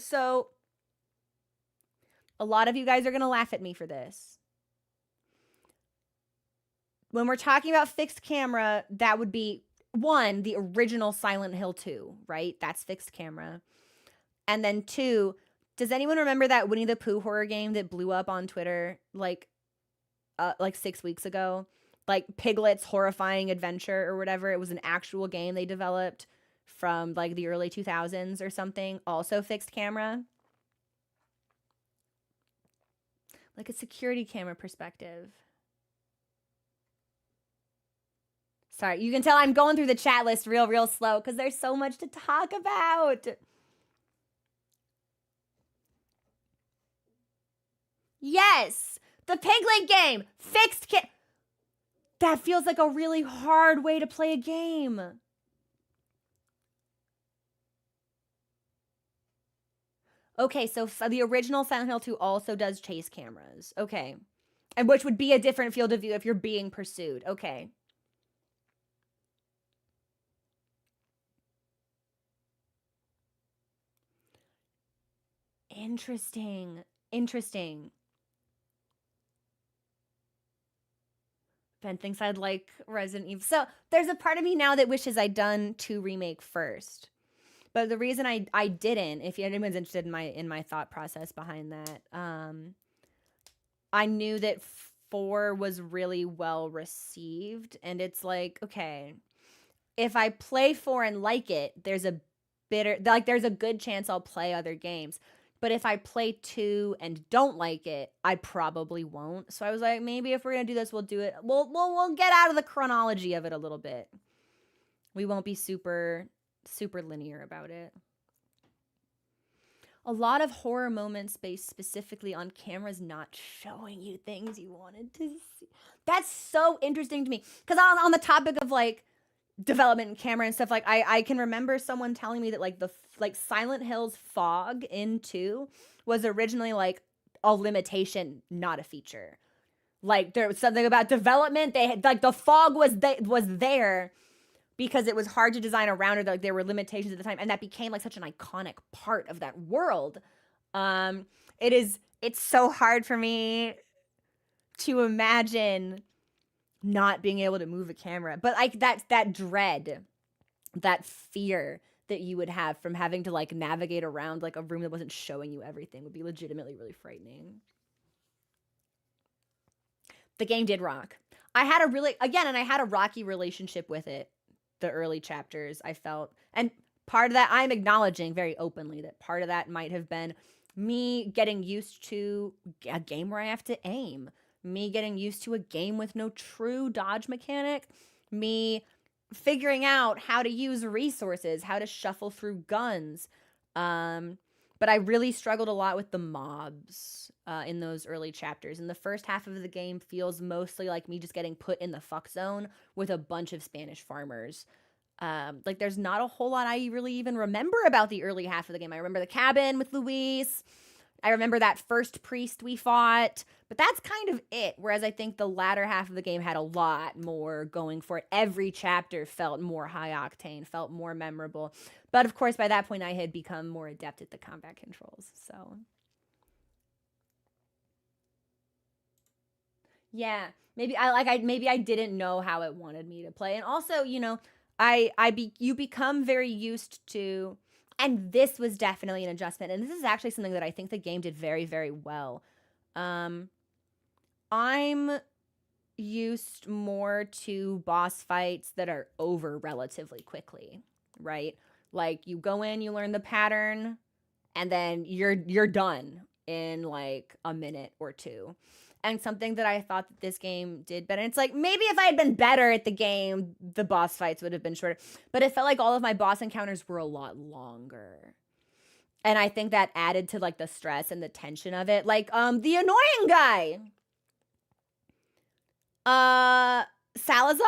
a lot of you guys are going to laugh at me for this. When we're talking about fixed camera, that would be 1, the original Silent Hill 2, right? That's fixed camera. And then 2, does anyone remember that Winnie the Pooh horror game that blew up on Twitter like 6 weeks ago? Like Piglet's Horrifying Adventure or whatever. It was an actual game they developed from like the early 2000s or something. Also fixed camera. Like a security camera perspective. Sorry, you can tell I'm going through the chat list real slow because there's so much to talk about. Yes, the Piglet game, fixed cam. That feels like a really hard way to play a game. Okay, so the original Silent Hill 2 also does chase cameras. Okay. And which would be a different field of view if you're being pursued. Okay. Interesting. Ben thinks I'd like Resident Evil. So there's a part of me now that wishes I'd done 2 remake first. But the reason I didn't, if anyone's interested in my thought process behind that, I knew that 4 was really well received, and it's like, okay, if I play 4 and like it, there's a good chance I'll play other games. But if I play 2 and don't like it, I probably won't. So I was like, maybe if we're gonna do this, we'll do it. We'll get out of the chronology of it a little bit. We won't be super linear about it. A lot of horror moments based specifically on cameras not showing you things you wanted to see. That's so interesting to me. Because on the topic of like development and camera and stuff, like I can remember someone telling me that like Silent Hill's fog in 2 was originally like a limitation, not a feature. Like there was something about development. They had like the fog was there because it was hard to design around it. Like there were limitations at the time, and that became like such an iconic part of that world. It's so hard for me to imagine not being able to move a camera, but like that dread, that fear that you would have from having to like navigate around like a room that wasn't showing you everything would be legitimately really frightening. The game did rock. I had a rocky relationship with it. The early chapters, I felt, and part of that I'm acknowledging very openly that part of that might have been me getting used to a game where I have to aim, me getting used to a game with no true dodge mechanic, me figuring out how to use resources, how to shuffle through guns. But I really struggled a lot with the mobs in those early chapters. And the first half of the game feels mostly like me just getting put in the fuck zone with a bunch of Spanish farmers. Like there's not a whole lot I really even remember about the early half of the game. I remember the cabin with Luis. I remember that first priest we fought, but that's kind of it. Whereas I think the latter half of the game had a lot more going for it. Every chapter felt more high octane, felt more memorable. But of course, by that point, I had become more adept at the combat controls. So, yeah, maybe I didn't know how it wanted me to play, and also, you know, you become very used to. And this was definitely an adjustment. And this is actually something that I think the game did very, very well. I'm used more to boss fights that are over relatively quickly, right? Like you go in, you learn the pattern, and then you're done in like a minute or two. And something that I thought that this game did better. And it's like, maybe if I had been better at the game, the boss fights would have been shorter. But it felt like all of my boss encounters were a lot longer. And I think that added to like the stress and the tension of it. Like, the annoying guy. Salazar?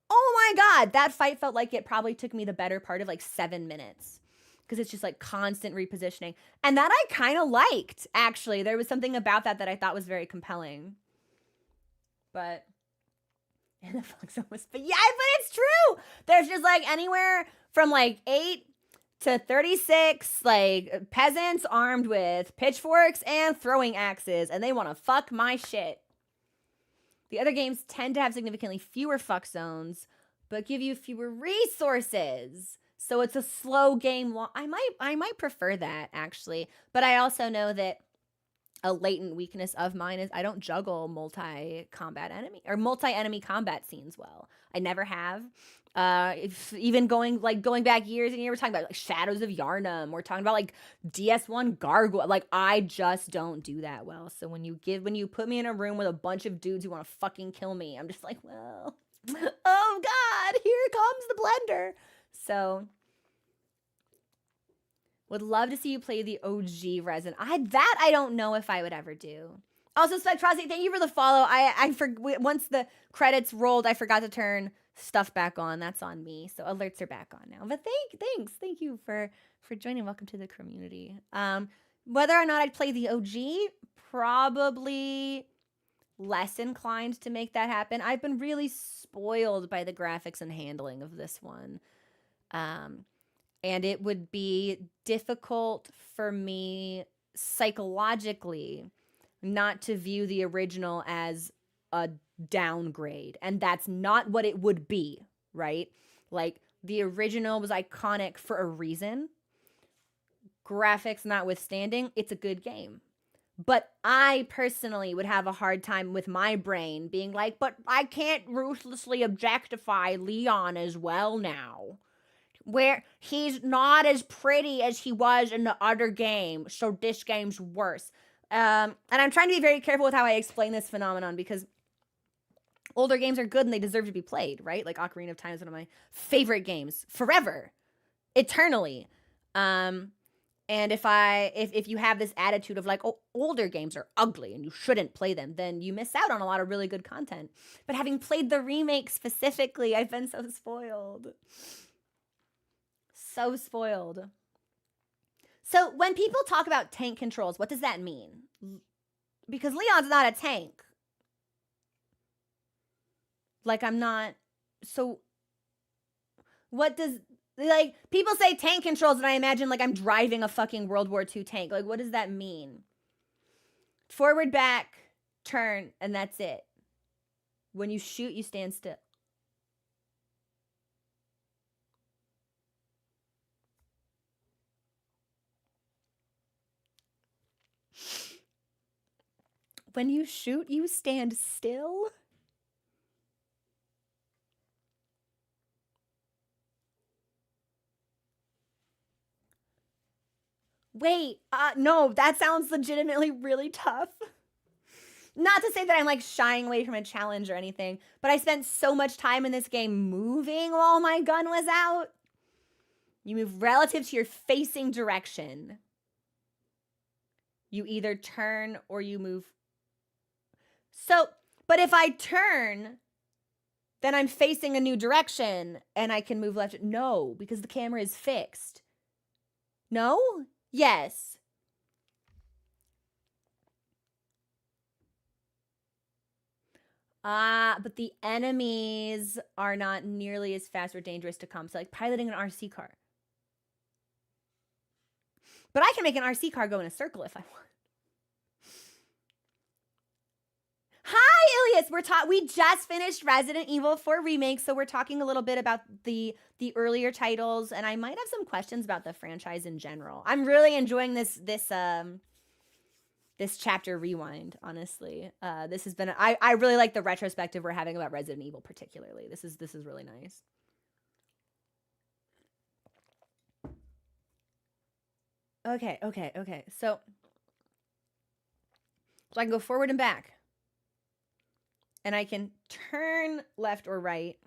Oh my God. That fight felt like it probably took me the better part of like 7 minutes. Because it's just like constant repositioning. And that I kind of liked, actually. There was something about that I thought was very compelling. But, and the fuck zone was, but yeah, but it's true. There's just like anywhere from like 8 to 36 like peasants armed with pitchforks and throwing axes. And they want to fuck my shit. The other games tend to have significantly fewer fuck zones, but give you fewer resources. So it's a slow game. I might prefer that, actually. But I also know that a latent weakness of mine is I don't juggle multi-combat enemy or multi-enemy combat scenes well. I never have. Even going back years and years, we're talking about like Shadows of Yharnam. We're talking about like DS1 Gargoyle. Like I just don't do that well. So when you put me in a room with a bunch of dudes who want to fucking kill me, I'm just like, well, oh God, here comes the blender. So, would love to see you play the OG Resin. I don't know if I would ever do. Also, Spectrosity, thank you for the follow. Once the credits rolled, I forgot to turn stuff back on. That's on me. So alerts are back on now. But thank you for joining. Welcome to the community. Whether or not I'd play the OG, probably less inclined to make that happen. I've been really spoiled by the graphics and handling of this one. And it would be difficult for me psychologically not to view the original as a downgrade. And that's not what it would be, right? Like, the original was iconic for a reason. Graphics notwithstanding, it's a good game. But I personally would have a hard time with my brain being like, but I can't ruthlessly objectify Leon as well now. Where he's not as pretty as he was in the other game, so this game's worse. And I'm trying to be very careful with how I explain this phenomenon because older games are good and they deserve to be played, right? Like Ocarina of Time is one of my favorite games forever, eternally. And if you have this attitude of like, oh, older games are ugly and you shouldn't play them, then you miss out on a lot of really good content. But having played the remake specifically, I've been so spoiled. So spoiled. So when people talk about tank controls, what does that mean? Because Leon's not a tank. Like, I'm not. So what does, like, people say tank controls and I imagine like I'm driving a fucking World War II tank. Like, what does that mean? Forward, back, turn, and that's it. When you shoot, you stand still. When you shoot, you stand still? Wait, no, that sounds legitimately really tough. Not to say that I'm like shying away from a challenge or anything, but I spent so much time in this game moving while my gun was out. You move relative to your facing direction. You either turn or you move. So, but if I turn, then I'm facing a new direction and I can move left. No, because the camera is fixed. No? Yes. But the enemies are not nearly as fast or dangerous to come. So like piloting an RC car. But I can make an RC car go in a circle if I want. Hi, Ilias. We just finished Resident Evil 4 Remake, so we're talking a little bit about the earlier titles, and I might have some questions about the franchise in general. I'm really enjoying this chapter rewind, honestly. This has been I really like the retrospective we're having about Resident Evil particularly. This is really nice. Okay. So I can go forward and back. And I can turn left or right,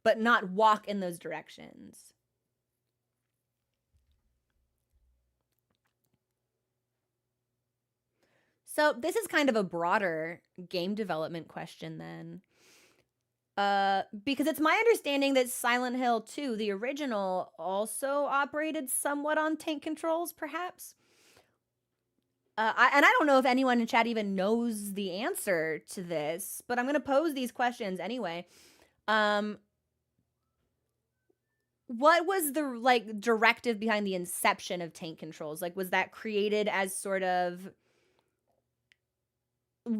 but not walk in those directions. So this is kind of a broader game development question then. Because it's my understanding that Silent Hill 2, the original, also operated somewhat on tank controls, perhaps. And I don't know if anyone in chat even knows the answer to this, but I'm going to pose these questions anyway. What was the directive behind the inception of tank controls? Like, was that created as sort of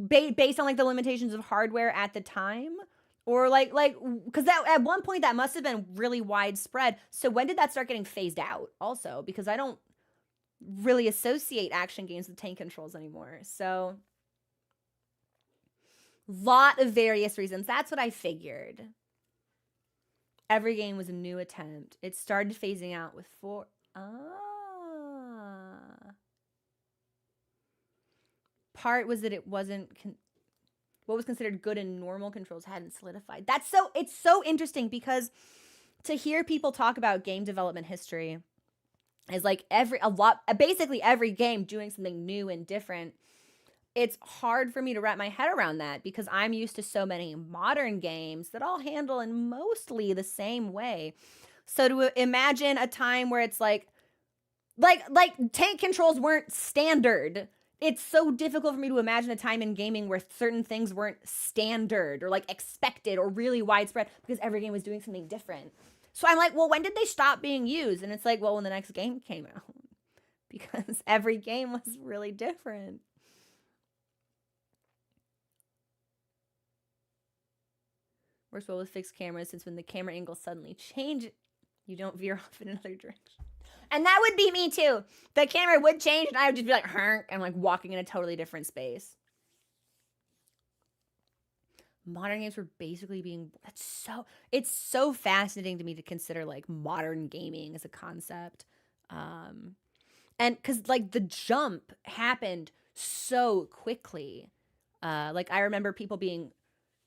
based on the limitations of hardware at the time? Or because that at one point that must have been really widespread. So when did that start getting phased out also? Because I don't really associate action games with tank controls anymore. So lot of various reasons. That's what I figured. Every game was a new attempt. It started phasing out with 4. Part was that it wasn't what was considered good in normal controls hadn't solidified. It's so interesting because to hear people talk about game development history is basically every game doing something new and different. It's hard for me to wrap my head around that because I'm used to so many modern games that all handle in mostly the same way. So to imagine a time where it's like tank controls weren't standard. It's so difficult for me to imagine a time in gaming where certain things weren't standard or expected or really widespread because every game was doing something different. So I'm like, well, when did they stop being used? And it's like, well, when the next game came out. Because every game was really different. Works well with fixed cameras since when the camera angle suddenly changes, you don't veer off in another direction. And that would be me too. The camera would change and I would just be like, "Herk," and walking in a totally different space. Modern games were basically being it's so fascinating to me to consider modern gaming as a concept. And because the jump happened so quickly. I remember people being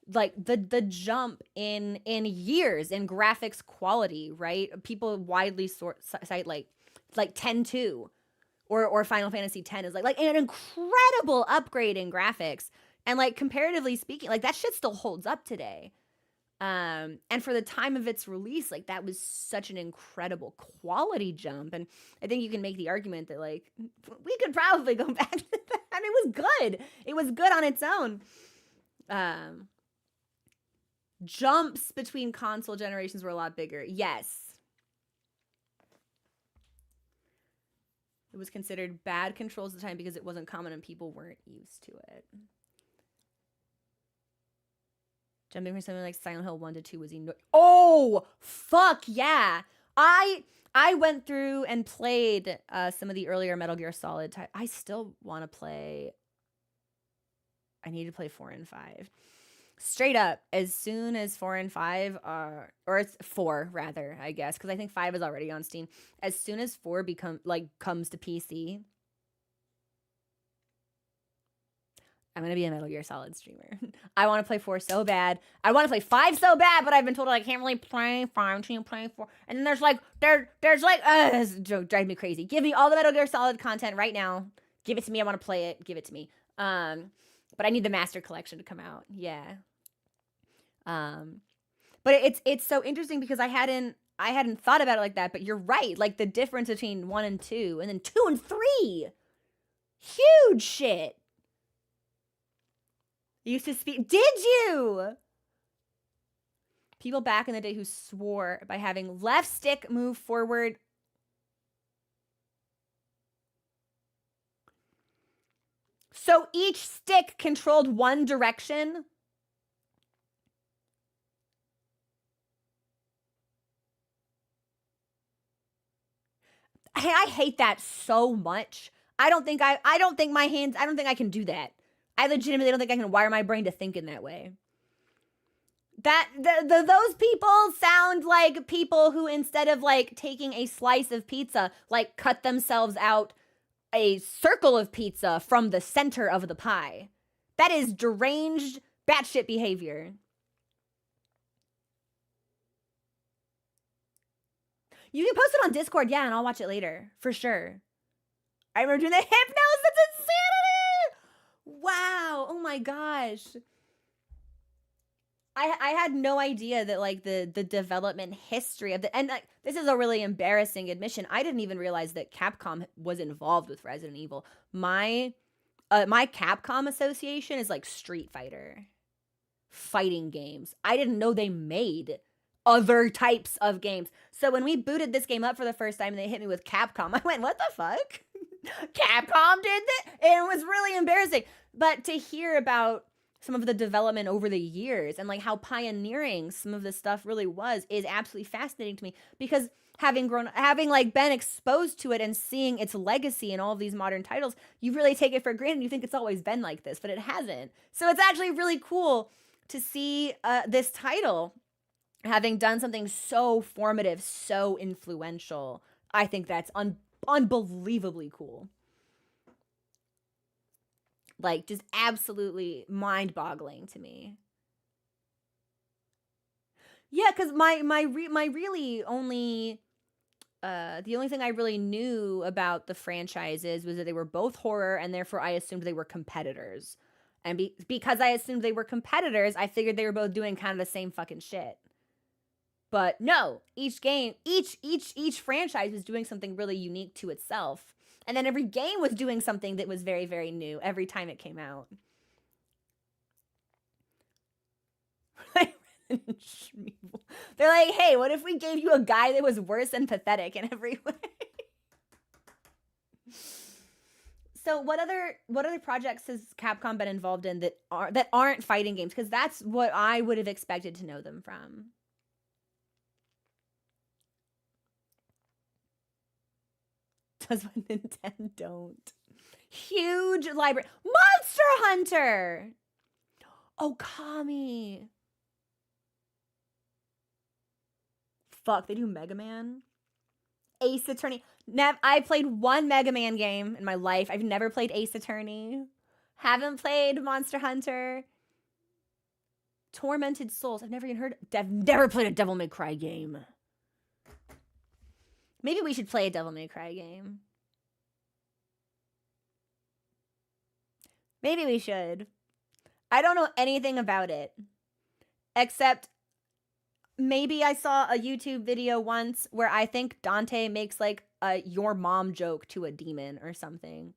the jump in years in graphics quality, right? People widely cite 10-2 or Final Fantasy X is an incredible upgrade in graphics. And comparatively speaking, that shit still holds up today. And for the time of its release, that was such an incredible quality jump. And I think you can make the argument that we could probably go back to that. And it was good. It was good on its own. Jumps between console generations were a lot bigger. Yes. It was considered bad controls at the time because it wasn't common and people weren't used to it. Jumping from something like Silent Hill 1 to 2 was oh, fuck yeah. I went through and played some of the earlier Metal Gear Solid I still want to play I need to play 4 and 5. Straight up, as soon as 4 and 5 are, or it's 4 rather, I guess, because I think 5 is already on Steam. As soon as 4 comes to PC, I'm gonna be a Metal Gear Solid streamer. I want to play 4 so bad. I want to play 5 so bad, but I've been told I can't really play 5 until you play 4. And then there's like this joke drives me crazy. Give me all the Metal Gear Solid content right now. Give it to me. I want to play it. Give it to me. But I need the Master Collection to come out. Yeah. But it's so interesting because I hadn't thought about it like that. But you're right. Like the difference between 1 and 2, and then 2 and 3, huge shit. Used to speak. Did you? People back in the day who swore by having left stick move forward. So each stick controlled one direction. Hey, I hate that so much. I don't think I can do that. I legitimately don't think I can wire my brain to think in that way. Those people sound like people who, instead of like taking a slice of pizza, like cut themselves out a circle of pizza from the center of the pie. That is deranged, batshit behavior. You can post it on Discord, yeah, and I'll watch it later, for sure. I remember doing the hypnos, that's insanity! Wow, oh my gosh. I had no idea that like the development history of and like, this is a really embarrassing admission. I didn't even realize that Capcom was involved with Resident Evil. My Capcom association is like Street Fighter, fighting games. I didn't know they made other types of games. So when we booted this game up for the first time and they hit me with Capcom, I went, what the fuck? Capcom did that? And it was really embarrassing. But to hear about some of the development over the years and like how pioneering some of this stuff really was is absolutely fascinating to me, because having like been exposed to it and seeing its legacy in all of these modern titles, you really take it for granted. You think it's always been like this, but it hasn't. So it's actually really cool to see this title having done something so formative, so influential. I think that's unbelievably cool. Like, just absolutely mind-boggling to me. Yeah, because my really only the only thing I really knew about the franchises was that they were both horror, and therefore I assumed they were competitors. And because I assumed they were competitors, I figured they were both doing kind of the same fucking shit. But no, each franchise was doing something really unique to itself. And then every game was doing something that was very, very new every time it came out. They're like, hey, what if we gave you a guy that was worse and pathetic in every way? So what other projects has Capcom been involved in that aren't fighting games? Because that's what I would have expected to know them from. Does what Nintendo don't. Huge library. Monster Hunter! Oh, Kami. Fuck, they do Mega Man? Ace Attorney. I played one Mega Man game in my life. I've never played Ace Attorney. Haven't played Monster Hunter. Tormented Souls. I've never played a Devil May Cry game. Maybe we should play a Devil May Cry game. Maybe we should. I don't know anything about it. Except maybe I saw a YouTube video once where I think Dante makes like a your mom joke to a demon or something.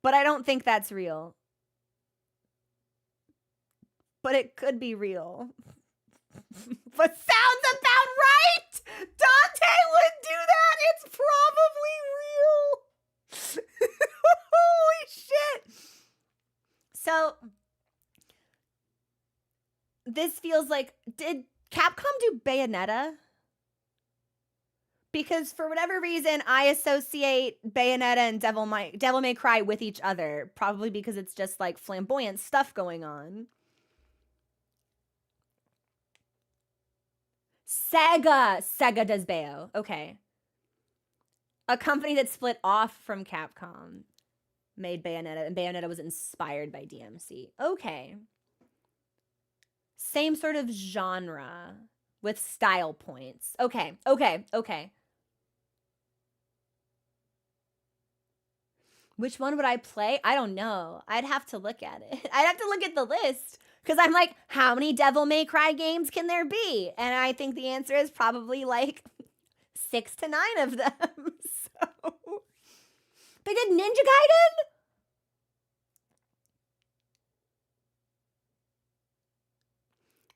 But I don't think that's real. But it could be real. But sounds about right! Dante would do that! It's probably real! Holy shit! So, this feels like... Did Capcom do Bayonetta? Because for whatever reason, I associate Bayonetta and Devil May Cry with each other. Probably because it's just like flamboyant stuff going on. Sega does Bayo. Okay. A company that split off from Capcom made Bayonetta, and Bayonetta was inspired by DMC. Okay. Same sort of genre with style points. Okay. Which one would I play? I don't know. I'd have to look at it. I'd have to look at the list. Because I'm like, how many Devil May Cry games can there be? And I think the answer is probably like 6 to 9 of them. So they did Ninja Gaiden?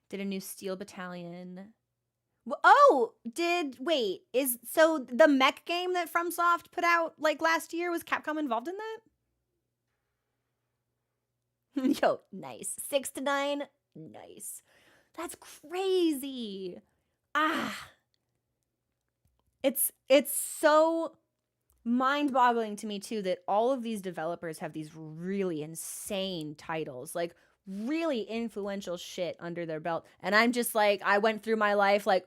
Did a new Steel Battalion. Oh, wait, so the mech game that FromSoft put out like last year, was Capcom involved in that? Yo, nice. 6 to 9, nice. That's crazy. It's so mind-boggling to me too that all of these developers have these really insane titles, like really influential shit under their belt, and I'm just like, I went through my life like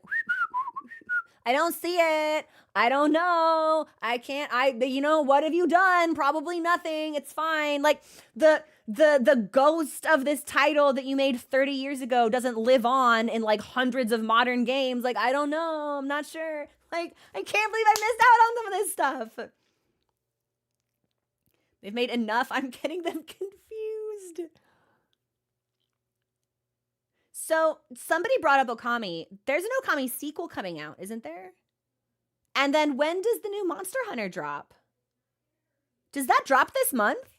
I don't see it. I don't know. I can't. What have you done? Probably nothing. It's fine. Like the ghost of this title that you made 30 years ago doesn't live on in like hundreds of modern games. Like, I don't know. I'm not sure. Like, I can't believe I missed out on some of this stuff. They've made enough. I'm getting them confused. So somebody brought up Okami. There's an Okami sequel coming out, isn't there? And then when does the new Monster Hunter drop? Does that drop this month?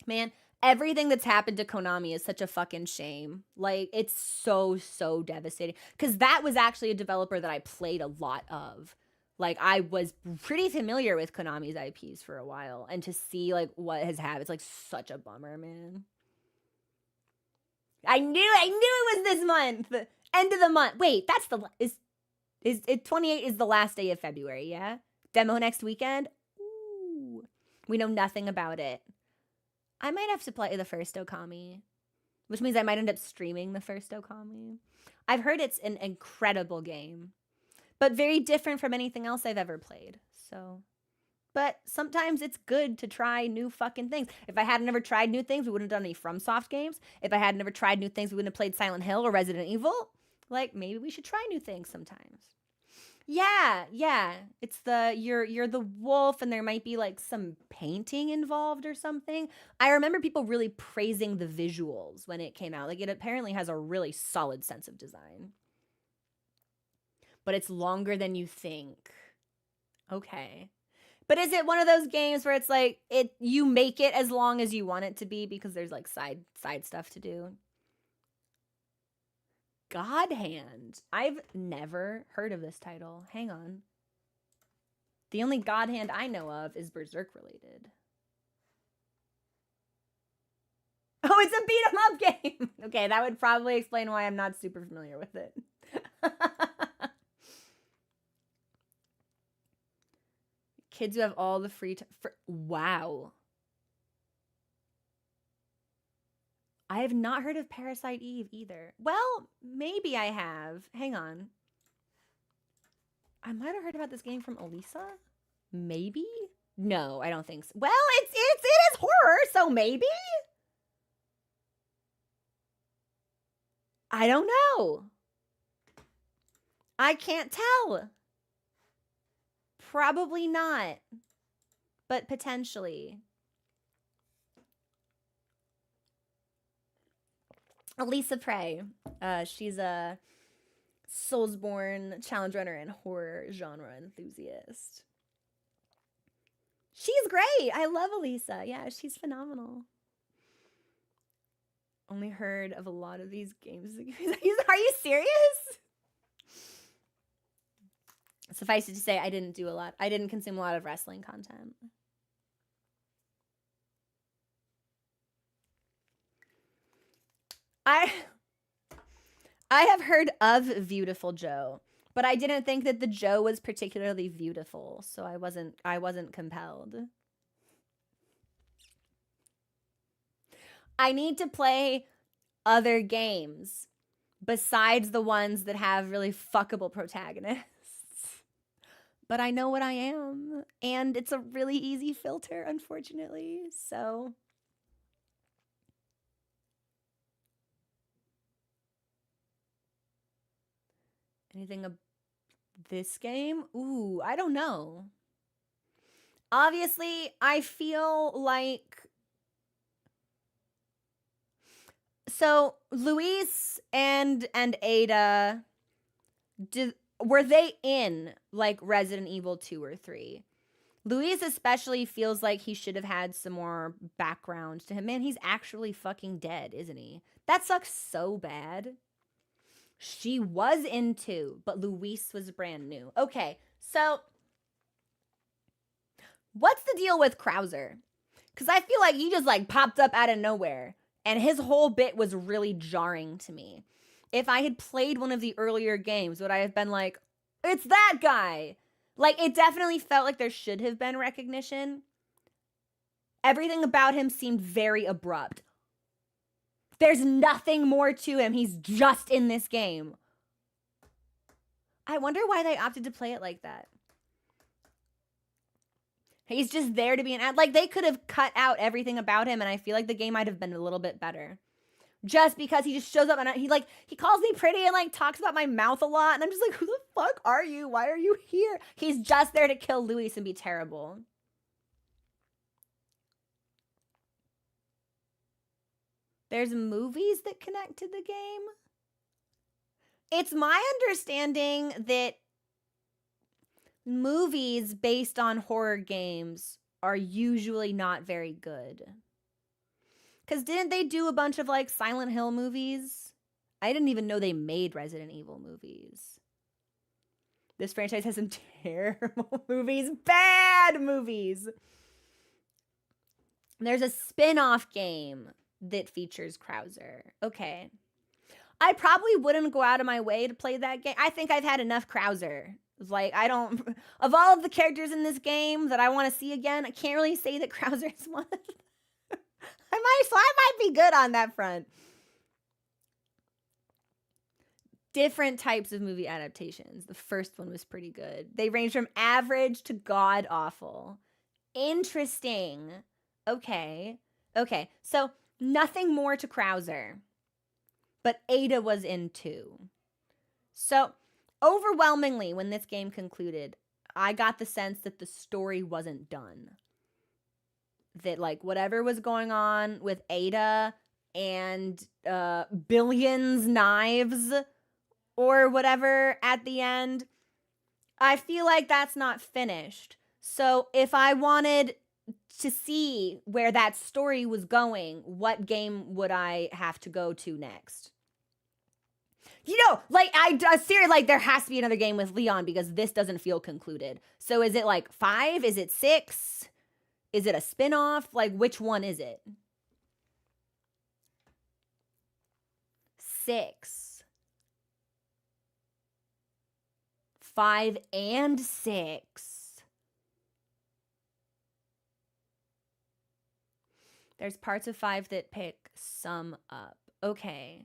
Man, everything that's happened to Konami is such a fucking shame. Like, it's so devastating. Because that was actually a developer that I played a lot of. Like, I was pretty familiar with Konami's IPs for a while. And to see, like, what has happened, it's, like, such a bummer, man. I knew it was this month! End of the month. Wait, that's the... Is 28 is the last day of February, yeah? Demo next weekend? Ooh. We know nothing about it. I might have to play the first Okami. Which means I might end up streaming the first Okami. I've heard it's an incredible game. But very different from anything else I've ever played. So, but sometimes it's good to try new fucking things. If I had never tried new things, we wouldn't have done any FromSoft games. If I had never tried new things, we wouldn't have played Silent Hill or Resident Evil. Like, maybe we should try new things sometimes. Yeah. It's you're the wolf and there might be like some painting involved or something. I remember people really praising the visuals when it came out. Like, it apparently has a really solid sense of design. But it's longer than you think. Okay. But is it one of those games where it's like you make it as long as you want it to be because there's like side stuff to do? God Hand. I've never heard of this title. Hang on. The only God Hand I know of is Berserk related. Oh, it's a beat 'em up game. Okay, that would probably explain why I'm not super familiar with it. Kids who have all the free time. Wow. I have not heard of Parasite Eve either. Well, maybe I have. Hang on. I might have heard about this game from Elisa. Maybe? No, I don't think so. Well, it is horror, so maybe? I don't know. I can't tell. Probably not, but potentially. Elisa Prey. She's a Soulsborne challenge runner and horror genre enthusiast. She's great. I love Elisa. Yeah, she's phenomenal. Only heard of a lot of these games. Are you serious? Suffice it to say, I didn't consume a lot of wrestling content. I have heard of Beautiful Joe, but I didn't think that the Joe was particularly beautiful, so I wasn't compelled. I need to play other games besides the ones that have really fuckable protagonists. But I know what I am, and it's a really easy filter, unfortunately. So anything this game? Ooh, I don't know. Obviously, I feel like so Luis and Ada were they in like Resident Evil 2 or 3? Luis especially feels like he should have had some more background to him. Man, he's actually fucking dead, isn't he? That sucks so bad. She was in 2, but Luis was brand new. Okay, so what's the deal with Krauser? Because I feel like he just like popped up out of nowhere, and his whole bit was really jarring to me. If I had played one of the earlier games, would I have been like, it's that guy? Like, it definitely felt like there should have been recognition. Everything about him seemed very abrupt. There's nothing more to him. He's just in this game. I wonder why they opted to play it like that. He's just there to be an ad. Like, they could have cut out everything about him, and I feel like the game might have been a little bit better. Just because he just shows up and he calls me pretty and like talks about my mouth a lot, and I'm just like, who the fuck are you? Why are you here? He's just there to kill Luis and be terrible. There's movies that connect to the game. It's my understanding that movies based on horror games are usually not very good. Because didn't they do a bunch of like Silent Hill movies? I didn't even know they made Resident Evil movies. This franchise has some terrible movies. Bad movies. There's a spin-off game that features Krauser. Okay. I probably wouldn't go out of my way to play that game. I think I've had enough Krauser. Like, I don't... Of all of the characters in this game that I want to see again, I can't really say that Krauser is one of them. I might be good on that front. Different types of movie adaptations. The first one was pretty good. They range from average to god-awful. Interesting. Okay. Okay, so nothing more to Krauser. But Ada was in 2. So, overwhelmingly, when this game concluded, I got the sense that the story wasn't done. That, like, whatever was going on with Ada and Billions Knives or whatever at the end, I feel like that's not finished. So if I wanted to see where that story was going, what game would I have to go to next? You know, like, seriously, like, there has to be another game with Leon because this doesn't feel concluded. So is it, like, 5? Is it 6? Is it a spin-off? Like, which one is it? 6. 5 and 6. There's parts of 5 that pick some up. Okay.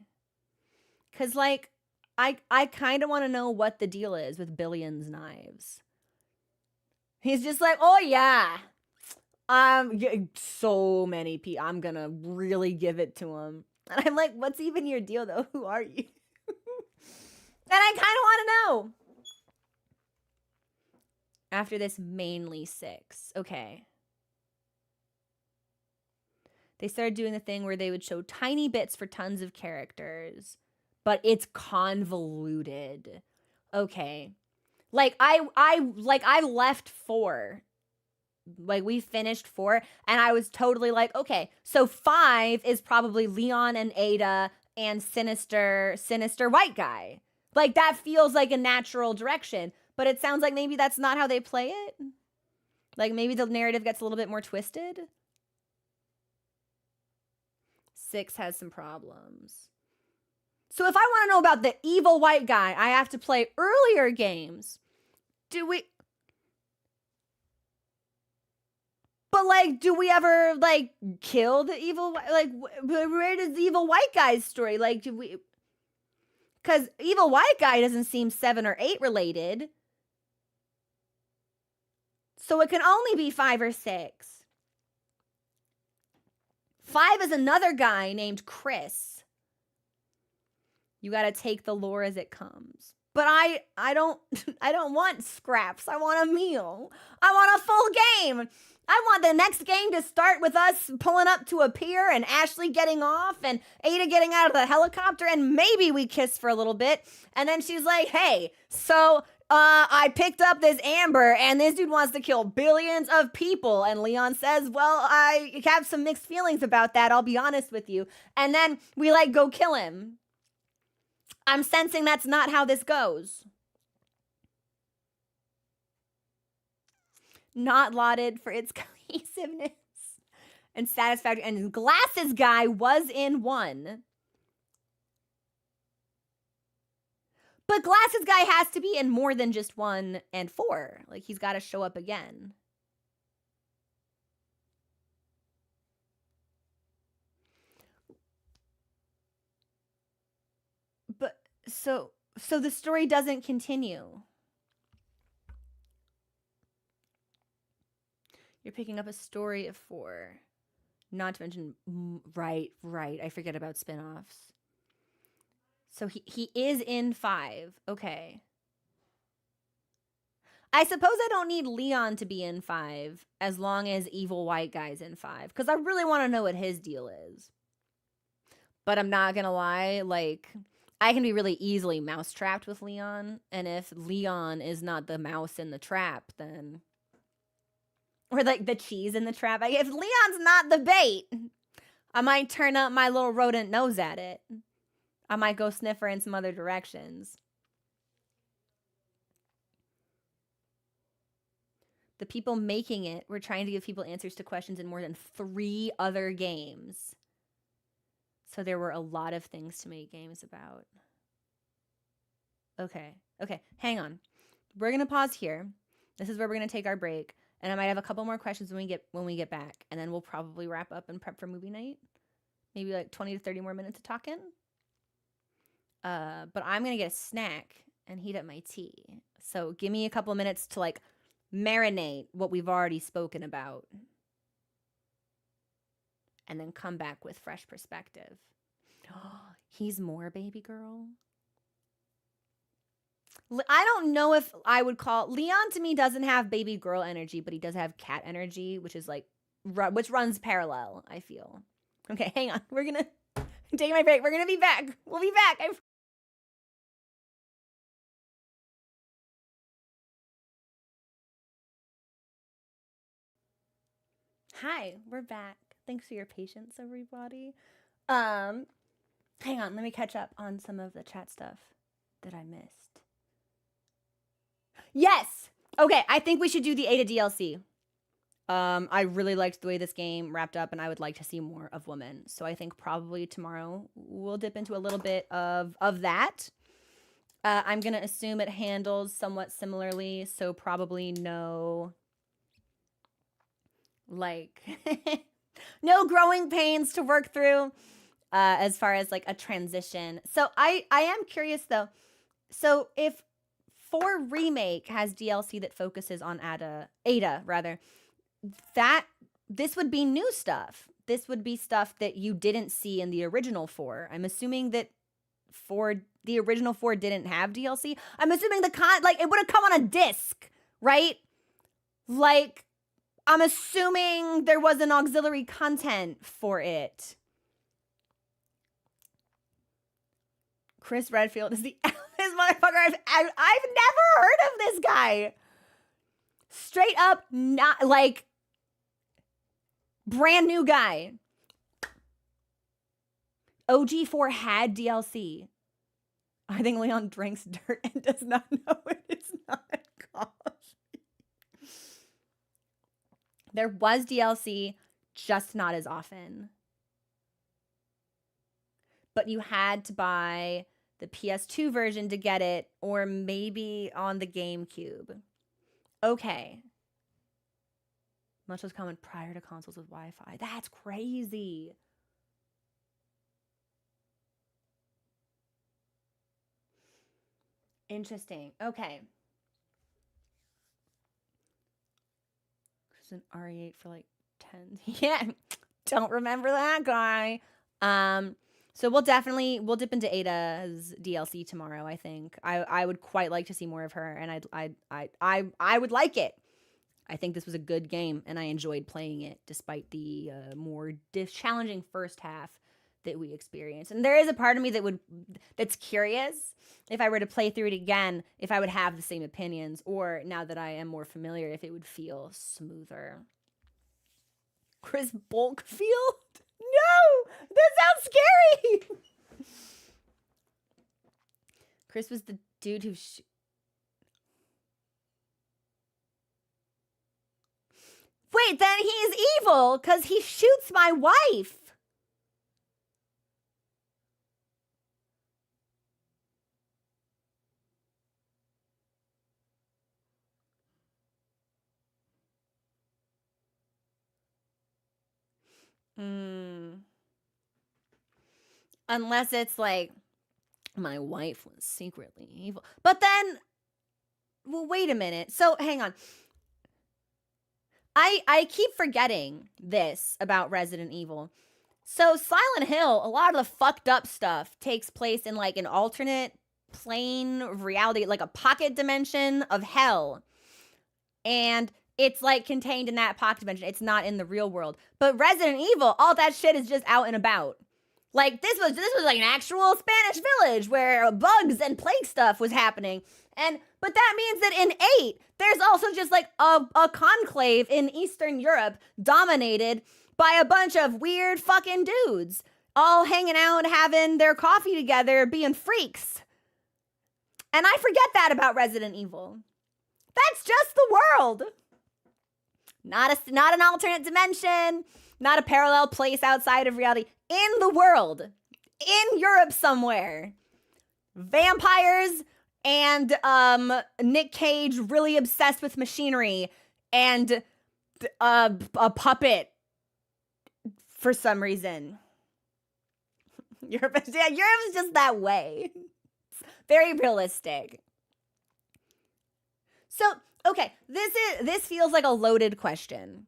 Because, like, I kind of want to know what the deal is with Billions Knives. He's just like, oh, yeah. So many people. I'm going to really give it to him. And I'm like, what's even your deal, though? Who are you? And I kind of want to know. After this, mainly 6. Okay. They started doing the thing where they would show tiny bits for tons of characters, but it's convoluted. Okay. Like I left 4. Like, we finished 4, and I was totally like, okay, so 5 is probably Leon and Ada and sinister white guy. Like, that feels like a natural direction, but it sounds like maybe that's not how they play it. Like, maybe the narrative gets a little bit more twisted. 6 has some problems. So if I want to know about the evil white guy, I have to play earlier games. Do we... But, like, do we ever, like, kill the evil... Like, where does the evil white guy's story? Like, do we... Because evil white guy doesn't seem 7 or 8 related. So it can only be 5 or 6. 5 is another guy named Chris. You got to take the lore as it comes. But I don't want scraps. I want a meal. I want a full game. I want the next game to start with us pulling up to a pier and Ashley getting off and Ada getting out of the helicopter and maybe we kiss for a little bit. And then she's like, hey, so I picked up this Amber and this dude wants to kill billions of people. And Leon says, well, I have some mixed feelings about that. I'll be honest with you. And then we like go kill him. I'm sensing that's not how this goes. Not lauded for its cohesiveness and satisfactory. And Glasses Guy was in 1. But Glasses Guy has to be in more than just 1 and 4. Like, he's got to show up again. But, so the story doesn't continue. You're picking up a story of 4. Not to mention, right. I forget about spin-offs. So he is in 5. Okay. I suppose I don't need Leon to be in 5 as long as evil white guy's in 5. Because I really want to know what his deal is. But I'm not going to lie. Like, I can be really easily mouse-trapped with Leon. And if Leon is not the mouse in the trap, then... Or like the cheese in the trap. If Leon's not the bait, I might turn up my little rodent nose at it. I might go sniff her in some other directions. The people making it were trying to give people answers to questions in more than 3 other games. So there were a lot of things to make games about. Okay, hang on. We're going to pause here. This is where we're going to take our break. And I might have a couple more questions when we get back. And then we'll probably wrap up and prep for movie night. Maybe like 20 to 30 more minutes of talking. But I'm going to get a snack and heat up my tea. So give me a couple of minutes to like marinate what we've already spoken about. And then come back with fresh perspective. He's more baby girl. I don't know if I would call... Leon, to me, doesn't have baby girl energy, but he does have cat energy, which is like... which runs parallel, I feel. Okay, hang on. We're gonna... take my break. We're gonna be back. We'll be back. Hi, we're back. Thanks for your patience, everybody. Hang on. Let me catch up on some of the chat stuff that I missed. Yes. Okay, I think we should do the Ada DLC. I really liked the way this game wrapped up, and I would like to see more of Woman. So I think probably tomorrow we'll dip into a little bit of that. I'm going to assume it handles somewhat similarly, so probably no, like, no growing pains to work through as far as, like, a transition. So I am curious, though. So if 4 Remake has DLC that focuses on Ada, this would be new stuff. This would be stuff that you didn't see in the original 4. I'm assuming that the original 4 didn't have DLC. I'm assuming it would have come on a disc, right? Like, I'm assuming there was an auxiliary content for it. Chris Redfield is the this motherfucker. I've never heard of this guy. Straight up, not like brand new guy. OG4 had DLC. I think Leon drinks dirt and does not know it is not coffee. There was DLC, just not as often. but you had to buy the PS2 version to get it, or maybe on the GameCube. Okay. Much was common prior to consoles with Wi-Fi. That's crazy. Interesting. Okay. There's an RE8 for like 10. Yeah. Don't remember that guy. So we'll dip into Ada's DLC tomorrow, I think. I would quite like to see more of her, and I would like it. I think this was a good game, and I enjoyed playing it despite the more challenging first half that we experienced. And there is a part of me that's curious if I were to play through it again, if I would have the same opinions, or now that I am more familiar, if it would feel smoother. Chris Bulkfield? No! That sounds scary! Chris was the dude who... Wait, then he's evil because he shoots my wife. Unless it's like, my wife was secretly evil. But then, well, wait a minute. So, hang on. I keep forgetting this about Resident Evil. So, Silent Hill, a lot of the fucked up stuff takes place in like an alternate plane of reality, like a pocket dimension of hell. And it's like contained in that pocket dimension. It's not in the real world. But Resident Evil, all that shit is just out and about. Like this was like an actual Spanish village where bugs and plague stuff was happening. But that means that in 8, there's also just like a conclave in Eastern Europe dominated by a bunch of weird fucking dudes all hanging out, having their coffee together, being freaks. And I forget that about Resident Evil. That's just the world. Not an alternate dimension, not a parallel place outside of reality. In the world, in Europe somewhere. Vampires and Nick Cage really obsessed with machinery and a puppet for some reason. Europe is just that way. Very realistic. So, okay, this feels like a loaded question.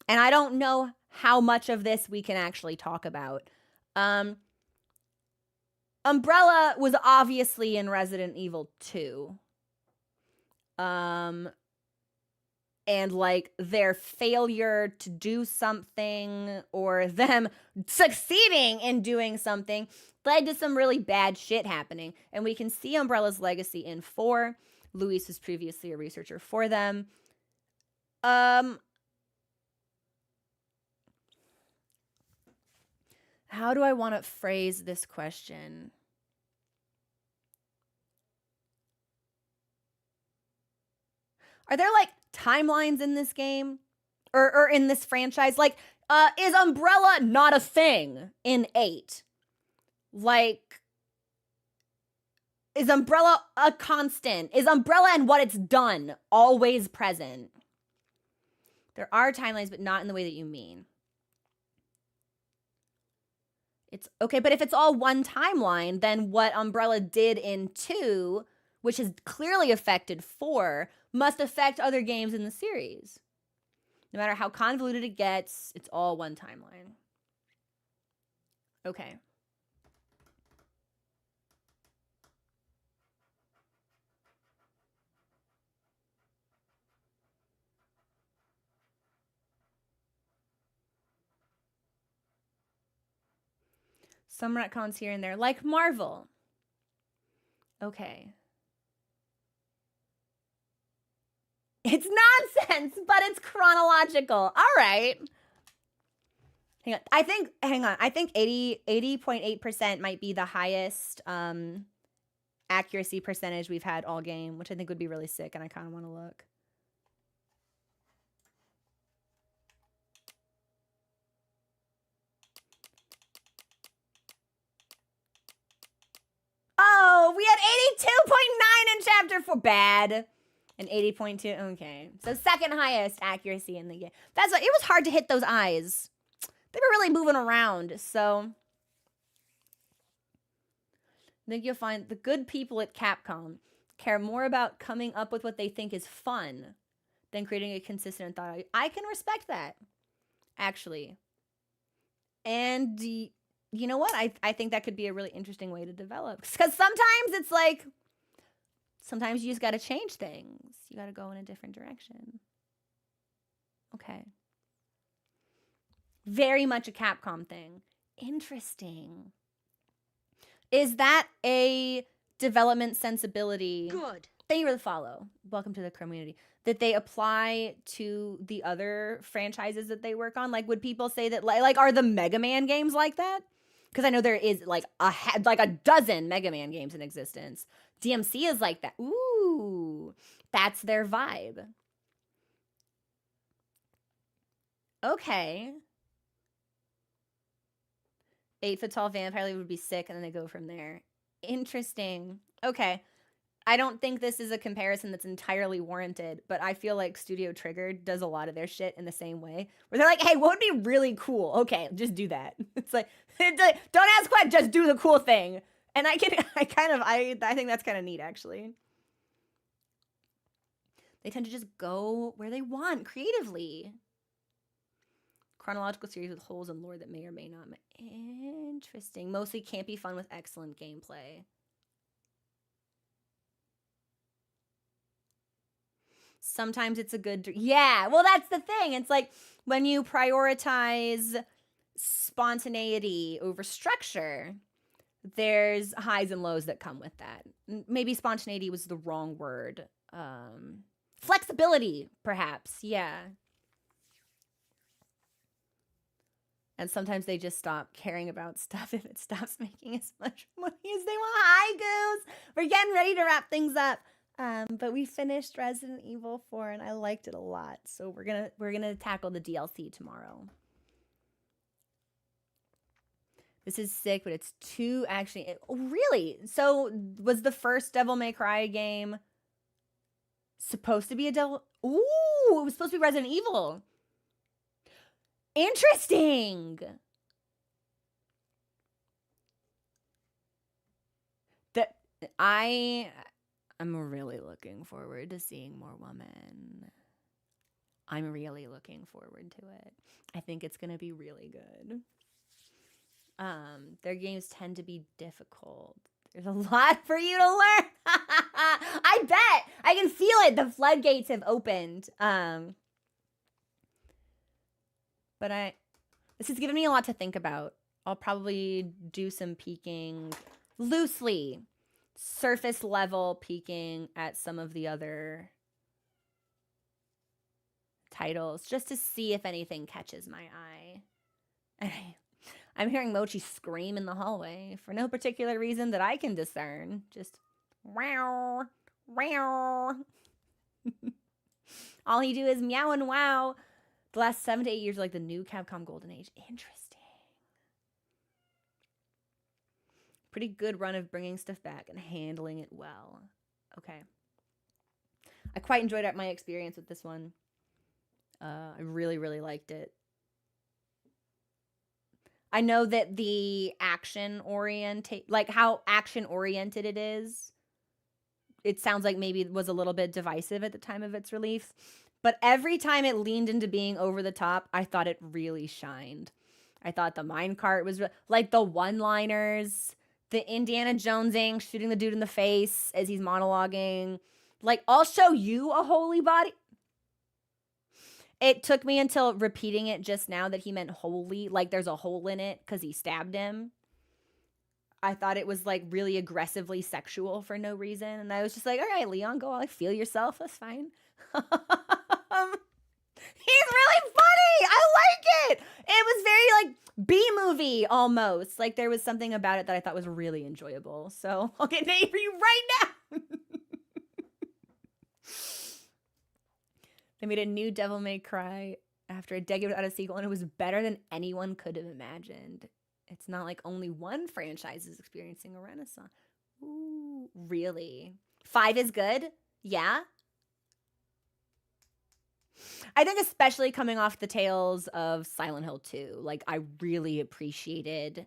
And I don't know how much of this we can actually talk about. Umbrella was obviously in Resident Evil 2. And like their failure to do something or them succeeding in doing something led to some really bad shit happening. And we can see Umbrella's legacy in 4. Luis was previously a researcher for them. How do I want to phrase this question? Are there like timelines in this game or in this franchise? Like, is Umbrella not a thing in 8? Like, is Umbrella a constant? Is Umbrella and what it's done always present? There are timelines, but not in the way that you mean. It's okay, but if it's all one timeline, then what Umbrella did in 2, which has clearly affected 4, must affect other games in the series. No matter how convoluted it gets, it's all one timeline. Okay. Some retcons here and there, like Marvel. Okay. It's nonsense, but it's chronological. All right. Hang on. I think 80.8% might be the highest accuracy percentage we've had all game, which I think would be really sick, and I kind of want to look. answer for bad. An 80.2. Okay. So second highest accuracy in the game. That's what, it was hard to hit those eyes. They were really moving around. So I think you'll find the good people at Capcom care more about coming up with what they think is fun than creating a consistent thought. I can respect that, actually. And you know what? I think that could be a really interesting way to develop. Because sometimes it's like, sometimes you just got to change things. You got to go in a different direction. Okay. Very much a Capcom thing. Interesting. Is that a development sensibility? Good. Thank you for the follow. Welcome to the community. That they apply to the other franchises that they work on? Like, would people say that, like are the Mega Man games like that? Because I know there is like a dozen Mega Man games in existence. DMC is like that. Ooh, that's their vibe. Okay. 8-foot tall vampire lady would be sick, and then they go from there. Interesting. Okay. I don't think this is a comparison that's entirely warranted, but I feel like Studio Trigger does a lot of their shit in the same way, where they're like, hey, what would be really cool? Okay, just do that. It's like, don't ask questions, just do the cool thing. And I think that's kind of neat, actually. They tend to just go where they want creatively. Chronological series with holes in lore that may or may not. Interesting. Mostly campy fun with excellent gameplay. Sometimes it's a good... Yeah, well, that's the thing. It's like when you prioritize spontaneity over structure, there's highs and lows that come with that. Maybe spontaneity was the wrong word. Flexibility, perhaps. Yeah. And sometimes they just stop caring about stuff if it stops making as much money as they want. Hi, Goose! We're getting ready to wrap things up. But we finished Resident Evil 4 and I liked it a lot. So we're gonna tackle the DLC tomorrow. This is sick, but it's too actually. Really? So was the first Devil May Cry game supposed to be a Devil? Ooh, it was supposed to be Resident Evil. Interesting. I'm really looking forward to seeing more women. I'm really looking forward to it. I think it's going to be really good. Their games tend to be difficult. There's a lot for you to learn. I bet. I can feel it. The floodgates have opened. But this has given me a lot to think about. I'll probably do some peeking loosely. Surface level peeking at some of the other titles just to see if anything catches my eye. I'm hearing Mochi scream in the hallway for no particular reason that I can discern. Just wow, wow. All he do is meow and wow. The last 7 to 8 years are like the new Capcom Golden Age. Interesting. Pretty good run of bringing stuff back and handling it well. Okay. I quite enjoyed my experience with this one. I really, really liked it. I know that the how action-oriented it is, it sounds like maybe it was a little bit divisive at the time of its release. But every time it leaned into being over the top, I thought it really shined. I thought the minecart was... like the one-liners... the Indiana Jonesing, shooting the dude in the face as he's monologuing. Like, I'll show you a holy body. It took me until repeating it just now that he meant holy. Like, there's a hole in it because he stabbed him. I thought it was, like, really aggressively sexual for no reason. And I was just like, all right, Leon, go like, feel yourself. That's fine. He's really funny. I like it. It was very, like, B-movie almost. Like, there was something about it that I thought was really enjoyable. So I'll get named for you right now. They made a new Devil May Cry after a decade without a sequel, and it was better than anyone could have imagined. It's not like only one franchise is experiencing a renaissance. Ooh, really? 5 is good. Yeah. I think especially coming off the tails of Silent Hill 2, like I really appreciated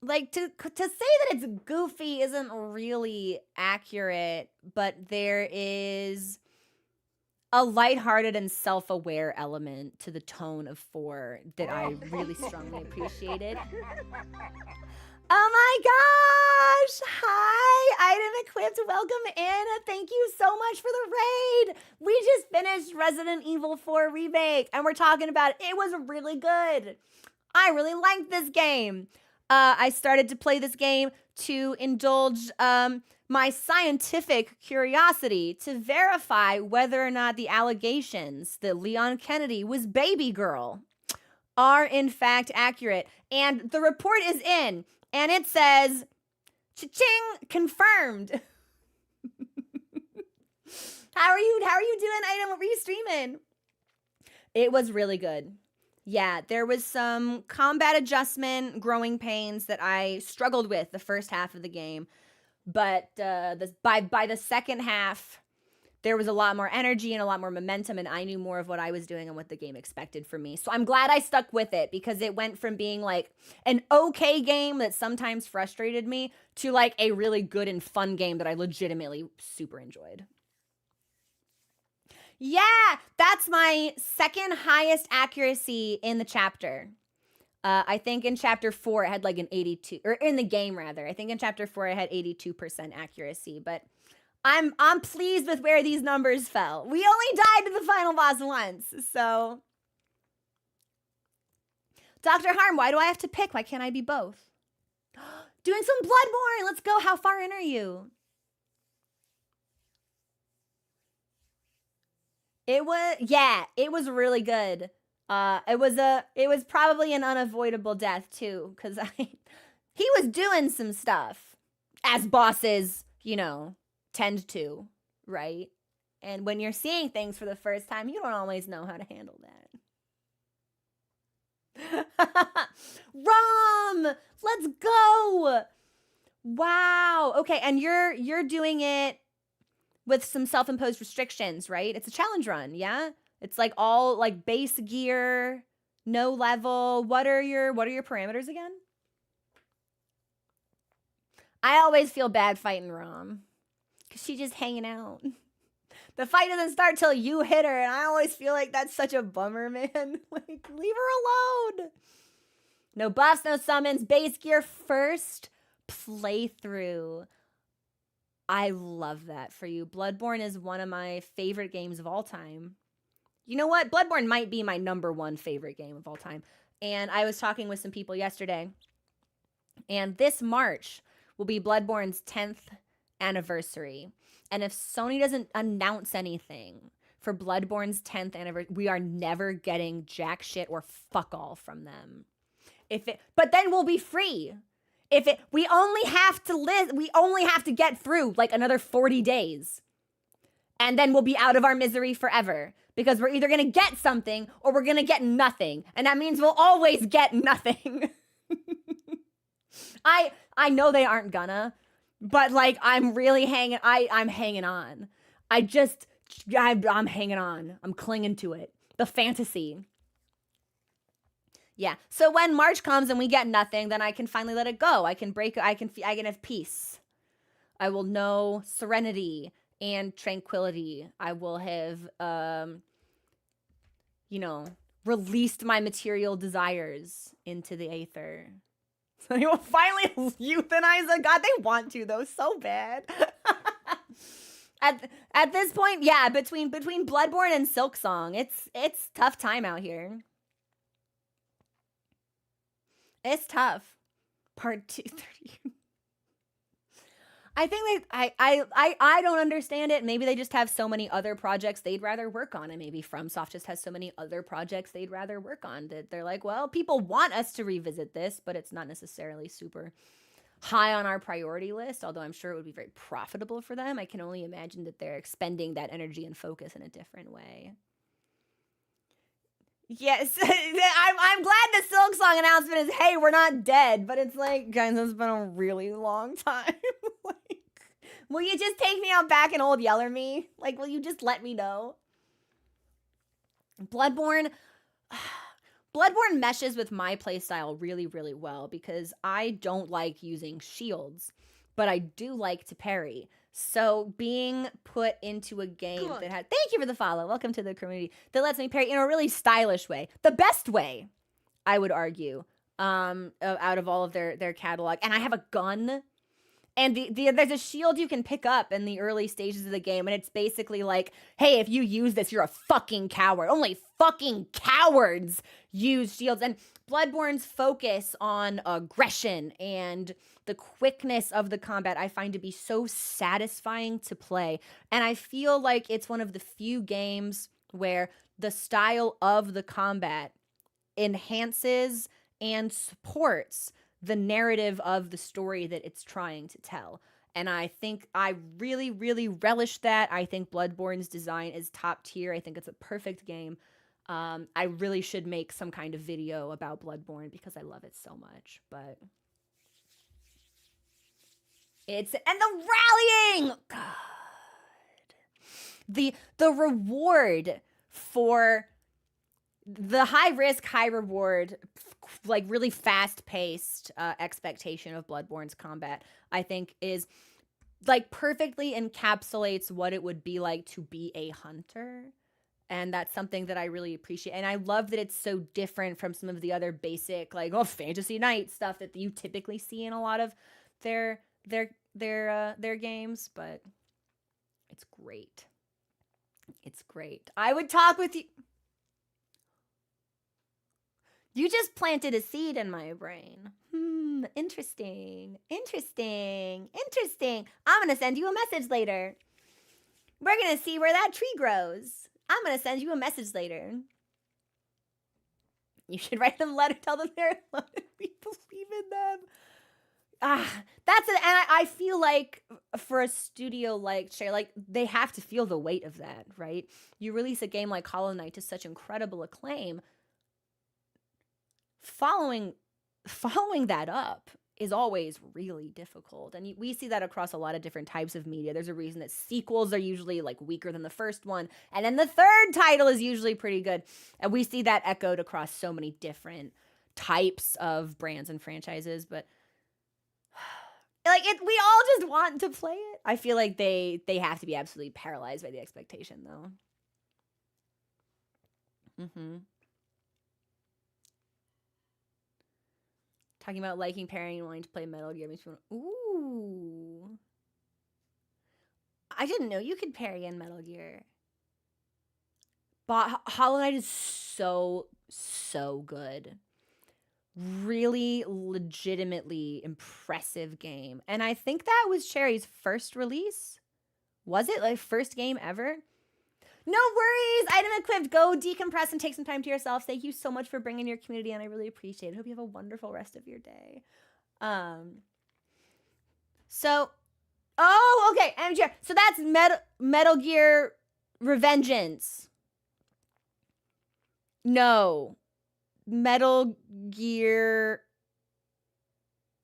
like to say that it's goofy isn't really accurate, but there is a lighthearted and self-aware element to the tone of 4 that I really strongly appreciated. Oh my gosh! Hi, Item Equipped, welcome in. Thank you so much for the raid. We just finished Resident Evil 4 Remake, and we're talking about it. It was really good. I really liked this game. I started to play this game to indulge my scientific curiosity to verify whether or not the allegations that Leon Kennedy was baby girl are in fact accurate. And the report is in, and it says, cha-ching, confirmed. How are you doing, Item? What were you streaming? It was really good. Yeah, there was some combat adjustment, growing pains that I struggled with the first half of the game. But by the second half, there was a lot more energy and a lot more momentum, and I knew more of what I was doing and what the game expected from me. So I'm glad I stuck with it, because it went from being like an okay game that sometimes frustrated me to like a really good and fun game that I legitimately super enjoyed. Yeah, that's my second highest accuracy in the chapter. I think in chapter 4 it had like an 82, or in the game rather. I think in chapter 4 I had 82% accuracy, but I'm pleased with where these numbers fell. We only died to the final boss once, so. Dr. Harm, why do I have to pick? Why can't I be both? Doing some Bloodborne. Let's go. How far in are you? It was really good. It was probably an unavoidable death too, because he was doing some stuff, as bosses, tend to, right? And when you're seeing things for the first time, you don't always know how to handle that. Rom, let's go. Wow. Okay, and you're doing it with some self-imposed restrictions, right? It's a challenge run, yeah? It's like all like base gear, no level. What are your parameters again? I always feel bad fighting Rom, because she's just hanging out. The fight doesn't start till you hit her, and I always feel like that's such a bummer, man. Like, leave her alone. No buffs, no summons, base gear first playthrough. I love that for you. Bloodborne is one of my favorite games of all time. You know what? Bloodborne might be my #1 favorite game of all time. And I was talking with some people yesterday, and this March will be Bloodborne's 10th anniversary. And if Sony doesn't announce anything for Bloodborne's 10th anniversary, we are never getting jack shit or fuck all from them. But then we'll be free. We only have to get through like another 40 days. And then we'll be out of our misery forever. Because we're either gonna get something or we're gonna get nothing. And that means we'll always get nothing. I know they aren't gonna, but like I'm really I'm hanging on. I'm hanging on. I'm clinging to it. The fantasy. Yeah. So when March comes and we get nothing, then I can finally let it go. I can have peace. I will know serenity and tranquility. I will have released my material desires into the aether. So they will finally euthanize a god. They want to though, so bad. At this point, yeah, between Bloodborne and Silksong, it's tough time out here. It's tough. Part 230. I think I don't understand it. Maybe they just have so many other projects they'd rather work on, and maybe FromSoft just has so many other projects they'd rather work on that they're like, well, people want us to revisit this, but it's not necessarily super high on our priority list, although I'm sure it would be very profitable for them. I can only imagine that they're expending that energy and focus in a different way. Yes, I'm glad the Silksong announcement is, hey, we're not dead, but it's like, guys, it's been a really long time. Like, Will you just take me out back and old yeller me? Like, will you just let me know? Bloodborne meshes with my playstyle really, really well because I don't like using shields, but I do like to parry. So being put into a game that had, thank you for the follow, welcome to the community, that lets me parry in a really stylish way, the best way, I would argue, out of all of their catalog. And I have a gun. And there's a shield you can pick up in the early stages of the game, and it's basically like, hey, if you use this, you're a fucking coward. Only fucking cowards use shields. And Bloodborne's focus on aggression and the quickness of the combat I find to be so satisfying to play. And I feel like it's one of the few games where the style of the combat enhances and supports the narrative of the story that it's trying to tell. And I think I really, really relish that. I think Bloodborne's design is top tier. I think it's a perfect game. I really should make some kind of video about Bloodborne because I love it so much. But and the rallying! God. The reward for the high risk, high reward, like really fast paced expectation of Bloodborne's combat, I think is like perfectly encapsulates what it would be like to be a hunter. And that's something that I really appreciate. And I love that it's so different from some of the other basic, like, fantasy knight stuff that you typically see in a lot of their games. But it's great. It's great. I would talk with you. You just planted a seed in my brain. Interesting. I'm going to send you a message later. We're going to see where that tree grows. I'm going to send you a message later. You should write them a letter, tell them they're alone, and we believe in them. That's it. And I feel like for a studio like Cher, like they have to feel the weight of that, right? You release a game like Hollow Knight to such incredible acclaim. Following that up is always really difficult. And we see that across a lot of different types of media. There's a reason that sequels are usually like weaker than the first one. And then the third title is usually pretty good. And we see that echoed across so many different types of brands and franchises. But like we all just want to play it. I feel like they have to be absolutely paralyzed by the expectation though. Talking about liking parrying and wanting to play Metal Gear makes me want, ooh. I didn't know you could parry in Metal Gear. But Hollow Knight is so good. Really legitimately impressive game. And I think that was Cherry's first release. Was it like first game ever? No worries. Item equipped. Go decompress and take some time to yourself. Thank you so much for bringing your community, and I really appreciate it. Hope you have a wonderful rest of your day. Okay. MGR. So that's Metal Gear Revengeance. No. Metal Gear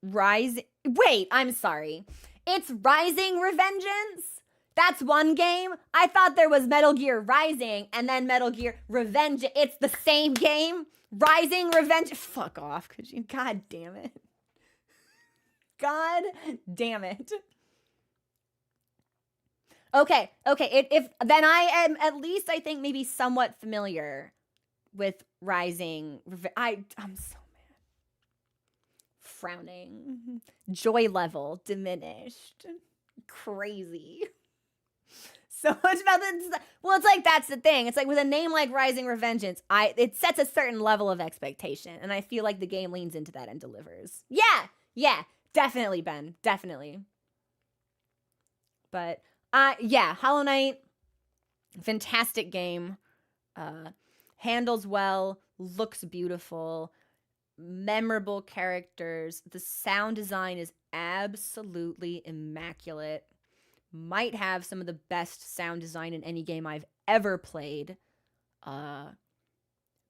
Rising. Wait, I'm sorry. It's Rising Revengeance? That's one game? I thought there was Metal Gear Rising and then Metal Gear Revenge. It's the same game? Rising Revenge. Fuck off, could you? God damn it. God damn it. Okay. If then I am at least, I think, maybe somewhat familiar with Rising. I'm so mad. Frowning. Joy level diminished. Crazy. So much about this. Well, it's like that's the thing. It's like with a name like Rising Revengeance, it sets a certain level of expectation, and I feel like the game leans into that and delivers. Yeah, definitely, Ben, definitely. But Hollow Knight, fantastic game. Handles well, looks beautiful, memorable characters. The sound design is absolutely immaculate. Might have some of the best sound design in any game I've ever played,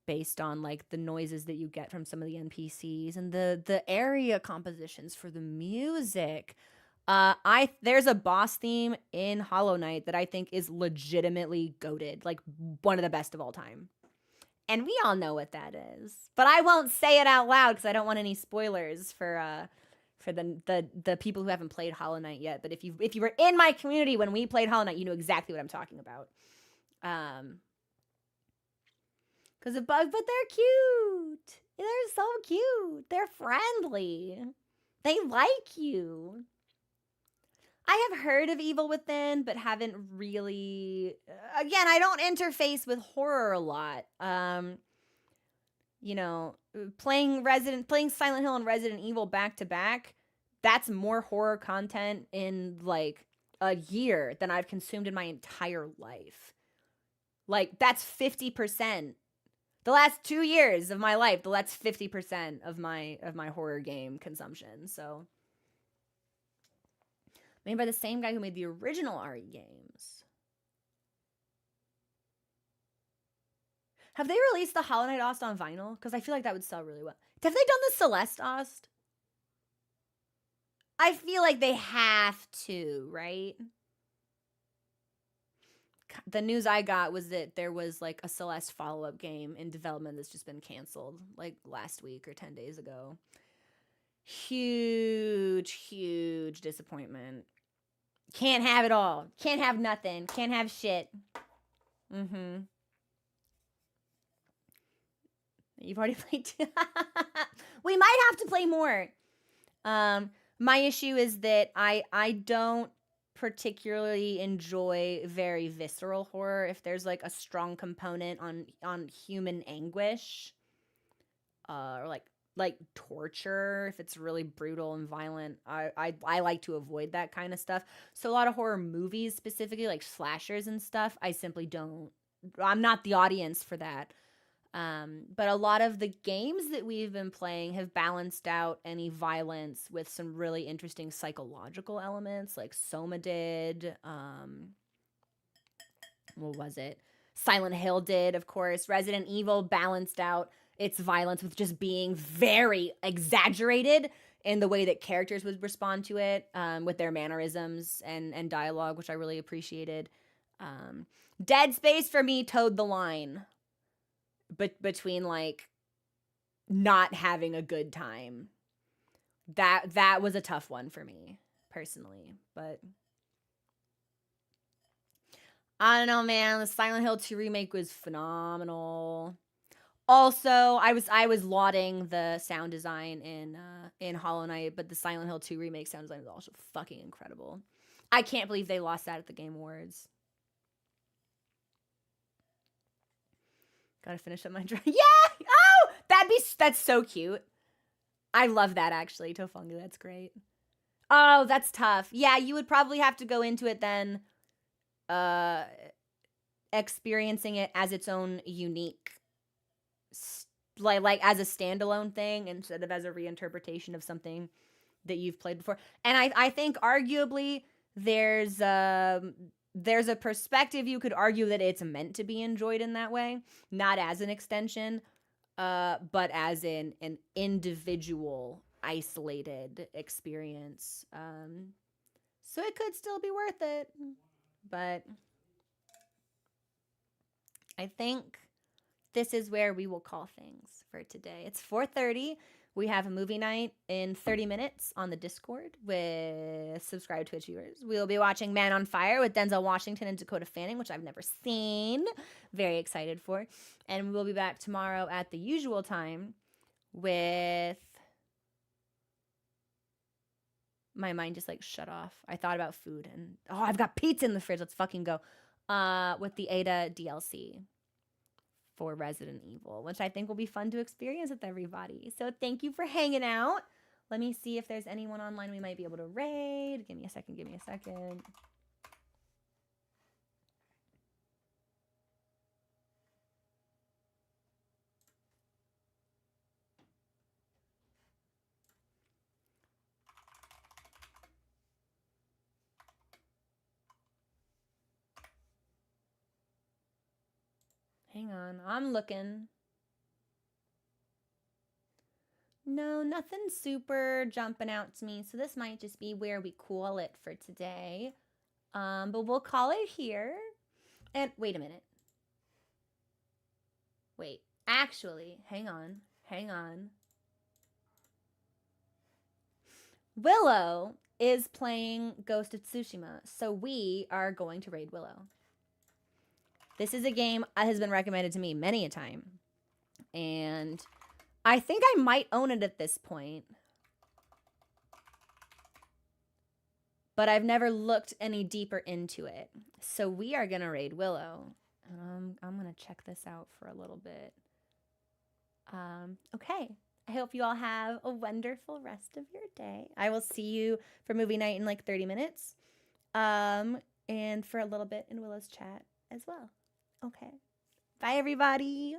based on like the noises that you get from some of the NPCs and the area compositions for the music. There's a boss theme in Hollow Knight that I think is legitimately goated, like one of the best of all time. And we all know what that is. But I won't say it out loud because I don't want any spoilers for the people who haven't played Hollow Knight yet. But if you were in my community when we played Hollow Knight, you know exactly what I'm talking about. Because of bugs, but they're cute. They're so cute. They're friendly. They like you. I have heard of Evil Within, but haven't really. Again, I don't interface with horror a lot. You know, playing Silent Hill and Resident Evil back to back, that's more horror content in like a year than I've consumed in my entire life. Like that's 50%. The last 2 years of my life, that's 50% of my horror game consumption. So made by the same guy who made the original RE games. Have they released the Hollow Knight Ost on vinyl? Because I feel like that would sell really well. Have they done the Celeste Ost? I feel like they have to, right? The news I got was that there was like a Celeste follow-up game in development that's just been canceled like last week or 10 days ago. Huge disappointment. Can't have it all. Can't have nothing. Can't have shit. You've already played two. We might have to play more. My issue is that I don't particularly enjoy very visceral horror. If there's like a strong component on human anguish, or like torture, if it's really brutal and violent, I like to avoid that kind of stuff. So a lot of horror movies, specifically like slashers and stuff, I simply don't. I'm not the audience for that. But a lot of the games that we've been playing have balanced out any violence with some really interesting psychological elements, like Soma did. What was it? Silent Hill did, of course. Resident Evil balanced out its violence with just being very exaggerated in the way that characters would respond to it, with their mannerisms and dialogue, which I really appreciated. Dead Space for me towed the line. But between like not having a good time, that was a tough one for me personally. But I don't know, man. The Silent Hill 2 remake was phenomenal. Also, I was lauding the sound design in Hollow Knight, but the Silent Hill 2 remake sound design was also fucking incredible. I can't believe they lost that at the Game Awards. Gotta finish up my drawing. Yeah! Oh! That's so cute. I love that, actually, Tofunga. That's great. Oh, that's tough. Yeah, you would probably have to go into it then, experiencing it as its own unique, like as a standalone thing instead of as a reinterpretation of something that you've played before. And I think arguably there's a perspective you could argue that it's meant to be enjoyed in that way, not as an extension, but as in an individual, isolated experience. So it could still be worth it, but I think this is where we will call things for today. It's 4:30. We have a movie night in 30 minutes on the Discord with subscribed Twitch viewers. We'll be watching Man on Fire with Denzel Washington and Dakota Fanning, which I've never seen. Very excited for. And we'll be back tomorrow at the usual time with... My mind just like shut off. I thought about food and... Oh, I've got pizza in the fridge. Let's fucking go. With the Ada DLC for Resident Evil, which I think will be fun to experience with everybody. So thank you for hanging out. Let me see if there's anyone online we might be able to raid. Give me a second. Hang on, I'm looking. No, nothing super jumping out to me. So this might just be where we call it for today. But we'll call it here. And wait a minute. Wait, actually, hang on. Willow is playing Ghost of Tsushima, so we are going to raid Willow. This is a game that has been recommended to me many a time. And I think I might own it at this point. But I've never looked any deeper into it. So we are going to raid Willow. I'm going to check this out for a little bit. Okay. I hope you all have a wonderful rest of your day. I will see you for movie night in like 30 minutes. And for a little bit in Willow's chat as well. Okay. Bye, everybody.